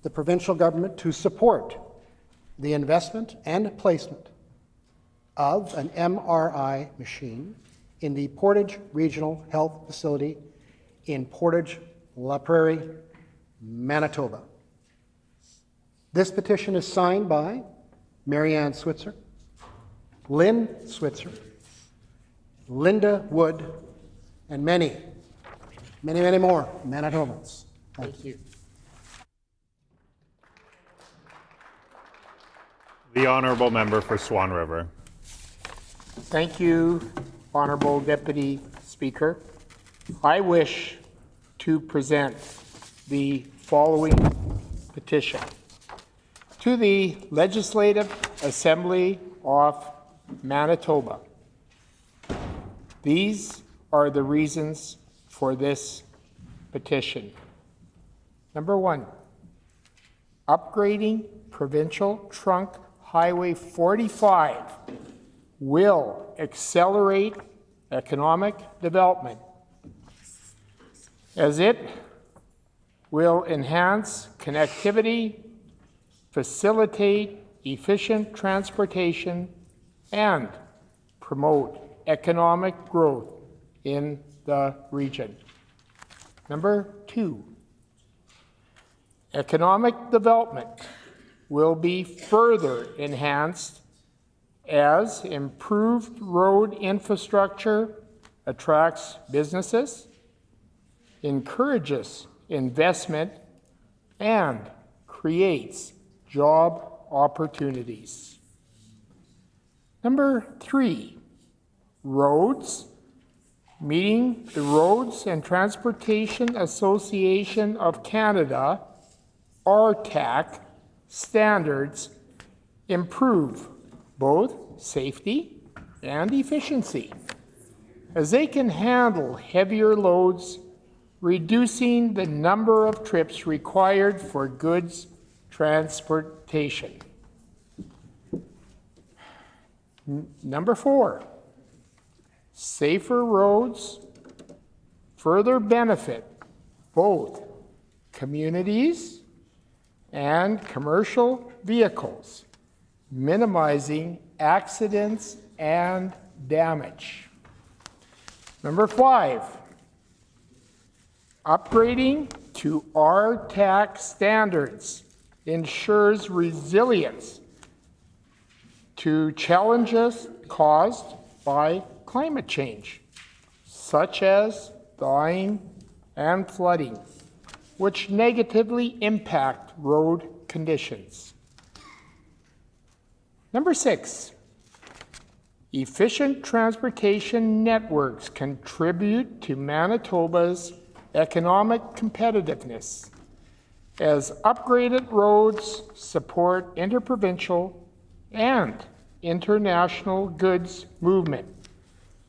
the provincial government to support the investment and placement of an MRI machine in the Portage Regional Health Facility in Portage La Prairie, Manitoba. This petition is signed by Marianne Switzer, Lynn Switzer, Linda Wood, and many, many, many more Manitobans. Thank you. The Honourable Member for Swan River. Thank you, Honourable Deputy Speaker. I wish to present the following petition to the Legislative Assembly of Manitoba. These are the reasons for this petition. Number one, upgrading Provincial Trunk Highway 45 will accelerate economic development, as it will enhance connectivity, facilitate efficient transportation, and promote economic growth in the region. Number two, economic development will be further enhanced as improved road infrastructure attracts businesses, encourages investment, and creates job opportunities. Number three, roads. Meeting the Roads and Transportation Association of Canada, RTAC, standards improve both safety and efficiency, as they can handle heavier loads, reducing the number of trips required for goods transportation. Number four, safer roads further benefit both communities and commercial vehicles, minimizing accidents and damage. Number five, upgrading to RTAC standards ensures resilience to challenges caused by climate change, such as thawing and flooding, which negatively impact road conditions. Number six, efficient transportation networks contribute to Manitoba's economic competitiveness, as upgraded roads support interprovincial and international goods movement,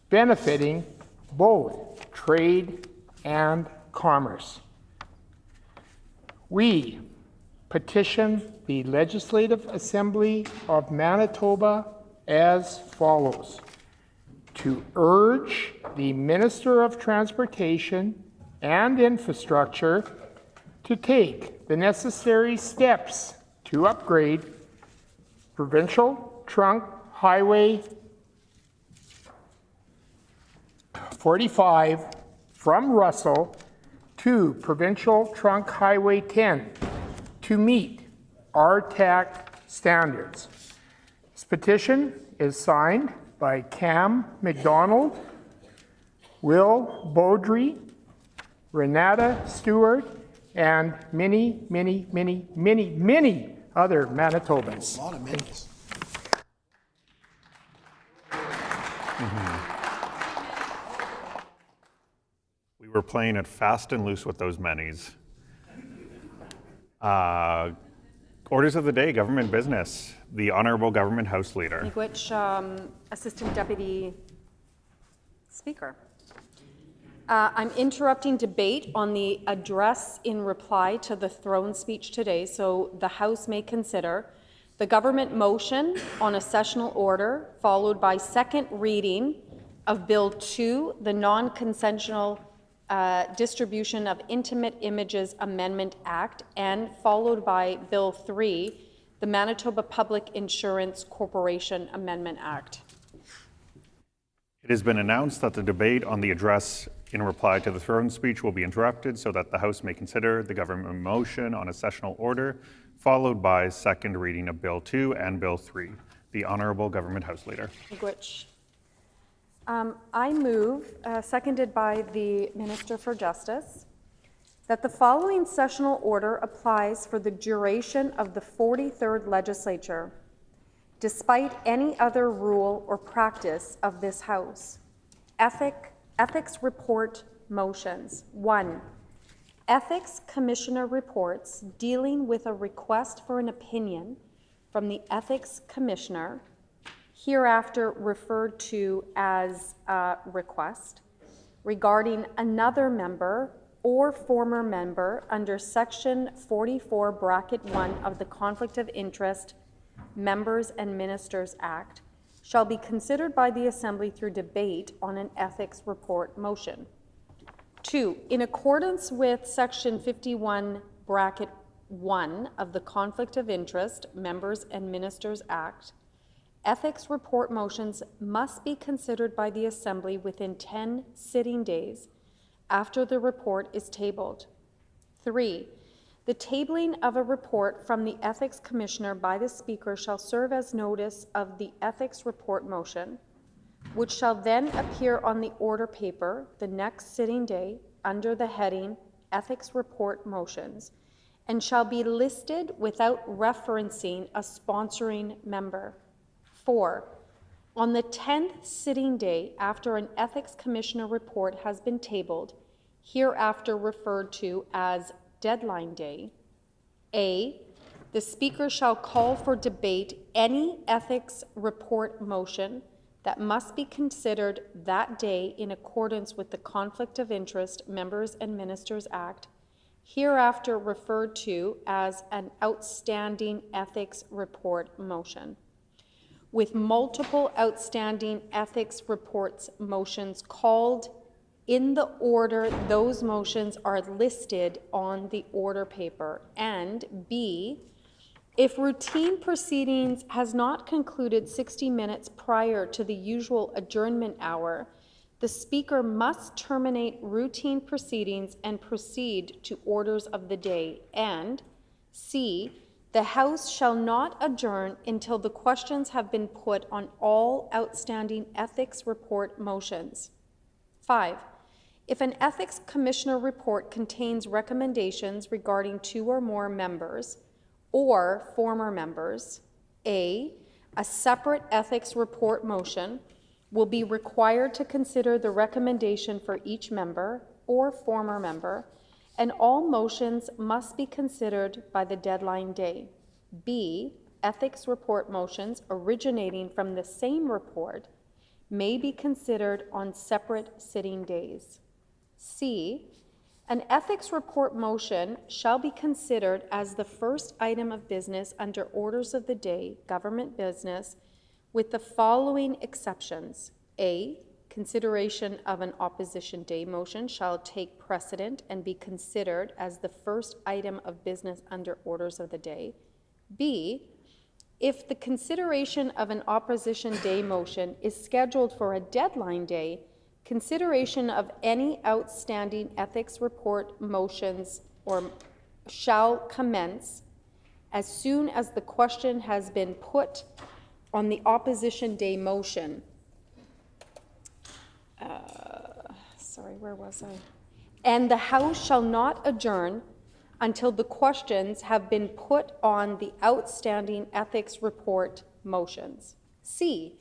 benefiting both trade and commerce. We petition the Legislative Assembly of Manitoba as follows: to urge the Minister of Transportation and Infrastructure to take the necessary steps to upgrade Provincial Trunk Highway 45 from Russell to Provincial Trunk Highway 10 to meet RTAC standards. This petition is signed by Cam McDonald, Will Beaudry, Renata Stewart, and many, many, many, many, many other Manitobans. A lot of minis. We were playing it fast and loose with those minis. Orders of the day, government business. The Honourable Government House Leader. Which Assistant Deputy Speaker. I'm interrupting debate on the address in reply to the throne speech today, so the House may consider the government motion on a sessional order, followed by second reading of Bill 2, the non-consensual Distribution of Intimate Images Amendment Act, and followed by Bill 3, the Manitoba Public Insurance Corporation Amendment Act. It has been announced that the debate on the address in reply to the throne speech will be interrupted so that the House may consider the government motion on a sessional order, followed by second reading of Bill 2 and Bill 3. The Honourable Government House Leader. Which I move, seconded by the Minister for Justice, that the following sessional order applies for the duration of the 43rd Legislature, despite any other rule or practice of this House. Ethics report motions. 1. Ethics Commissioner reports dealing with a request for an opinion from the Ethics Commissioner, hereafter referred to as a request, regarding another member or former member under Section 44, Bracket 1 of the Conflict of Interest Members and Ministers Act, shall be considered by the Assembly through debate on an ethics report motion. 2. In accordance with Section 51, Bracket 1 of the Conflict of Interest Members and Ministers Act, ethics report motions must be considered by the Assembly within 10 sitting days after the report is tabled. 3. The tabling of a report from the Ethics Commissioner by the Speaker shall serve as notice of the ethics report motion, which shall then appear on the order paper the next sitting day under the heading Ethics Report Motions, and shall be listed without referencing a sponsoring member. 4. On the 10th sitting day after an Ethics Commissioner report has been tabled, hereafter referred to as Deadline Day, A, the Speaker shall call for debate any ethics report motion that must be considered that day in accordance with the Conflict of Interest Members and Ministers Act, hereafter referred to as an outstanding ethics report motion. With multiple outstanding ethics reports motions called in the order those motions are listed on the order paper, and B, if routine proceedings has not concluded 60 minutes prior to the usual adjournment hour, the Speaker must terminate routine proceedings and proceed to orders of the day, and C, the House shall not adjourn until the questions have been put on all outstanding ethics report motions. 5. If an Ethics Commissioner report contains recommendations regarding 2 or more members or former members, A, a separate ethics report motion will be required to consider the recommendation for each member or former member, and all motions must be considered by the deadline day. B, ethics report motions originating from the same report may be considered on separate sitting days. C, an ethics report motion shall be considered as the first item of business under orders of the day, government business, with the following exceptions. A, consideration of an opposition day motion shall take precedent and be considered as the first item of business under orders of the day. B, if the consideration of an opposition day motion is scheduled for a deadline day, consideration of any outstanding ethics report motions shall commence as soon as the question has been put on the opposition day motion. Where was I? And the House shall not adjourn until the questions have been put on the outstanding ethics report motions. C,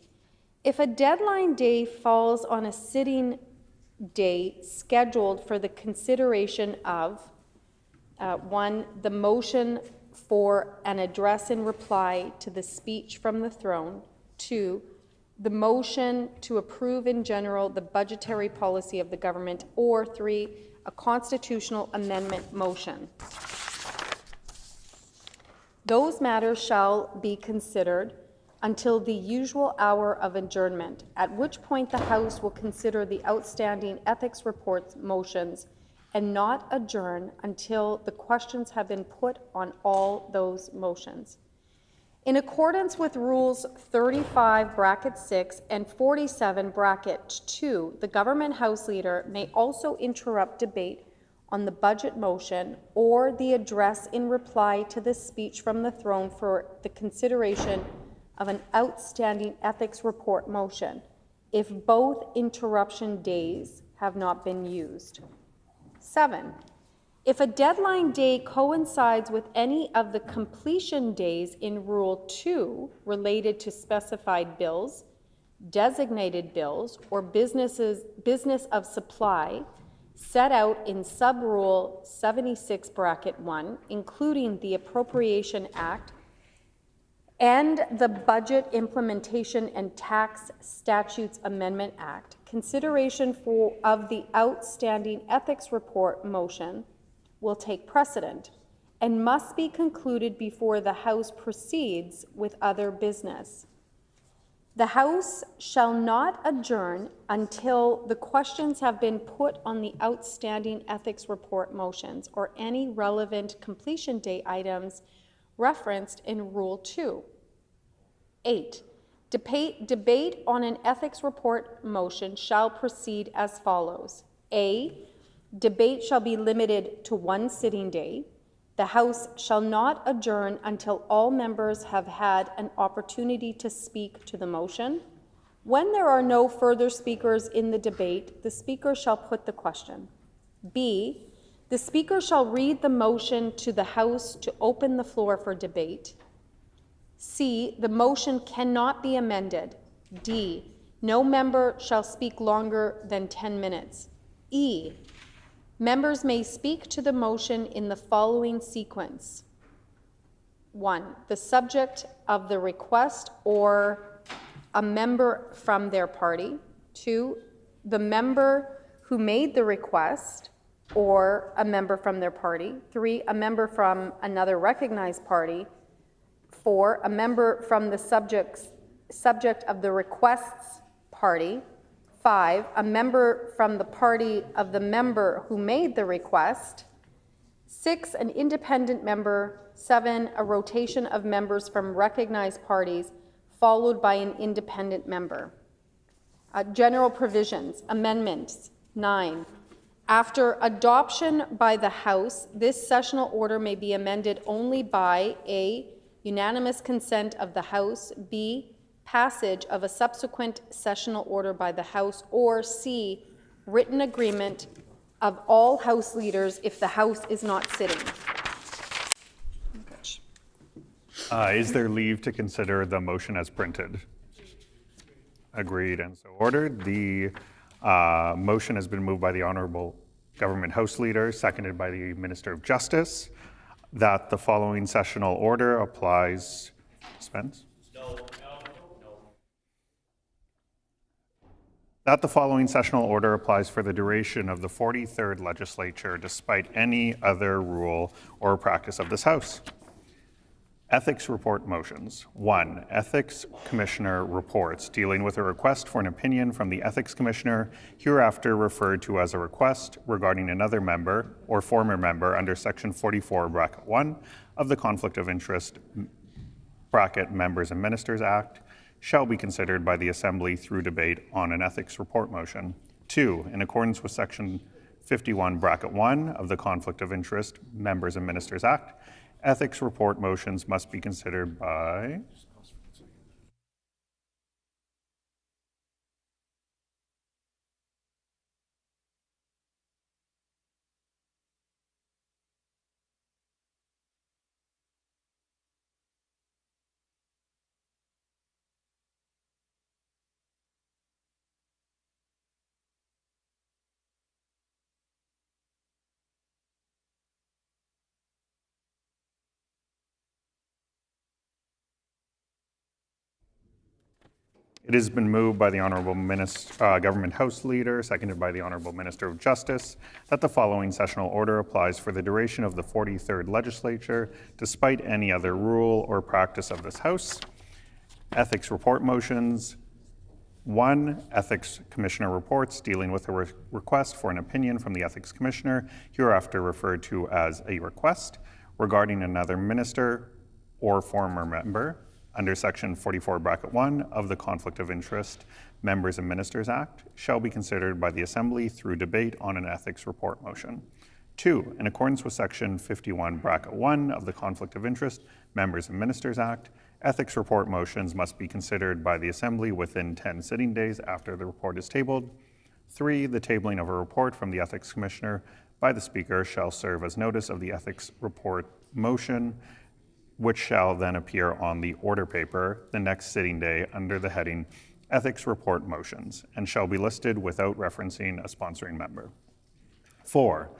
if a deadline day falls on a sitting day scheduled for the consideration of 1, the motion for an address in reply to the speech from the throne, 2, the motion to approve in general the budgetary policy of the government, or 3, a constitutional amendment motion. Those matters shall be considered until the usual hour of adjournment, at which point the House will consider the outstanding ethics reports motions and not adjourn until the questions have been put on all those motions. In accordance with Rules 35 bracket 6 and 47 bracket 2, the Government House Leader may also interrupt debate on the budget motion or the address in reply to the speech from the throne for the consideration of an outstanding ethics report motion if both interruption days have not been used. 7. If a deadline day coincides with any of the completion days in Rule 2 related to specified bills, designated bills, or business of supply set out in Sub-Rule 76 bracket 1, including the Appropriation Act and the Budget Implementation and Tax Statutes Amendment Act, consideration of the outstanding ethics report motion will take precedent and must be concluded before the House proceeds with other business. The House shall not adjourn until the questions have been put on the outstanding ethics report motions or any relevant completion date items referenced in Rule 2. 8. Debate on an ethics report motion shall proceed as follows. A. Debate shall be limited to one sitting day. The House shall not adjourn until all members have had an opportunity to speak to the motion. When there are no further speakers in the debate, the Speaker shall put the question. B. The Speaker shall read the motion to the House to open the floor for debate. C. The motion cannot be amended. D. No member shall speak longer than 10 minutes. E. Members may speak to the motion in the following sequence. 1. The subject of the request or a member from their party. 2. The member who made the request or a member from their party. 3. A member from another recognized party. 4. A member from the subject of the request's party. 5. A member from the party of the member who made the request. 6. An independent member. 7. A rotation of members from recognized parties, followed by an independent member. General provisions. Amendments. 9. After adoption by the House, this sessional order may be amended only by A. Unanimous consent of the House, B. Passage of a subsequent sessional order by the House, or C. Written agreement of all House leaders if the House is not sitting. Is there leave to consider the motion as printed? Agreed and so ordered. The motion has been moved by the Honourable Government House Leader, seconded by the Minister of Justice, that the following sessional order applies. Spence? No. That the following sessional order applies for the duration of the 43rd Legislature, despite any other rule or practice of this House. Ethics report motions. 1. Ethics Commissioner reports dealing with a request for an opinion from the Ethics Commissioner, hereafter referred to as a request regarding another member or former member under Section 44, bracket 1 of the Conflict of Interest, bracket Members and Ministers Act, shall be considered by the Assembly through debate on an ethics report motion. 2. In accordance with Section 51, bracket 1 of the Conflict of Interest, Members and Ministers Act, ethics report motions must be considered by It has been moved by the Honourable Government House Leader, seconded by the Honourable Minister of Justice, that the following sessional order applies for the duration of the 43rd Legislature, despite any other rule or practice of this House. Ethics report motions. 1. Ethics Commissioner reports dealing with a request for an opinion from the Ethics Commissioner, hereafter referred to as a request, regarding another minister or former member under Section 44(1) of the Conflict of Interest Members and Ministers Act, shall be considered by the Assembly through debate on an ethics report motion. 2. In accordance with Section 51(1) of the Conflict of Interest Members and Ministers Act, ethics report motions must be considered by the Assembly within 10 sitting days after the report is tabled. 3. The tabling of a report from the Ethics Commissioner by the Speaker shall serve as notice of the ethics report motion, which shall then appear on the order paper the next sitting day under the heading Ethics Report Motions, and shall be listed without referencing a sponsoring member. 4.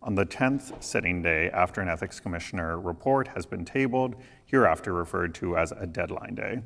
On the 10th sitting day after an Ethics Commissioner report has been tabled, hereafter referred to as a deadline day.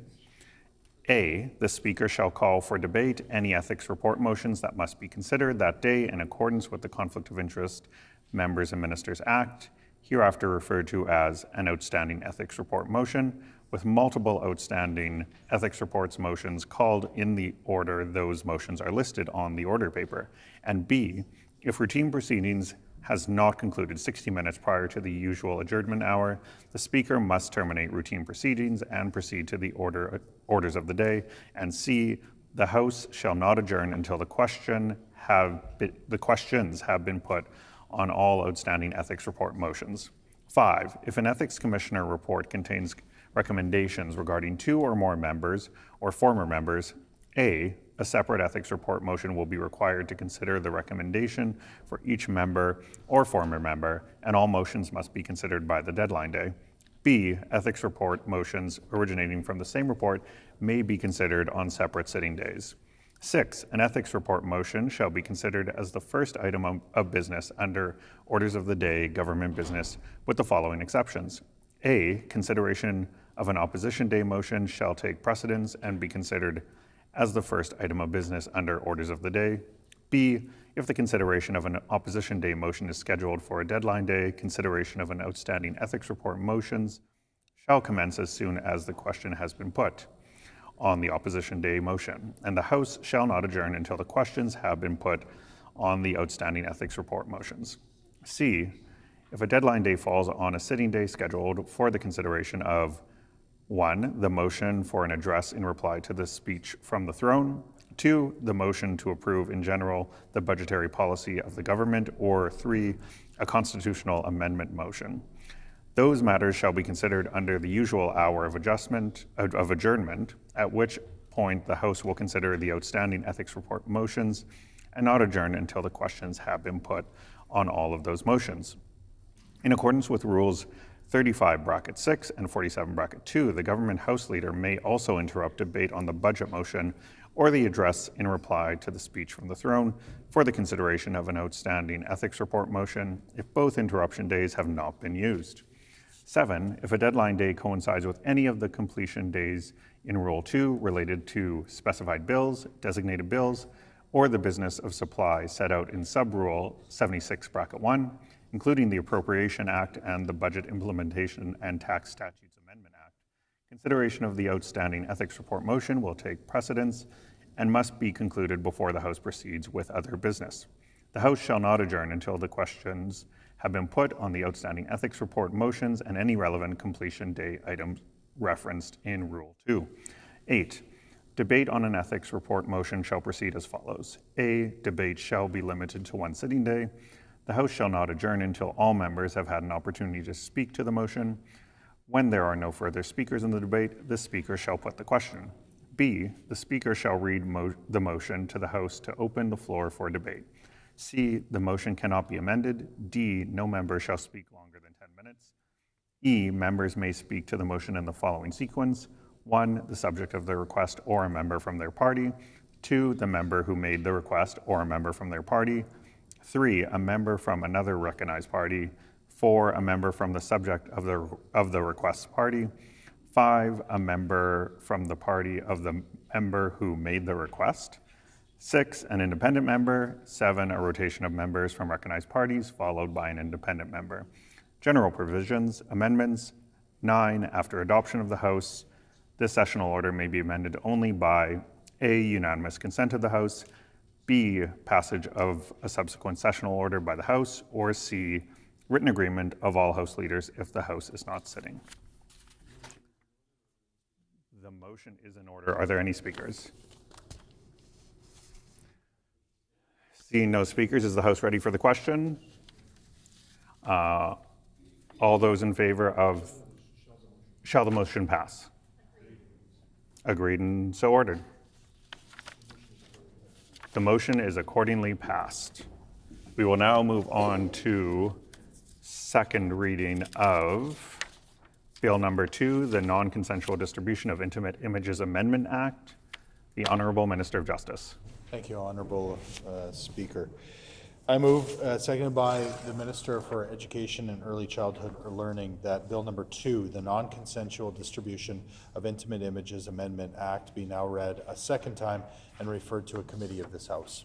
A. The Speaker shall call for debate any ethics report motions that must be considered that day in accordance with the Conflict of Interest Members and Ministers Act, hereafter referred to as an outstanding ethics report motion, with multiple outstanding ethics reports motions called in the order those motions are listed on the order paper. And B. If routine proceedings has not concluded 60 minutes prior to the usual adjournment hour, the Speaker must terminate routine proceedings and proceed to the orders of the day. And C. The House shall not adjourn until the questions have been put on all outstanding ethics report motions. 5. If an Ethics Commissioner report contains recommendations regarding 2 or more members or former members, A separate ethics report motion will be required to consider the recommendation for each member or former member, and all motions must be considered by the deadline day. B. Ethics report motions originating from the same report may be considered on separate sitting days. 6. An ethics report motion shall be considered as the first item of business under orders of the day government business, with the following exceptions. A. Consideration of an opposition day motion shall take precedence and be considered as the first item of business under orders of the day. B. If the consideration of an opposition day motion is scheduled for a deadline day, consideration of an outstanding ethics report motions shall commence as soon as the question has been put on the opposition day motion, and the House shall not adjourn until the questions have been put on the outstanding ethics report motions. C. If a deadline day falls on a sitting day scheduled for the consideration of 1. The motion for an address in reply to the speech from the throne. 2. The motion to approve in general the budgetary policy of the government, or 3. A constitutional amendment motion. Those matters shall be considered under the usual hour of adjournment, at which point the House will consider the outstanding ethics report motions and not adjourn until the questions have been put on all of those motions. In accordance with Rules 35(6) and 47(2), the Government House Leader may also interrupt debate on the budget motion or the address in reply to the speech from the throne for the consideration of an outstanding ethics report motion if both interruption days have not been used. 7. If a deadline day coincides with any of the completion days in Rule 2 related to specified bills, designated bills, or the business of supply set out in Sub-Rule 76(1), including the Appropriation Act and the Budget Implementation and Tax Statutes Amendment Act, consideration of the outstanding ethics report motion will take precedence and must be concluded before the House proceeds with other business. The House shall not adjourn until the questions have been put on the outstanding ethics report motions and any relevant completion day items referenced in Rule 2. 8. Debate on an ethics report motion shall proceed as follows. A. Debate shall be limited to one sitting day. The House shall not adjourn until all members have had an opportunity to speak to the motion. When there are no further speakers in the debate, the Speaker shall put the question. B. The Speaker shall read the motion to the House to open the floor for debate. C. The motion cannot be amended. D. No member shall speak longer than 10 minutes. E. Members may speak to the motion in the following sequence. 1. The subject of the request or a member from their party. 2. The member who made the request or a member from their party. 3. A member from another recognized party. 4. A member from the subject of the request party. 5. A member from the party of the member who made the request. 6, an independent member. 7, a rotation of members from recognized parties, followed by an independent member. General provisions, amendments. 9, after adoption of the House, this sessional order may be amended only by A, unanimous consent of the House, B, passage of a subsequent sessional order by the House, or C, written agreement of all House leaders if the House is not sitting. The motion is in order. Are there any speakers? Seeing no speakers, is the House ready for the question? All those in favor of, shall the motion pass? Agreed and so ordered. The motion is accordingly passed. We will now move on to second reading of Bill number 2, the Non-Consensual Distribution of Intimate Images Amendment Act. The Honourable Minister of Justice. Thank you, Honourable Speaker. I move, seconded by the Minister for Education and Early Childhood Learning, that Bill number 2, the Non-Consensual Distribution of Intimate Images Amendment Act, be now read a second time and referred to a committee of this House.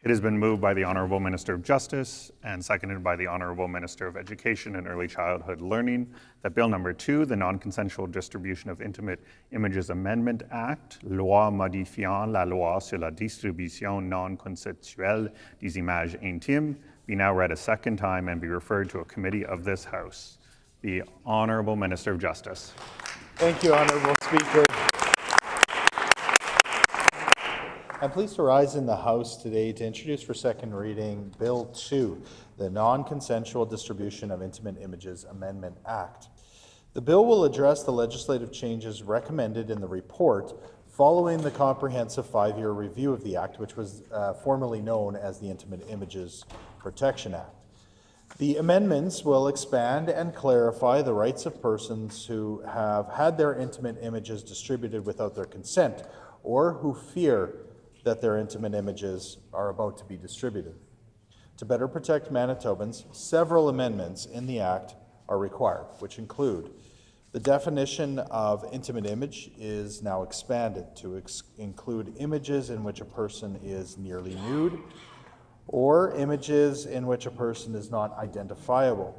It has been moved by the Honourable Minister of Justice and seconded by the Honourable Minister of Education and Early Childhood Learning that Bill number 2, the Non-Consensual Distribution of Intimate Images Amendment Act, loi modifiant la loi sur la distribution non consensuelle des images intimes, be now read a second time and be referred to a committee of this House. The Honourable Minister of Justice. Thank you, Honourable Speaker. I'm pleased to rise in the House today to introduce for second reading Bill 2, the Non-Consensual Distribution of Intimate Images Amendment Act. The bill will address the legislative changes recommended in the report following the comprehensive 5-year review of the Act, which was formerly known as the Intimate Images Protection Act. The amendments will expand and clarify the rights of persons who have had their intimate images distributed without their consent or who fear that their intimate images are about to be distributed. To better protect Manitobans, several amendments in the Act are required, which include the definition of intimate image is now expanded to include images in which a person is nearly nude or images in which a person is not identifiable.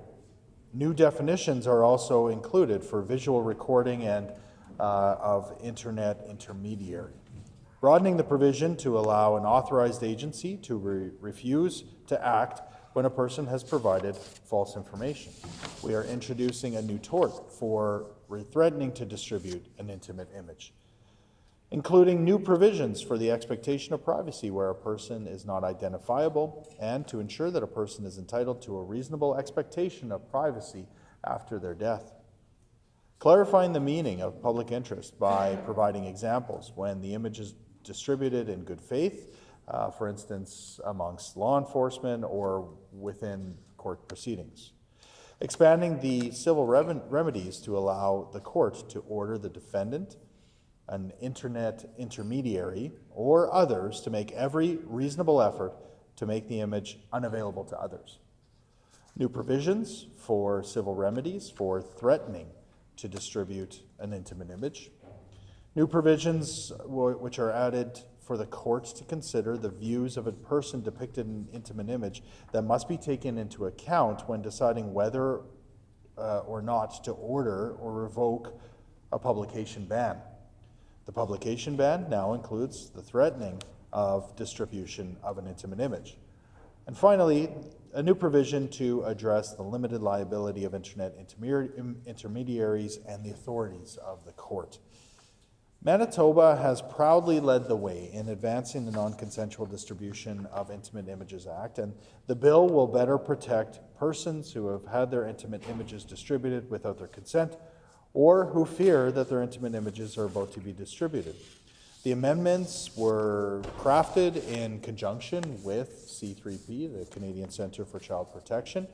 New definitions are also included for visual recording and of internet intermediary, broadening the provision to allow an authorized agency to refuse to act when a person has provided false information. We are introducing a new tort for threatening to distribute an intimate image, including new provisions for the expectation of privacy where a person is not identifiable and to ensure that a person is entitled to a reasonable expectation of privacy after their death. Clarifying the meaning of public interest by providing examples when the image is distributed in good faith, for instance, amongst law enforcement or within court proceedings. Expanding the civil remedies to allow the court to order the defendant, an internet intermediary, or others to make every reasonable effort to make the image unavailable to others. New provisions for civil remedies for threatening to distribute an intimate image. New provisions which are added for the courts to consider the views of a person depicted in an intimate image that must be taken into account when deciding whether or not to order or revoke a publication ban. The publication ban now includes the threatening of distribution of an intimate image. And finally, a new provision to address the limited liability of internet intermediaries and the authorities of the court. Manitoba has proudly led the way in advancing the Non-Consensual Distribution of Intimate Images Act, and the bill will better protect persons who have had their intimate images distributed without their consent or who fear that their intimate images are about to be distributed. The amendments were crafted in conjunction with C3P, the Canadian Centre for Child Protection,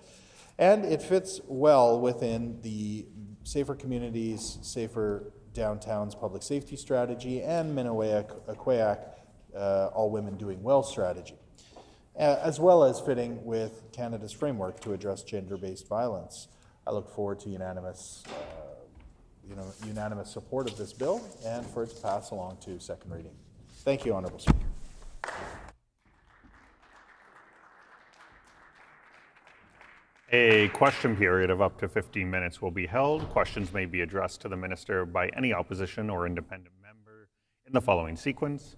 and it fits well within the Safer Communities, Safer Downtowns Public Safety Strategy and Miniwea-Aquayak All Women Doing Well strategy. as well as fitting with Canada's framework to address gender-based violence. I look forward to unanimous support of this bill and for it to pass along to second reading. Thank you, Honourable Speaker. A question period of up to 15 minutes will be held. Questions may be addressed to the Minister by any opposition or independent member in the following sequence.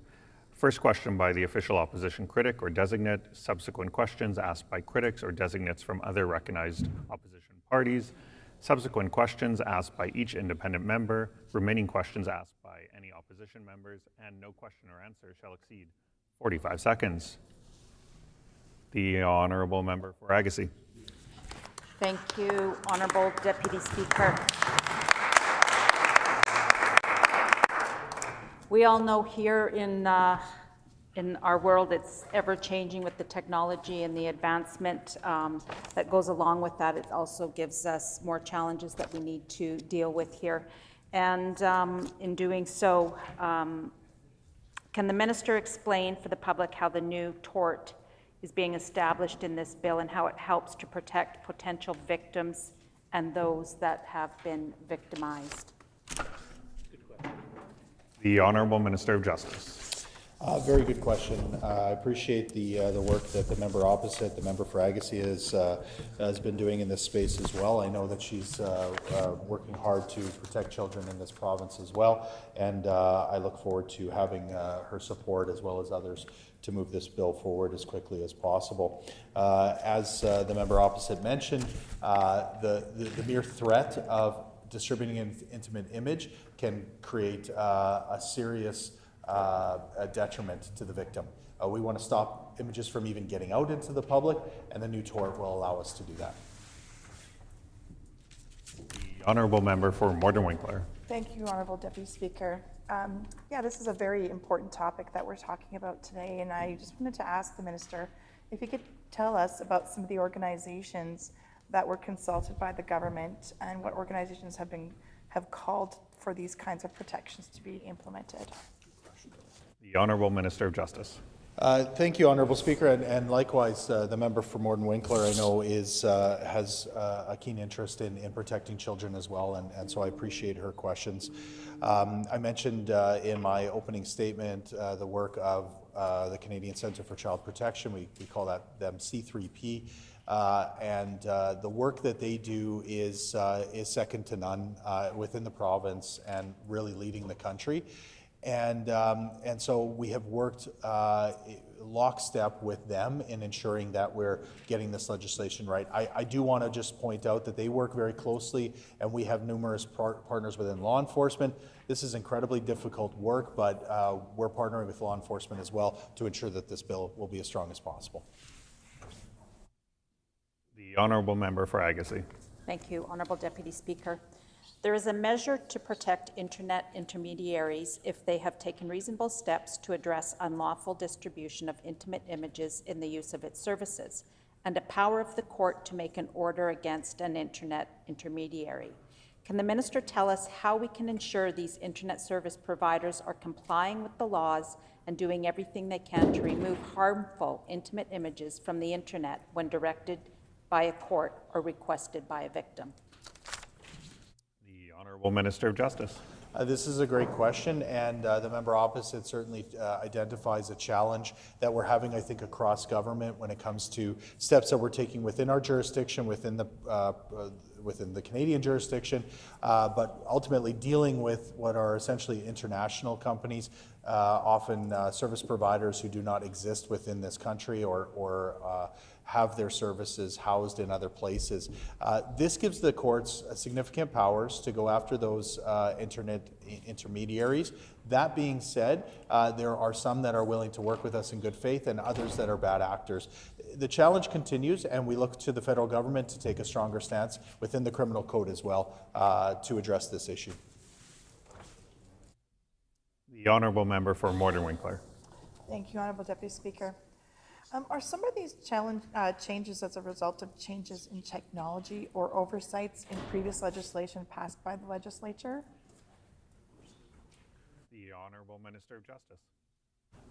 First question by the official opposition critic or designate, subsequent questions asked by critics or designates from other recognized opposition parties, subsequent questions asked by each independent member, remaining questions asked by any opposition members, and no question or answer shall exceed 45 seconds. The Honourable Member for Agassiz. Thank you, Honourable Deputy Speaker. We all know here in our world it's ever-changing with the technology and the advancement that goes along with that. It also gives us more challenges that we need to deal with here. And in doing so, can the Minister explain for the public how the new tort is being established in this bill and how it helps to protect potential victims and those that have been victimized? The Honourable Minister of Justice. Very good question. I appreciate the work that the member opposite, the member for Agassiz, has been doing in this space as well. I know that she's working hard to protect children in this province as well, and I look forward to having her support as well as others to move this bill forward as quickly as possible. As the member opposite mentioned, the mere threat of distributing an intimate image can create a serious detriment to the victim. We want to stop images from even getting out into the public, and the new tort will allow us to do that. The Honourable Member for Morton Winkler. Thank you, Honourable Deputy Speaker. Yeah, this is a very important topic that we're talking about today, and I just wanted to ask the Minister if he could tell us about some of the organizations that were consulted by the government and what organizations have called for these kinds of protections to be implemented. The Honourable Minister of Justice. Thank you, Honourable Speaker, and likewise, the member for Morton Winkler, I know, has a keen interest in protecting children as well, and so I appreciate her questions. I mentioned in my opening statement the work of the Canadian Centre for Child Protection. We call them C3P, and the work that they do is second to none within the province and really leading the country. And so we have worked lockstep with them in ensuring that we're getting this legislation right. I do want to just point out that they work very closely, and we have numerous partners within law enforcement. This is incredibly difficult work, but we're partnering with law enforcement as well to ensure that this bill will be as strong as possible. The Honourable Member for Agassiz. Thank you, Honourable Deputy Speaker. There is a measure to protect internet intermediaries if they have taken reasonable steps to address unlawful distribution of intimate images in the use of its services, and a power of the court to make an order against an internet intermediary. Can the Minister tell us how we can ensure these internet service providers are complying with the laws and doing everything they can to remove harmful intimate images from the internet when directed by a court or requested by a victim? Honourable Minister of Justice. This is a great question, and the member opposite certainly identifies a challenge that we're having, I think, across government when it comes to steps that we're taking within our jurisdiction, within the Canadian jurisdiction, but ultimately dealing with what are essentially international companies, often service providers who do not exist within this country or have their services housed in other places. This gives the courts significant powers to go after those internet intermediaries. That being said, there are some that are willing to work with us in good faith and others that are bad actors. The challenge continues, and we look to the federal government to take a stronger stance within the criminal code as well to address this issue. The Honourable Member for Morton Winkler. Thank you, Honourable Deputy Speaker. Are some of these changes as a result of changes in technology or oversights in previous legislation passed by the Legislature? The Honourable Minister of Justice.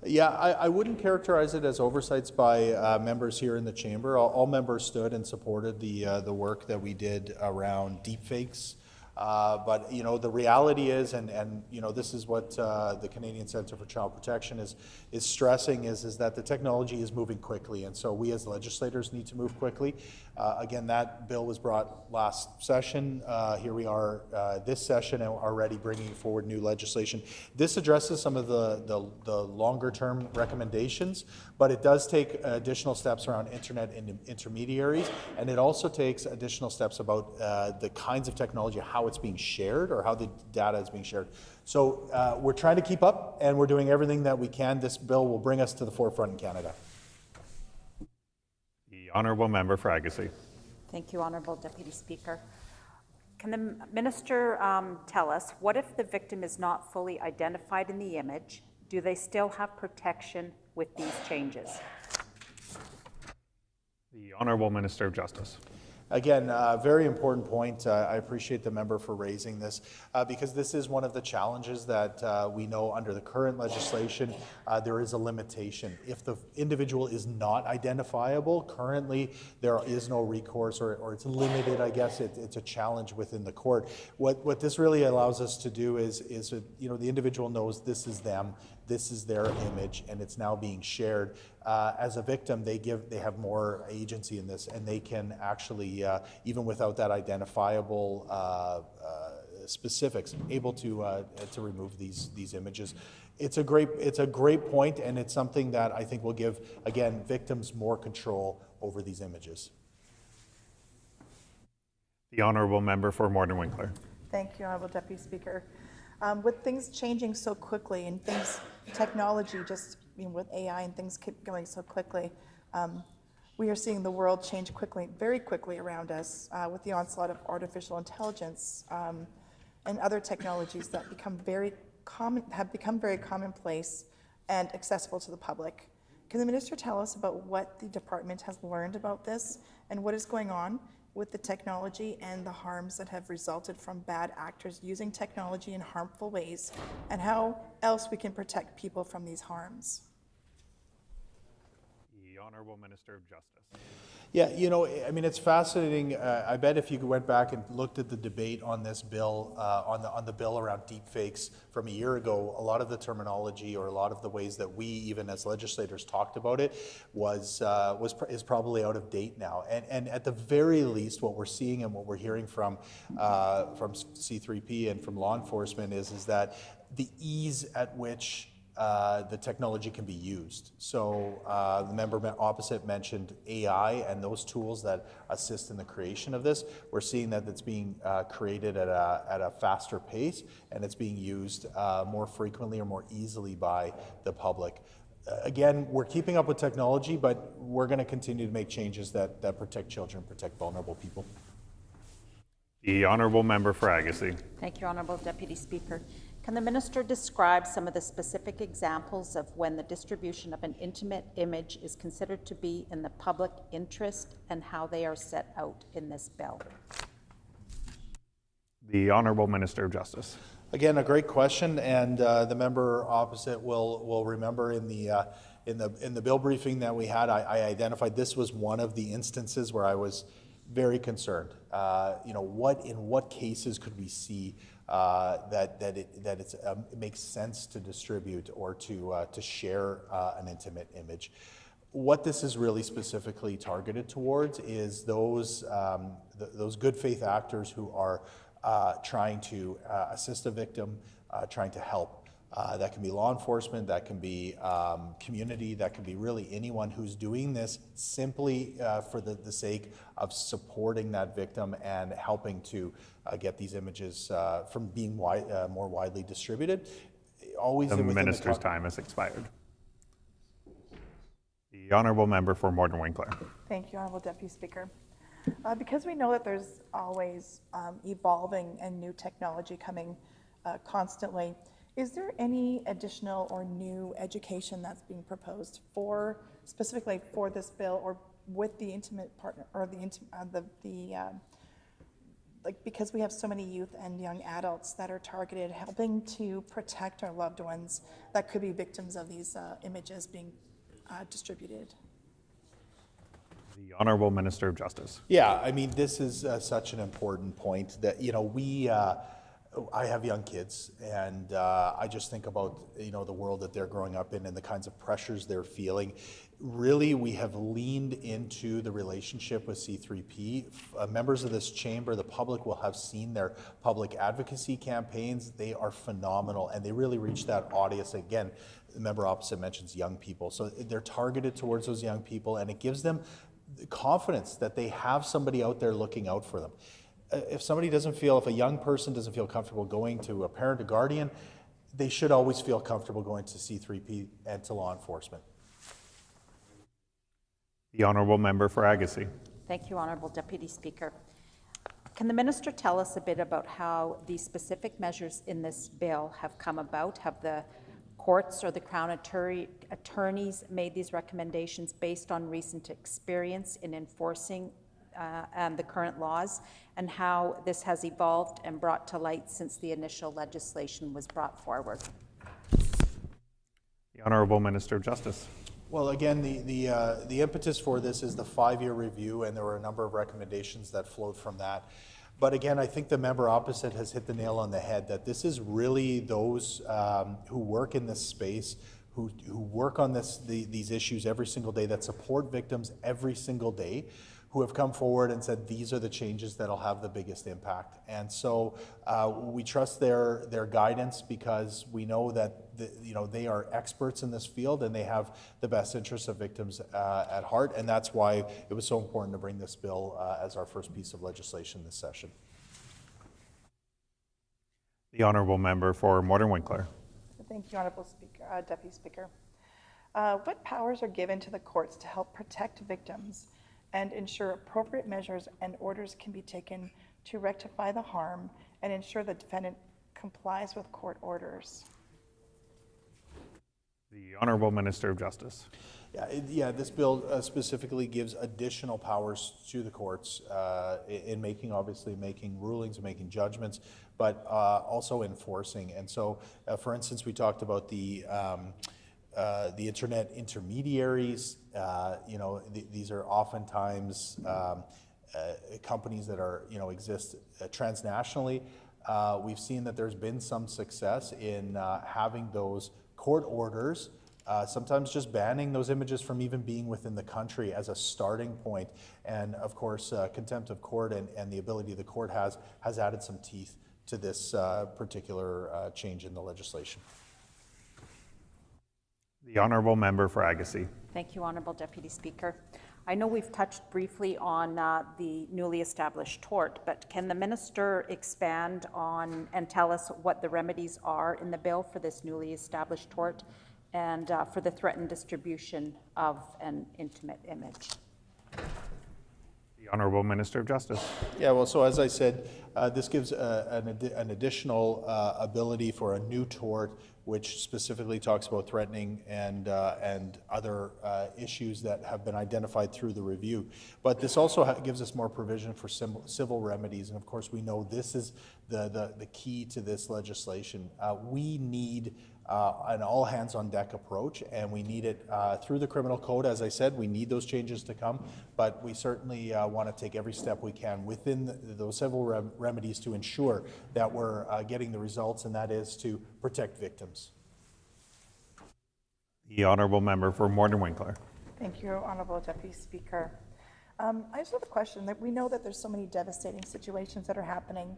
Yeah, I wouldn't characterize it as oversights by members here in the chamber. All members stood and supported the work that we did around deepfakes. But you know, the reality is, and you know, this is what the Canadian Centre for Child Protection is stressing is that the technology is moving quickly, and so we as legislators need to move quickly. Again, that bill was brought last session. Here we are this session, and already bringing forward new legislation. This addresses some of the longer term recommendations, but it does take additional steps around internet and intermediaries, and it also takes additional steps about the kinds of technology, how it's being shared or how the data is being shared. So we're trying to keep up, and we're doing everything that we can. This bill will bring us to the forefront in Canada. The honourable member for Agassiz. Thank you, Honourable Deputy Speaker. Can the minister tell us, what if the victim is not fully identified in the image? Do they still have protection with these changes? The Honourable Minister of Justice. Again, very important point. I appreciate the member for raising this because this is one of the challenges that we know under the current legislation. There is a limitation. If the individual is not identifiable, currently there is no recourse, or it's limited, I guess. It's a challenge within the court. What this really allows us to do is you know, the individual knows this is them, this is their image, and it's now being shared. As a victim, they have more agency in this, and they can actually, even without that identifiable specifics, able to remove these images. It's a great point, and it's something that I think will give, again, victims more control over these images. The Honourable Member for Morton Winkler. Thank you, Honourable Deputy Speaker. With things changing so quickly and technology just, you know, with AI and things keep going so quickly, we are seeing the world change quickly, very quickly around us with the onslaught of artificial intelligence and other technologies that have become very commonplace and accessible to the public. Can the minister tell us about what the department has learned about this and what is going on with the technology and the harms that have resulted from bad actors using technology in harmful ways, and how else we can protect people from these harms? The Honourable Minister of Justice. Yeah, you know, I mean, it's fascinating. I bet if you went back and looked at the debate on this bill, on the bill around deepfakes from a year ago, a lot of the terminology or a lot of the ways that we, even as legislators, talked about it is probably out of date now. And at the very least, what we're seeing and what we're hearing from C3P and from law enforcement is that the ease at which the technology can be used. So the member opposite mentioned AI and those tools that assist in the creation of this. We're seeing that it's being created at a faster pace, and it's being used more frequently or more easily by the public. Again, we're keeping up with technology, but we're going to continue to make changes that protect children, protect vulnerable people. The Honourable Member for Agassiz. Thank you, Honourable Deputy Speaker. Can the minister describe some of the specific examples of when the distribution of an intimate image is considered to be in the public interest and how they are set out in this bill? The Honourable Minister of Justice. Again, a great question, and the member opposite will remember in the bill briefing that we had, I identified this was one of the instances where I was very concerned. You know, in what cases could we see that it makes sense to distribute or to share an intimate image? What this is really specifically targeted towards is those good faith actors who are trying to assist a victim, trying to help. That can be law enforcement, that can be community, that can be really anyone who's doing this simply for the sake of supporting that victim and helping to get these images from being more widely distributed. Always the minister's time has expired. The Honourable Member for Morton Winkler. Thank you, Honourable Deputy Speaker. Because we know that there's always evolving and new technology coming constantly, is there any additional or new education that's being proposed specifically for this bill or with the intimate partner or the like, because we have so many youth and young adults that are targeted, helping to protect our loved ones that could be victims of these images being distributed. The Honourable Minister of Justice. Yeah, I mean, this is such an important point that, you know, I have young kids, and I just think about, you know, the world that they're growing up in and the kinds of pressures they're feeling. Really, we have leaned into the relationship with C3P. Members of this chamber, the public will have seen their public advocacy campaigns. They are phenomenal, and they really reach that audience. Again, the member opposite mentions young people, so they're targeted towards those young people, and it gives them confidence that they have somebody out there looking out for them. If a young person doesn't feel comfortable going to a parent or guardian, they should always feel comfortable going to C3P and to law enforcement. The Honourable Member for Agassiz. Thank you, Honourable Deputy Speaker. Can the Minister tell us a bit about how the specific measures in this bill have come about? Have the courts or the Crown attorneys made these recommendations based on recent experience in enforcing and the current laws, and how this has evolved and brought to light since the initial legislation was brought forward? The Honourable Minister of Justice. Well, again, the impetus for this is the 5-year review, and there were a number of recommendations that flowed from that. But again, I think the member opposite has hit the nail on the head, that this is really those who work in this space, who work on these issues every single day, that support victims every single day, who have come forward and said these are the changes that'll have the biggest impact. And so we trust their guidance, because we know that they are experts in this field and they have the best interests of victims at heart, and that's why it was so important to bring this bill as our first piece of legislation this session. The Honourable Member for Morton Winkler. Thank you, Honourable Speaker, Deputy Speaker. What powers are given to the courts to help protect victims and ensure appropriate measures and orders can be taken to rectify the harm and ensure the defendant complies with court orders? The Honourable Minister of Justice. This bill specifically gives additional powers to the courts in making rulings and making judgments, but also enforcing. And so, for instance, we talked about the internet intermediaries. These are oftentimes companies that are, exist transnationally. We've seen that there's been some success in having those court orders, sometimes just banning those images from even being within the country as a starting point. And of course, contempt of court and the ability the court has added some teeth to this particular change in the legislation. The Honourable Member for Agassiz. Thank you, Honourable Deputy Speaker. I know we've touched briefly on the newly established tort, but can the Minister expand on and tell us what the remedies are in the bill for this newly established tort and for the threatened distribution of an intimate image? The Honourable Minister of Justice. Yeah, well, so as I said, this gives an additional ability for a new tort, which specifically talks about threatening and other issues that have been identified through the review. But this also gives us more provision for civil remedies, and of course we know this is the key to this legislation. We need an all-hands-on-deck approach, and we need it through the criminal code. As I said, we need those changes to come, but we certainly want to take every step we can within those civil remedies to ensure that we're getting the results, and that is to protect victims. The Honourable Member for Morton Winkler. Thank you, Honourable Deputy Speaker. I just have a question. That we know that there's so many devastating situations that are happening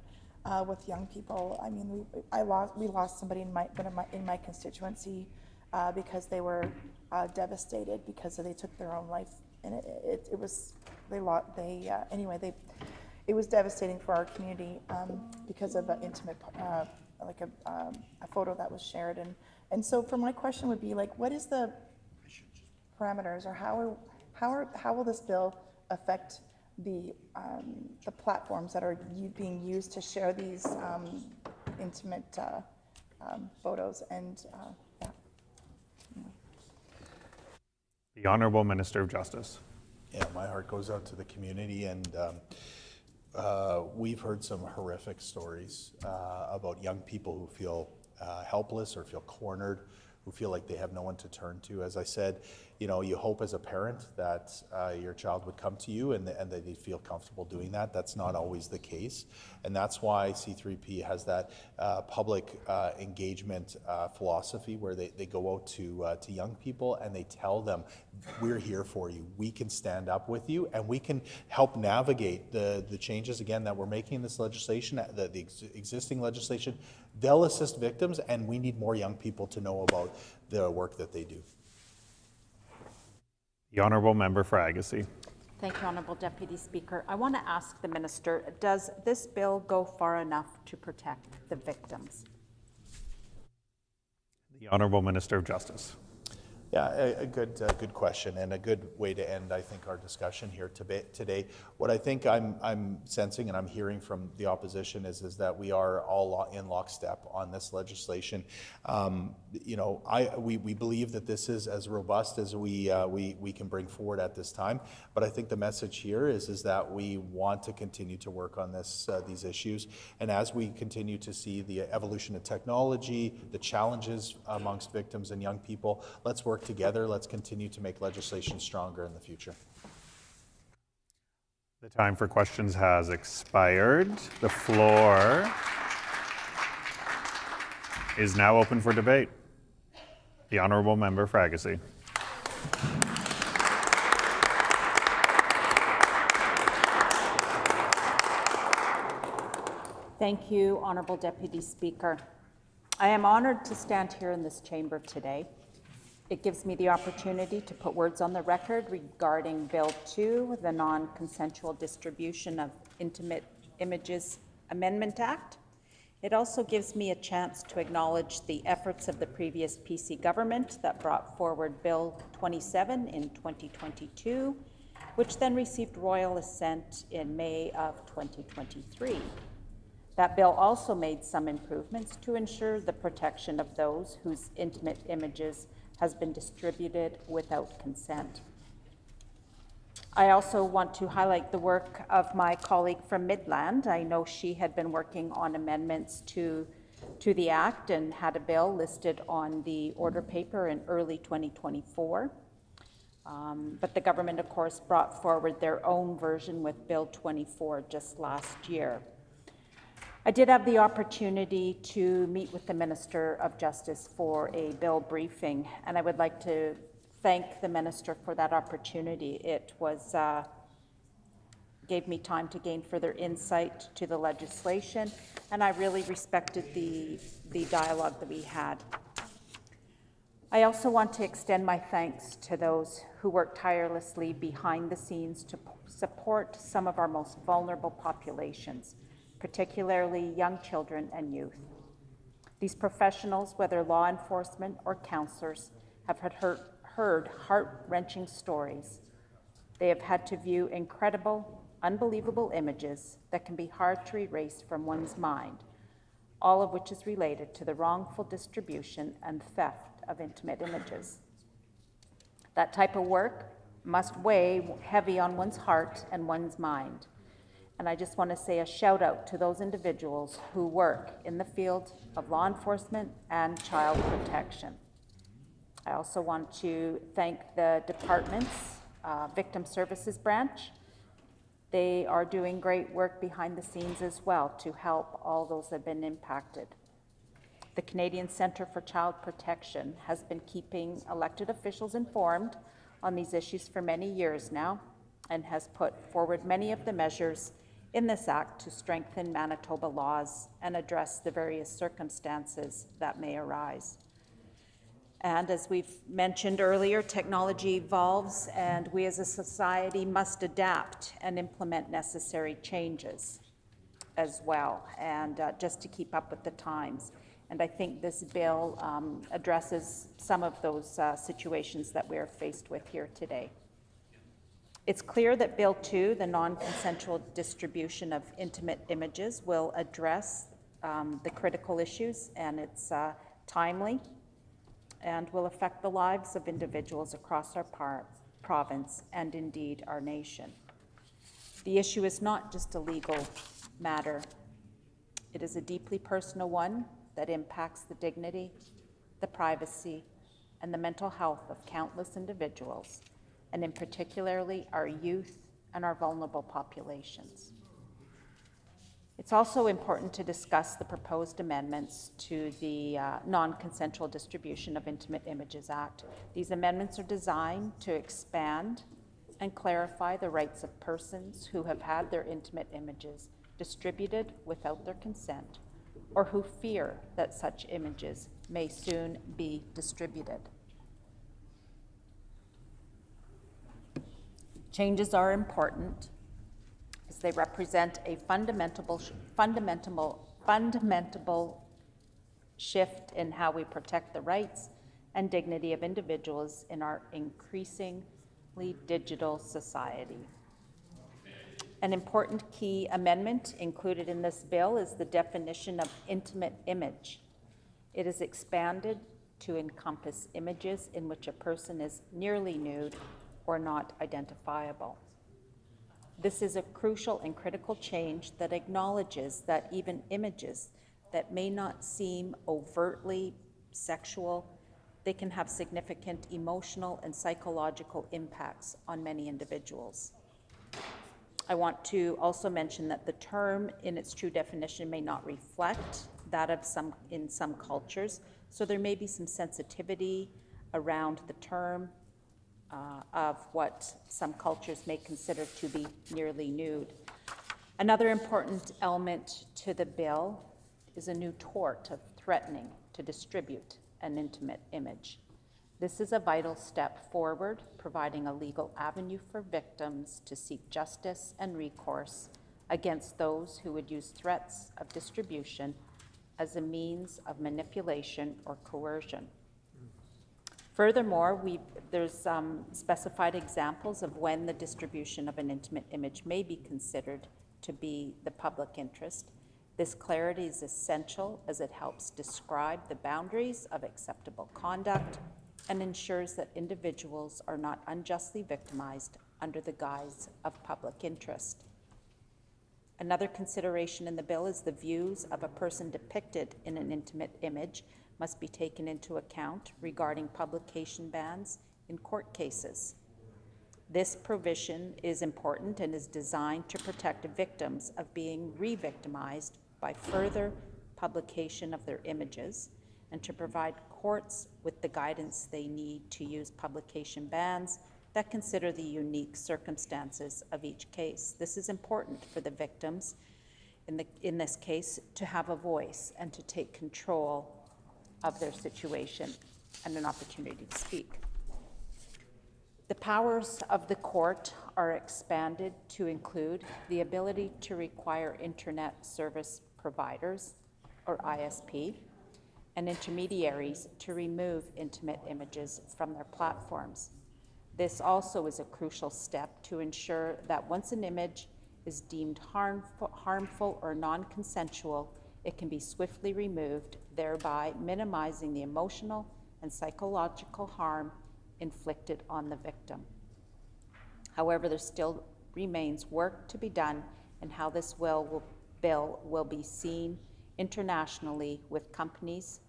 with young people. I mean, we lost somebody in my constituency because they were devastated because they took their own life, and it was devastating for our community because of an intimate a photo that was shared, and so for my question would be, like, what is the parameters, or how will this bill affect the platforms that are being used to share these intimate photos and The Honourable Minister of Justice. Yeah, my heart goes out to the community, and we've heard some horrific stories about young people who feel helpless or feel cornered, who feel like they have no one to turn to. As I said, you know, you hope as a parent that your child would come to you and that they feel comfortable doing that. That's not always the case. And that's why C3P has that public engagement philosophy where they go out to young people and they tell them, we're here for you. We can stand up with you and we can help navigate the changes, again, that we're making in this legislation, the existing legislation. They'll assist victims, and we need more young people to know about the work that they do. The Honourable Member for Agassiz. Thank you, Honourable Deputy Speaker. I want to ask the Minister, does this bill go far enough to protect the victims? The Honourable Minister of Justice. Yeah, a good question and a good way to end, I think, our discussion here today. What I think I'm sensing and I'm hearing from the opposition is that we are all in lockstep on this legislation. You know, we believe that this is as robust as we can bring forward at this time. But I think the message here is that we want to continue to work on these issues. And as we continue to see the evolution of technology, the challenges amongst victims and young people, let's work together. Let's continue to make legislation stronger in the future. The time for questions has expired. The floor is now open for debate. The Honourable Member for Agassiz. Thank you, Honourable Deputy Speaker. I am honoured to stand here in this chamber today. It gives me the opportunity to put words on the record regarding Bill 2, the Non-Consensual Distribution of Intimate Images Amendment Act. It also gives me a chance to acknowledge the efforts of the previous PC government that brought forward Bill 27 in 2022, which then received royal assent in May of 2023. That bill also made some improvements to ensure the protection of those whose intimate images has been distributed without consent. I also want to highlight the work of my colleague from Midland. I know she had been working on amendments to the Act and had a bill listed on the order paper in early 2024. But the government, of course, brought forward their own version with Bill 24 just last year. I did have the opportunity to meet with the Minister of Justice for a bill briefing, and I would like to thank the Minister for that opportunity. It was gave me time to gain further insight to the legislation, and I really respected the dialogue that we had. I also want to extend my thanks to those who work tirelessly behind the scenes to support some of our most vulnerable populations, particularly young children and youth. These professionals, whether law enforcement or counselors, have heard heart-wrenching stories. They have had to view incredible, unbelievable images that can be hard to erase from one's mind, all of which is related to the wrongful distribution and theft of intimate images. That type of work must weigh heavy on one's heart and one's mind. And I just want to say a shout out to those individuals who work in the field of law enforcement and child protection. I also want to thank the department's Victim Services Branch. They are doing great work behind the scenes as well to help all those that have been impacted. The Canadian Centre for Child Protection has been keeping elected officials informed on these issues for many years now and has put forward many of the measures in this Act to strengthen Manitoba laws and address the various circumstances that may arise. And as we've mentioned earlier, technology evolves and we as a society must adapt and implement necessary changes as well, and just to keep up with the times. And I think this bill addresses some of those situations that we're faced with here today. It's clear that Bill 2, the non-consensual distribution of intimate images, will address the critical issues, and it's timely and will affect the lives of individuals across our province and indeed our nation. The issue is not just a legal matter. It is a deeply personal one that impacts the dignity, the privacy, and the mental health of countless individuals, and in particularly our youth and our vulnerable populations. It's also important to discuss the proposed amendments to the Non-Consensual Distribution of Intimate Images Act. These amendments are designed to expand and clarify the rights of persons who have had their intimate images distributed without their consent, or who fear that such images may soon be distributed. Changes are important as they represent a fundamental shift in how we protect the rights and dignity of individuals in our increasingly digital society. An important key amendment included in this bill is the definition of intimate image. It is expanded to encompass images in which a person is nearly nude or not identifiable. This is a crucial and critical change that acknowledges that even images that may not seem overtly sexual, they can have significant emotional and psychological impacts on many individuals. I want to also mention that the term in its true definition may not reflect that of in some cultures, so there may be some sensitivity around the term of what some cultures may consider to be nearly nude. Another important element to the bill is a new tort of threatening to distribute an intimate image. This is a vital step forward, providing a legal avenue for victims to seek justice and recourse against those who would use threats of distribution as a means of manipulation or coercion. Furthermore, there's specified examples of when the distribution of an intimate image may be considered to be the public interest. This clarity is essential as it helps describe the boundaries of acceptable conduct and ensures that individuals are not unjustly victimized under the guise of public interest. Another consideration in the bill is the views of a person depicted in an intimate image must be taken into account regarding publication bans in court cases. This provision is important and is designed to protect victims of being re-victimized by further publication of their images and to provide courts with the guidance they need to use publication bans that consider the unique circumstances of each case. This is important for the victims, in this case, to have a voice and to take control of their situation and an opportunity to speak. The powers of the court are expanded to include the ability to require internet service providers, or ISP, and intermediaries to remove intimate images from their platforms. This also is a crucial step to ensure that once an image is deemed harmful or non-consensual, it can be swiftly removed, thereby minimizing the emotional and psychological harm inflicted on the victim. However, there still remains work to be done in how this bill will be seen internationally with companies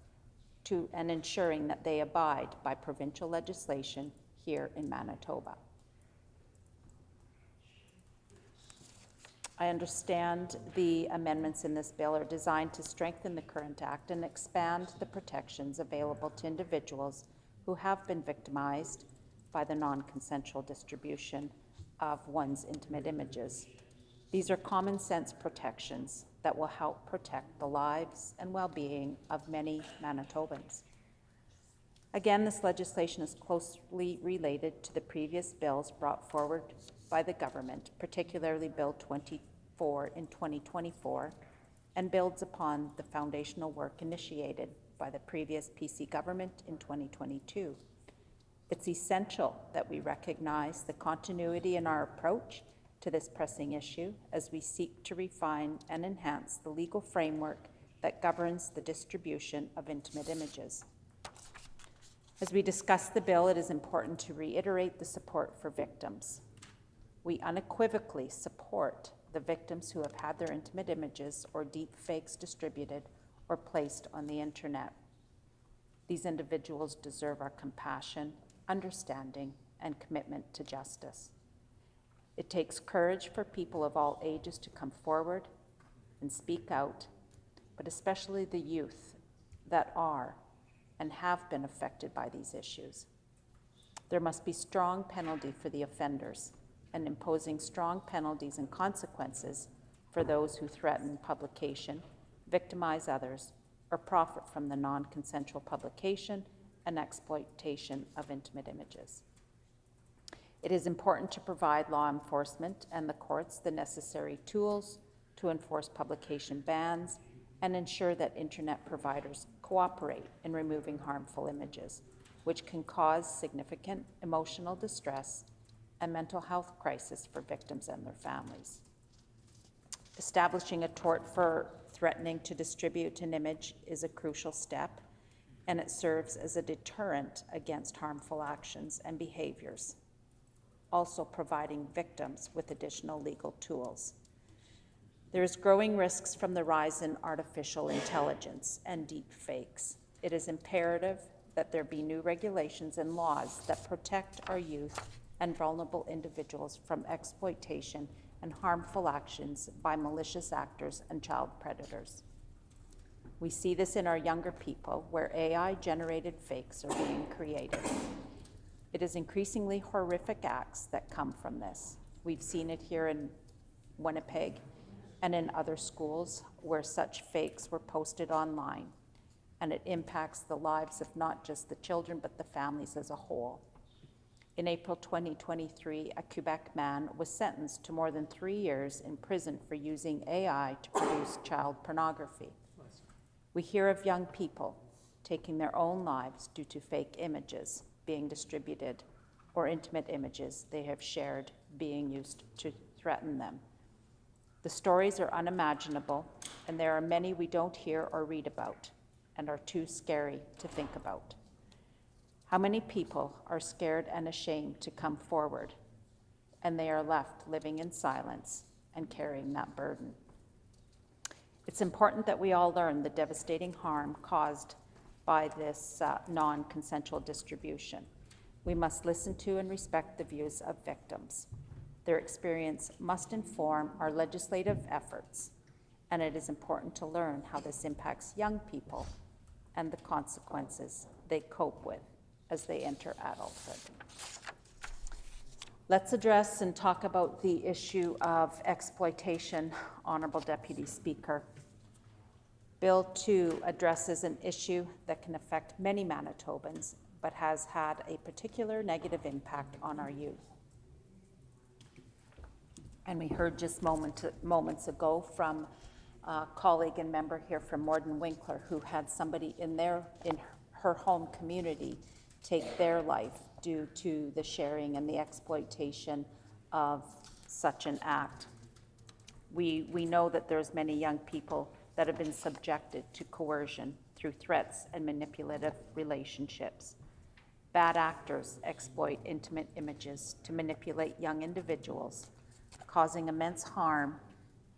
and ensuring that they abide by provincial legislation here in Manitoba. I understand the amendments in this bill are designed to strengthen the current act and expand the protections available to individuals who have been victimized by the non-consensual distribution of one's intimate images. These are common sense protections that will help protect the lives and well-being of many Manitobans. Again, this legislation is closely related to the previous bills brought forward by the government, particularly Bill 24 in 2024, and builds upon the foundational work initiated by the previous PC government in 2022. It's essential that we recognize the continuity in our approach to this pressing issue as we seek to refine and enhance the legal framework that governs the distribution of intimate images. As we discuss the bill, it is important to reiterate the support for victims. We unequivocally support the victims who have had their intimate images or deep fakes distributed or placed on the internet. These individuals deserve our compassion, understanding, and commitment to justice. It takes courage for people of all ages to come forward and speak out, but especially the youth that are and have been affected by these issues. There must be strong penalty for the offenders, and imposing strong penalties and consequences for those who threaten publication, victimize others, or profit from the non-consensual publication and exploitation of intimate images. It is important to provide law enforcement and the courts the necessary tools to enforce publication bans and ensure that internet providers cooperate in removing harmful images, which can cause significant emotional distress and mental health crisis for victims and their families. Establishing a tort for threatening to distribute an image is a crucial step, and it serves as a deterrent against harmful actions and behaviors, also providing victims with additional legal tools. There is growing risks from the rise in artificial intelligence and deep fakes. It is imperative that there be new regulations and laws that protect our youth and vulnerable individuals from exploitation and harmful actions by malicious actors and child predators. We see this in our younger people, where AI-generated fakes are being created. It is increasingly horrific acts that come from this. We've seen it here in Winnipeg and in other schools where such fakes were posted online, and it impacts the lives of not just the children, but the families as a whole. In April 2023, a Quebec man was sentenced to more than 3 years in prison for using AI to produce child pornography. We hear of young people taking their own lives due to fake images being distributed or intimate images they have shared being used to threaten them. The stories are unimaginable, and there are many we don't hear or read about and are too scary to think about. How many people are scared and ashamed to come forward, and they are left living in silence and carrying that burden? It's important that we all learn the devastating harm caused by this non-consensual distribution. We must listen to and respect the views of victims. Their experience must inform our legislative efforts, and it is important to learn how this impacts young people and the consequences they cope with as they enter adulthood. Let's address and talk about the issue of exploitation, Honorable Deputy Speaker. Bill 2 addresses an issue that can affect many Manitobans, but has had a particular negative impact on our youth. And we heard just moments ago from a colleague and member here from Morden Winkler, who had somebody in her home community take their life due to the sharing and the exploitation of such an act. We know that there's many young people that have been subjected to coercion through threats and manipulative relationships. Bad actors exploit intimate images to manipulate young individuals, causing immense harm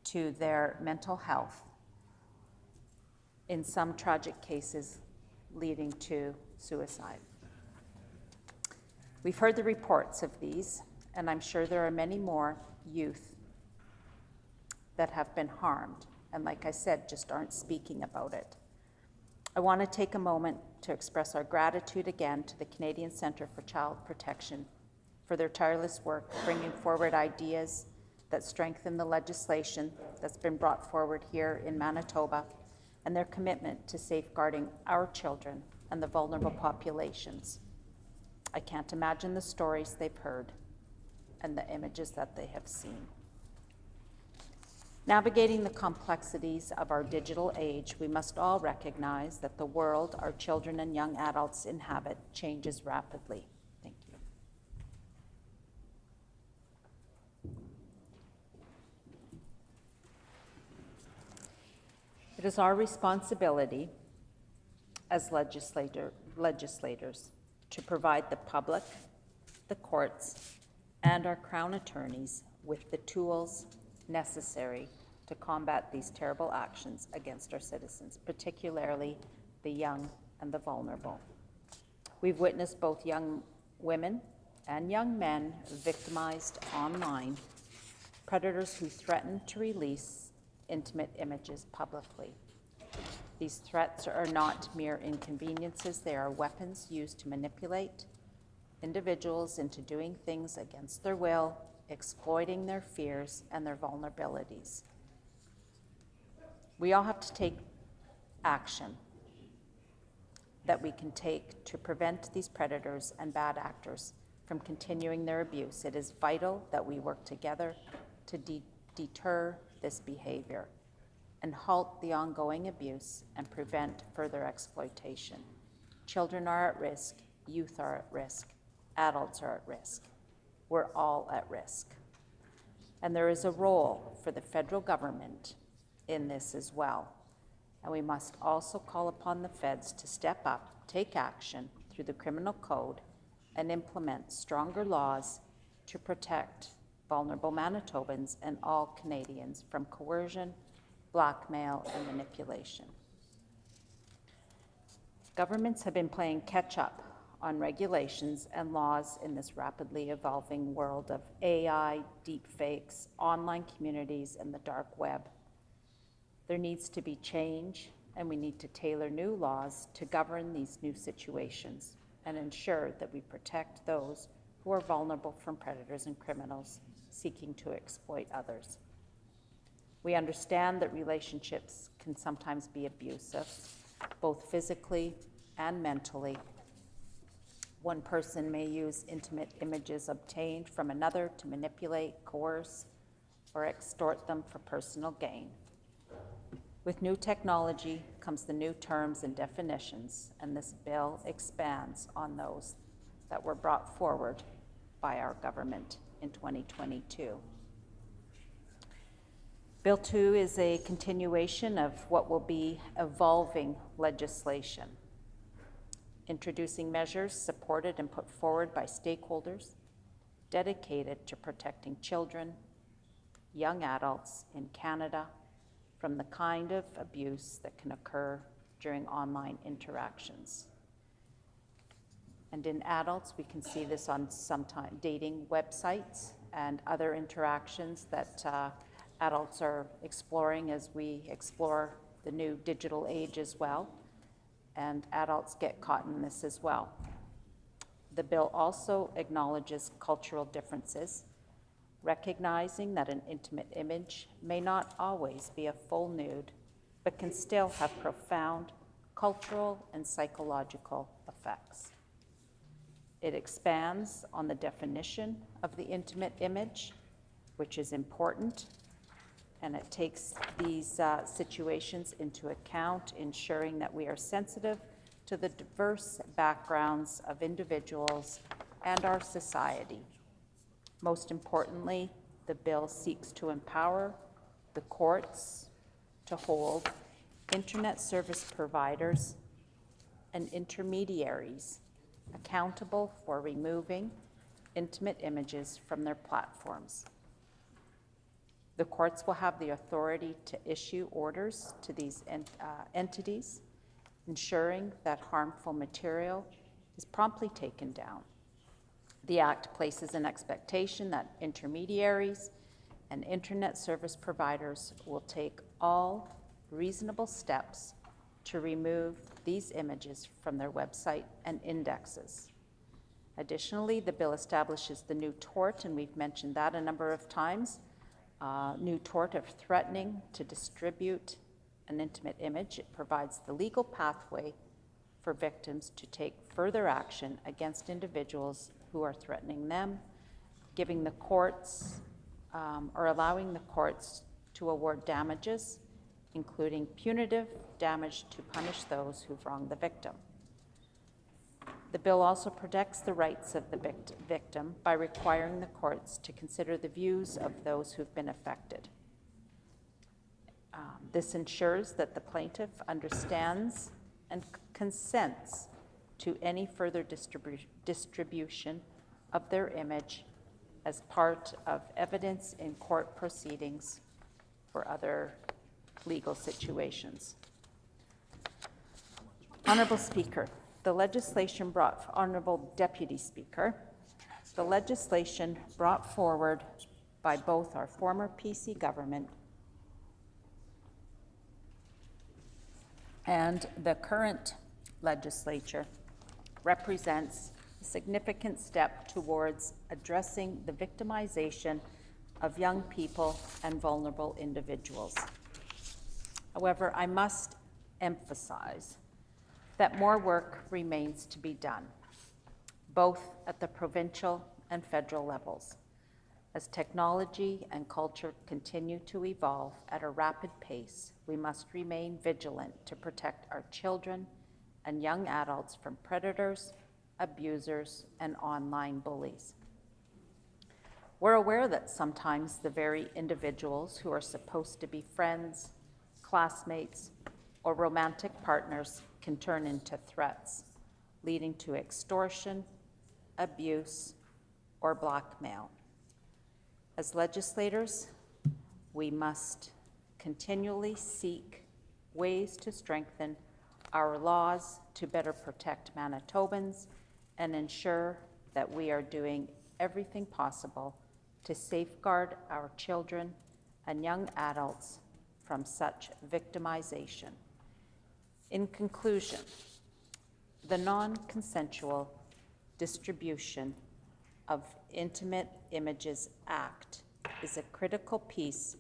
to their mental health, in some tragic cases leading to suicide. We've heard the reports of these, and I'm sure there are many more youth that have been harmed, and like I said, just aren't speaking about it. I want to take a moment to express our gratitude again to the Canadian Centre for Child Protection for their tireless work bringing forward ideas that strengthen the legislation that's been brought forward here in Manitoba, and their commitment to safeguarding our children and the vulnerable populations. I can't imagine the stories they've heard and the images that they have seen. Navigating the complexities of our digital age, we must all recognize that the world our children and young adults inhabit changes rapidly. Thank you. It is our responsibility as legislators to provide the public, the courts, and our Crown attorneys with the tools necessary to combat these terrible actions against our citizens, particularly the young and the vulnerable. We've witnessed both young women and young men victimized online, predators who threaten to release intimate images publicly. These threats are not mere inconveniences, they are weapons used to manipulate individuals into doing things against their will, exploiting their fears and their vulnerabilities. We all have to take action that we can take to prevent these predators and bad actors from continuing their abuse. It is vital that we work together to deter this behavior and halt the ongoing abuse and prevent further exploitation. Children are at risk, youth are at risk, adults are at risk. We're all at risk. And there is a role for the federal government in this as well. And we must also call upon the feds to step up, take action through the criminal code, and implement stronger laws to protect vulnerable Manitobans and all Canadians from coercion, blackmail, and manipulation. Governments have been playing catch up on regulations and laws in this rapidly evolving world of AI, deepfakes, online communities, and the dark web. There needs to be change, and we need to tailor new laws to govern these new situations and ensure that we protect those who are vulnerable from predators and criminals seeking to exploit others. We understand that relationships can sometimes be abusive, both physically and mentally. One person may use intimate images obtained from another to manipulate, coerce, or extort them for personal gain. With new technology comes the new terms and definitions, and this bill expands on those that were brought forward by our government in 2022. Bill 2 is a continuation of what will be evolving legislation, introducing measures supported and put forward by stakeholders dedicated to protecting children, young adults in Canada from the kind of abuse that can occur during online interactions. And in adults, we can see this on sometimes dating websites and other interactions that adults are exploring as we explore the new digital age as well. And adults get caught in this as well. The bill also acknowledges cultural differences, recognizing that an intimate image may not always be a full nude, but can still have profound cultural and psychological effects. It expands on the definition of the intimate image, which is important, and it takes these situations into account, ensuring that we are sensitive to the diverse backgrounds of individuals and our society. Most importantly, the bill seeks to empower the courts to hold internet service providers and intermediaries accountable for removing intimate images from their platforms. The courts will have the authority to issue orders to these entities, ensuring that harmful material is promptly taken down. The Act places an expectation that intermediaries and internet service providers will take all reasonable steps to remove these images from their website and indexes. Additionally, the bill establishes the new tort, and we've mentioned that a number of times, new tort of threatening to distribute an intimate image. It provides the legal pathway for victims to take further action against individuals who are threatening them, giving the courts or allowing the courts to award damages, including punitive damage to punish those who've wronged the victim. The bill also protects the rights of the victim by requiring the courts to consider the views of those who've been affected. This ensures that the plaintiff understands and consents to any further distribution of their image, as part of evidence in court proceedings for other legal situations. Honorable Speaker, the legislation brought, Honorable Deputy Speaker, the legislation brought forward by both our former PC government and the current legislature represents a significant step towards addressing the victimization of young people and vulnerable individuals. However, I must emphasize that more work remains to be done, both at the provincial and federal levels. As technology and culture continue to evolve at a rapid pace, we must remain vigilant to protect our children and young adults from predators, abusers, and online bullies. We're aware that sometimes the very individuals who are supposed to be friends, classmates, or romantic partners can turn into threats, leading to extortion, abuse, or blackmail. As legislators, we must continually seek ways to strengthen our laws to better protect Manitobans and ensure that we are doing everything possible to safeguard our children and young adults from such victimization. In conclusion, the Non-Consensual Distribution of Intimate Images Act is a critical piece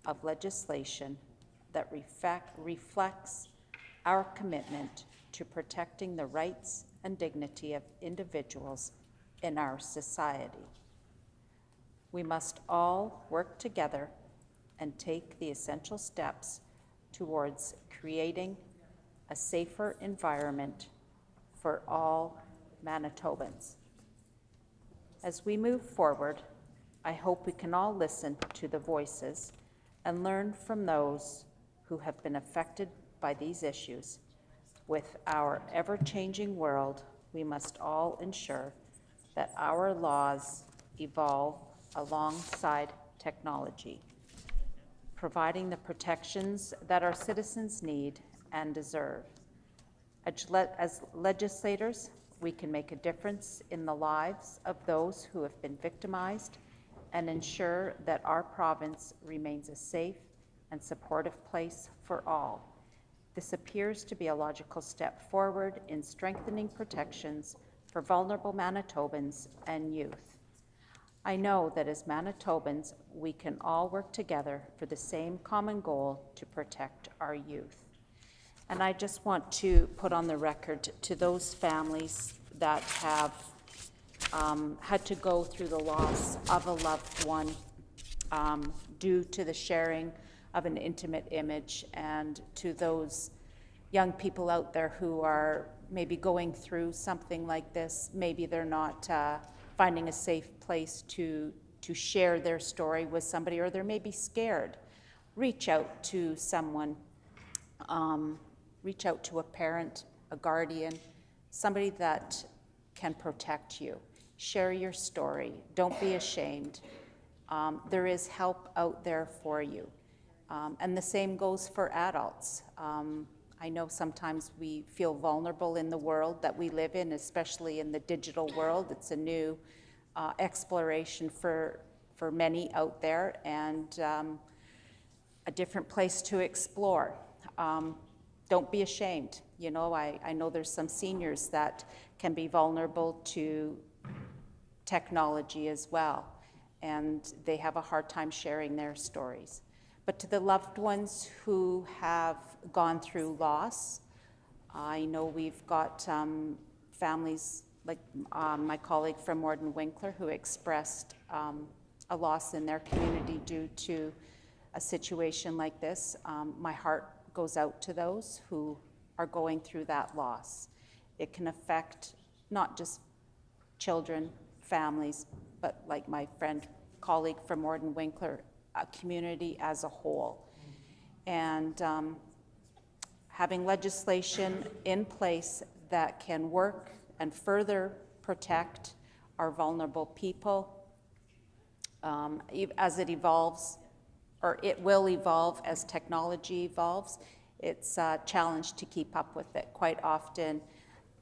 of legislation that reflects our commitment to protecting the rights and dignity of individuals in our society. We must all work together and take the essential steps towards creating a safer environment for all Manitobans. As we move forward, I hope we can all listen to the voices and learn from those who have been affected by these issues. With our ever-changing world, we must all ensure that our laws evolve alongside technology, providing the protections that our citizens need and deserve. As legislators, we can make a difference in the lives of those who have been victimized and ensure that our province remains a safe and supportive place for all. This appears to be a logical step forward in strengthening protections for vulnerable Manitobans and youth. I know that as Manitobans, we can all work together for the same common goal to protect our youth. And I just want to put on the record to those families that have had to go through the loss of a loved one due to the sharing of an intimate image, and to those young people out there who are maybe going through something like this. Maybe they're not finding a safe place to share their story with somebody, or they're maybe scared. Reach out to someone. Reach out to a parent, a guardian, somebody that can protect you. Share your story. Don't be ashamed. There is help out there for you. And the same goes for adults. I know sometimes we feel vulnerable in the world that we live in, especially in the digital world. It's a new exploration for many out there, and a different place to explore. Don't be ashamed. You know, I know there's some seniors that can be vulnerable to technology as well, and they have a hard time sharing their stories. But to the loved ones who have gone through loss, I know we've got families like my colleague from Morden Winkler who expressed a loss in their community due to a situation like this. My heart goes out to those who are going through that loss. It can affect not just children, families, but like my friend, colleague from Morden Winkler, a community as a whole. And having legislation in place that can work and further protect our vulnerable people as it evolves, or it will evolve as technology evolves. It's a challenge to keep up with it. Quite often,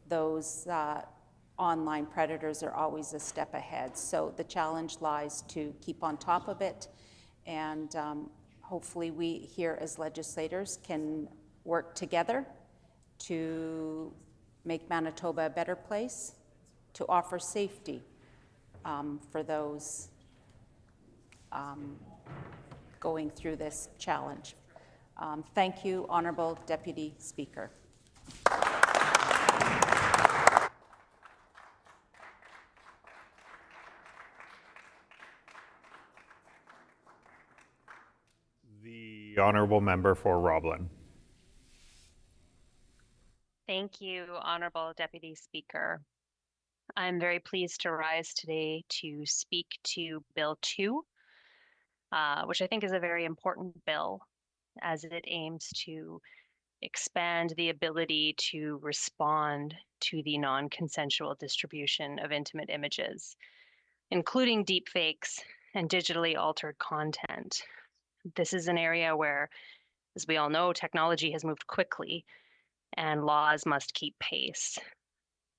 those online predators are always a step ahead. So the challenge lies to keep on top of it, and hopefully we here as legislators can work together to make Manitoba a better place, to offer safety for those going through this challenge. Thank you, Honourable Deputy Speaker. The honourable member for Roblin. Thank you, Honourable Deputy Speaker. I'm very pleased to rise today to speak to Bill 2, which I think is a very important bill as it aims to expand the ability to respond to the non-consensual distribution of intimate images, including deepfakes and digitally altered content. This is an area where, as we all know, technology has moved quickly and laws must keep pace.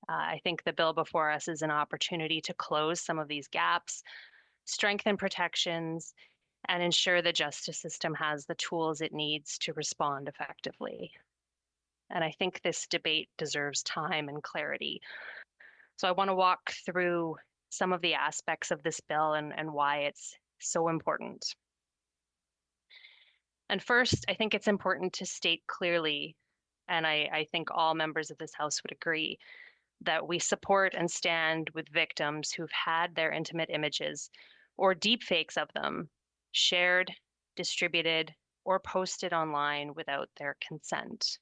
I think the bill before us is an opportunity to close some of these gaps, strengthen protections, and ensure the justice system has the tools it needs to respond effectively. And I think this debate deserves time and clarity. So I want to walk through some of the aspects of this bill and why it's so important. And first, I think it's important to state clearly, and I think all members of this House would agree, that we support and stand with victims who've had their intimate images or deepfakes of them shared, distributed, or posted online without their consent.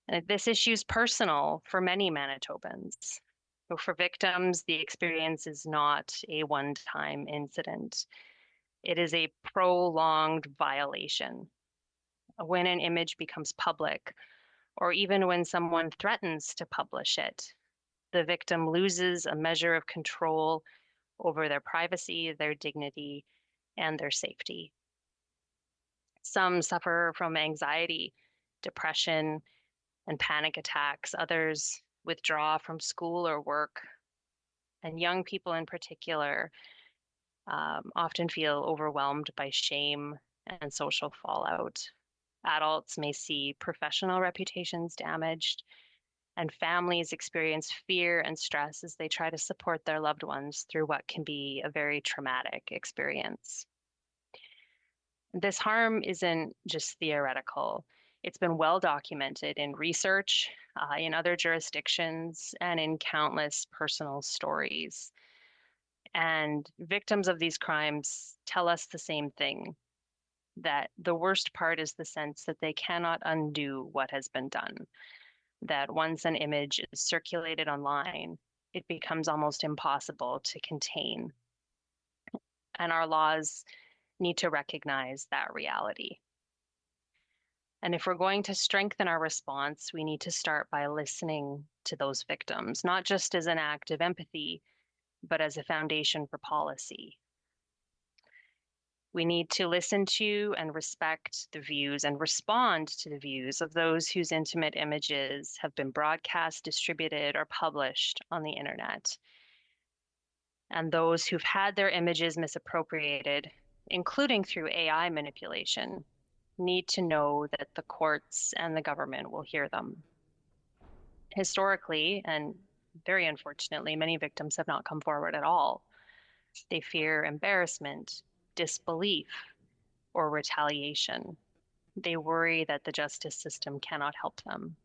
And this issue is personal for many Manitobans. But for victims, the experience is not a one-time incident. It is a prolonged violation. When an image becomes public, or even when someone threatens to publish it, the victim loses a measure of control over their privacy, their dignity, and their safety. Some suffer from anxiety, depression, and panic attacks. Others withdraw from school or work. And young people in particular often feel overwhelmed by shame and social fallout. Adults may see professional reputations damaged, and families experience fear and stress as they try to support their loved ones through what can be a very traumatic experience. This harm isn't just theoretical. It's been well documented in research, in other jurisdictions, and in countless personal stories. And victims of these crimes tell us the same thing, that the worst part is the sense that they cannot undo what has been done, that once an image is circulated online, it becomes almost impossible to contain. And our laws need to recognize that reality. And if we're going to strengthen our response, we need to start by listening to those victims, not just as an act of empathy, but as a foundation for policy. We need to listen to and respect the views and respond to the views of those whose intimate images have been broadcast, distributed, or published on the internet. And those who've had their images misappropriated, including through AI manipulation, need to know that the courts and the government will hear them. Historically, and very unfortunately, many victims have not come forward at all. They fear embarrassment, disbelief, or retaliation. They worry that the justice system cannot help them.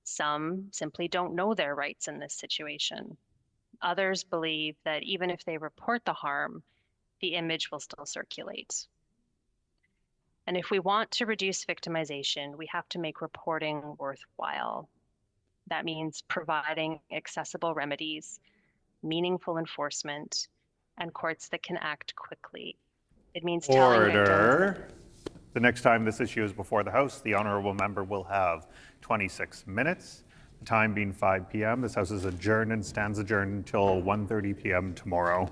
Some simply don't know their rights in this situation. Others believe that even if they report the harm, the image will still circulate. And if we want to reduce victimization, we have to make reporting worthwhile. That means providing accessible remedies, meaningful enforcement, and courts that can act quickly. It means telling victims. Order. The next time this issue is before the House, the honourable member will have 26 minutes. The time being 5 p.m. This House is adjourned and stands adjourned until 1:30 p.m. tomorrow.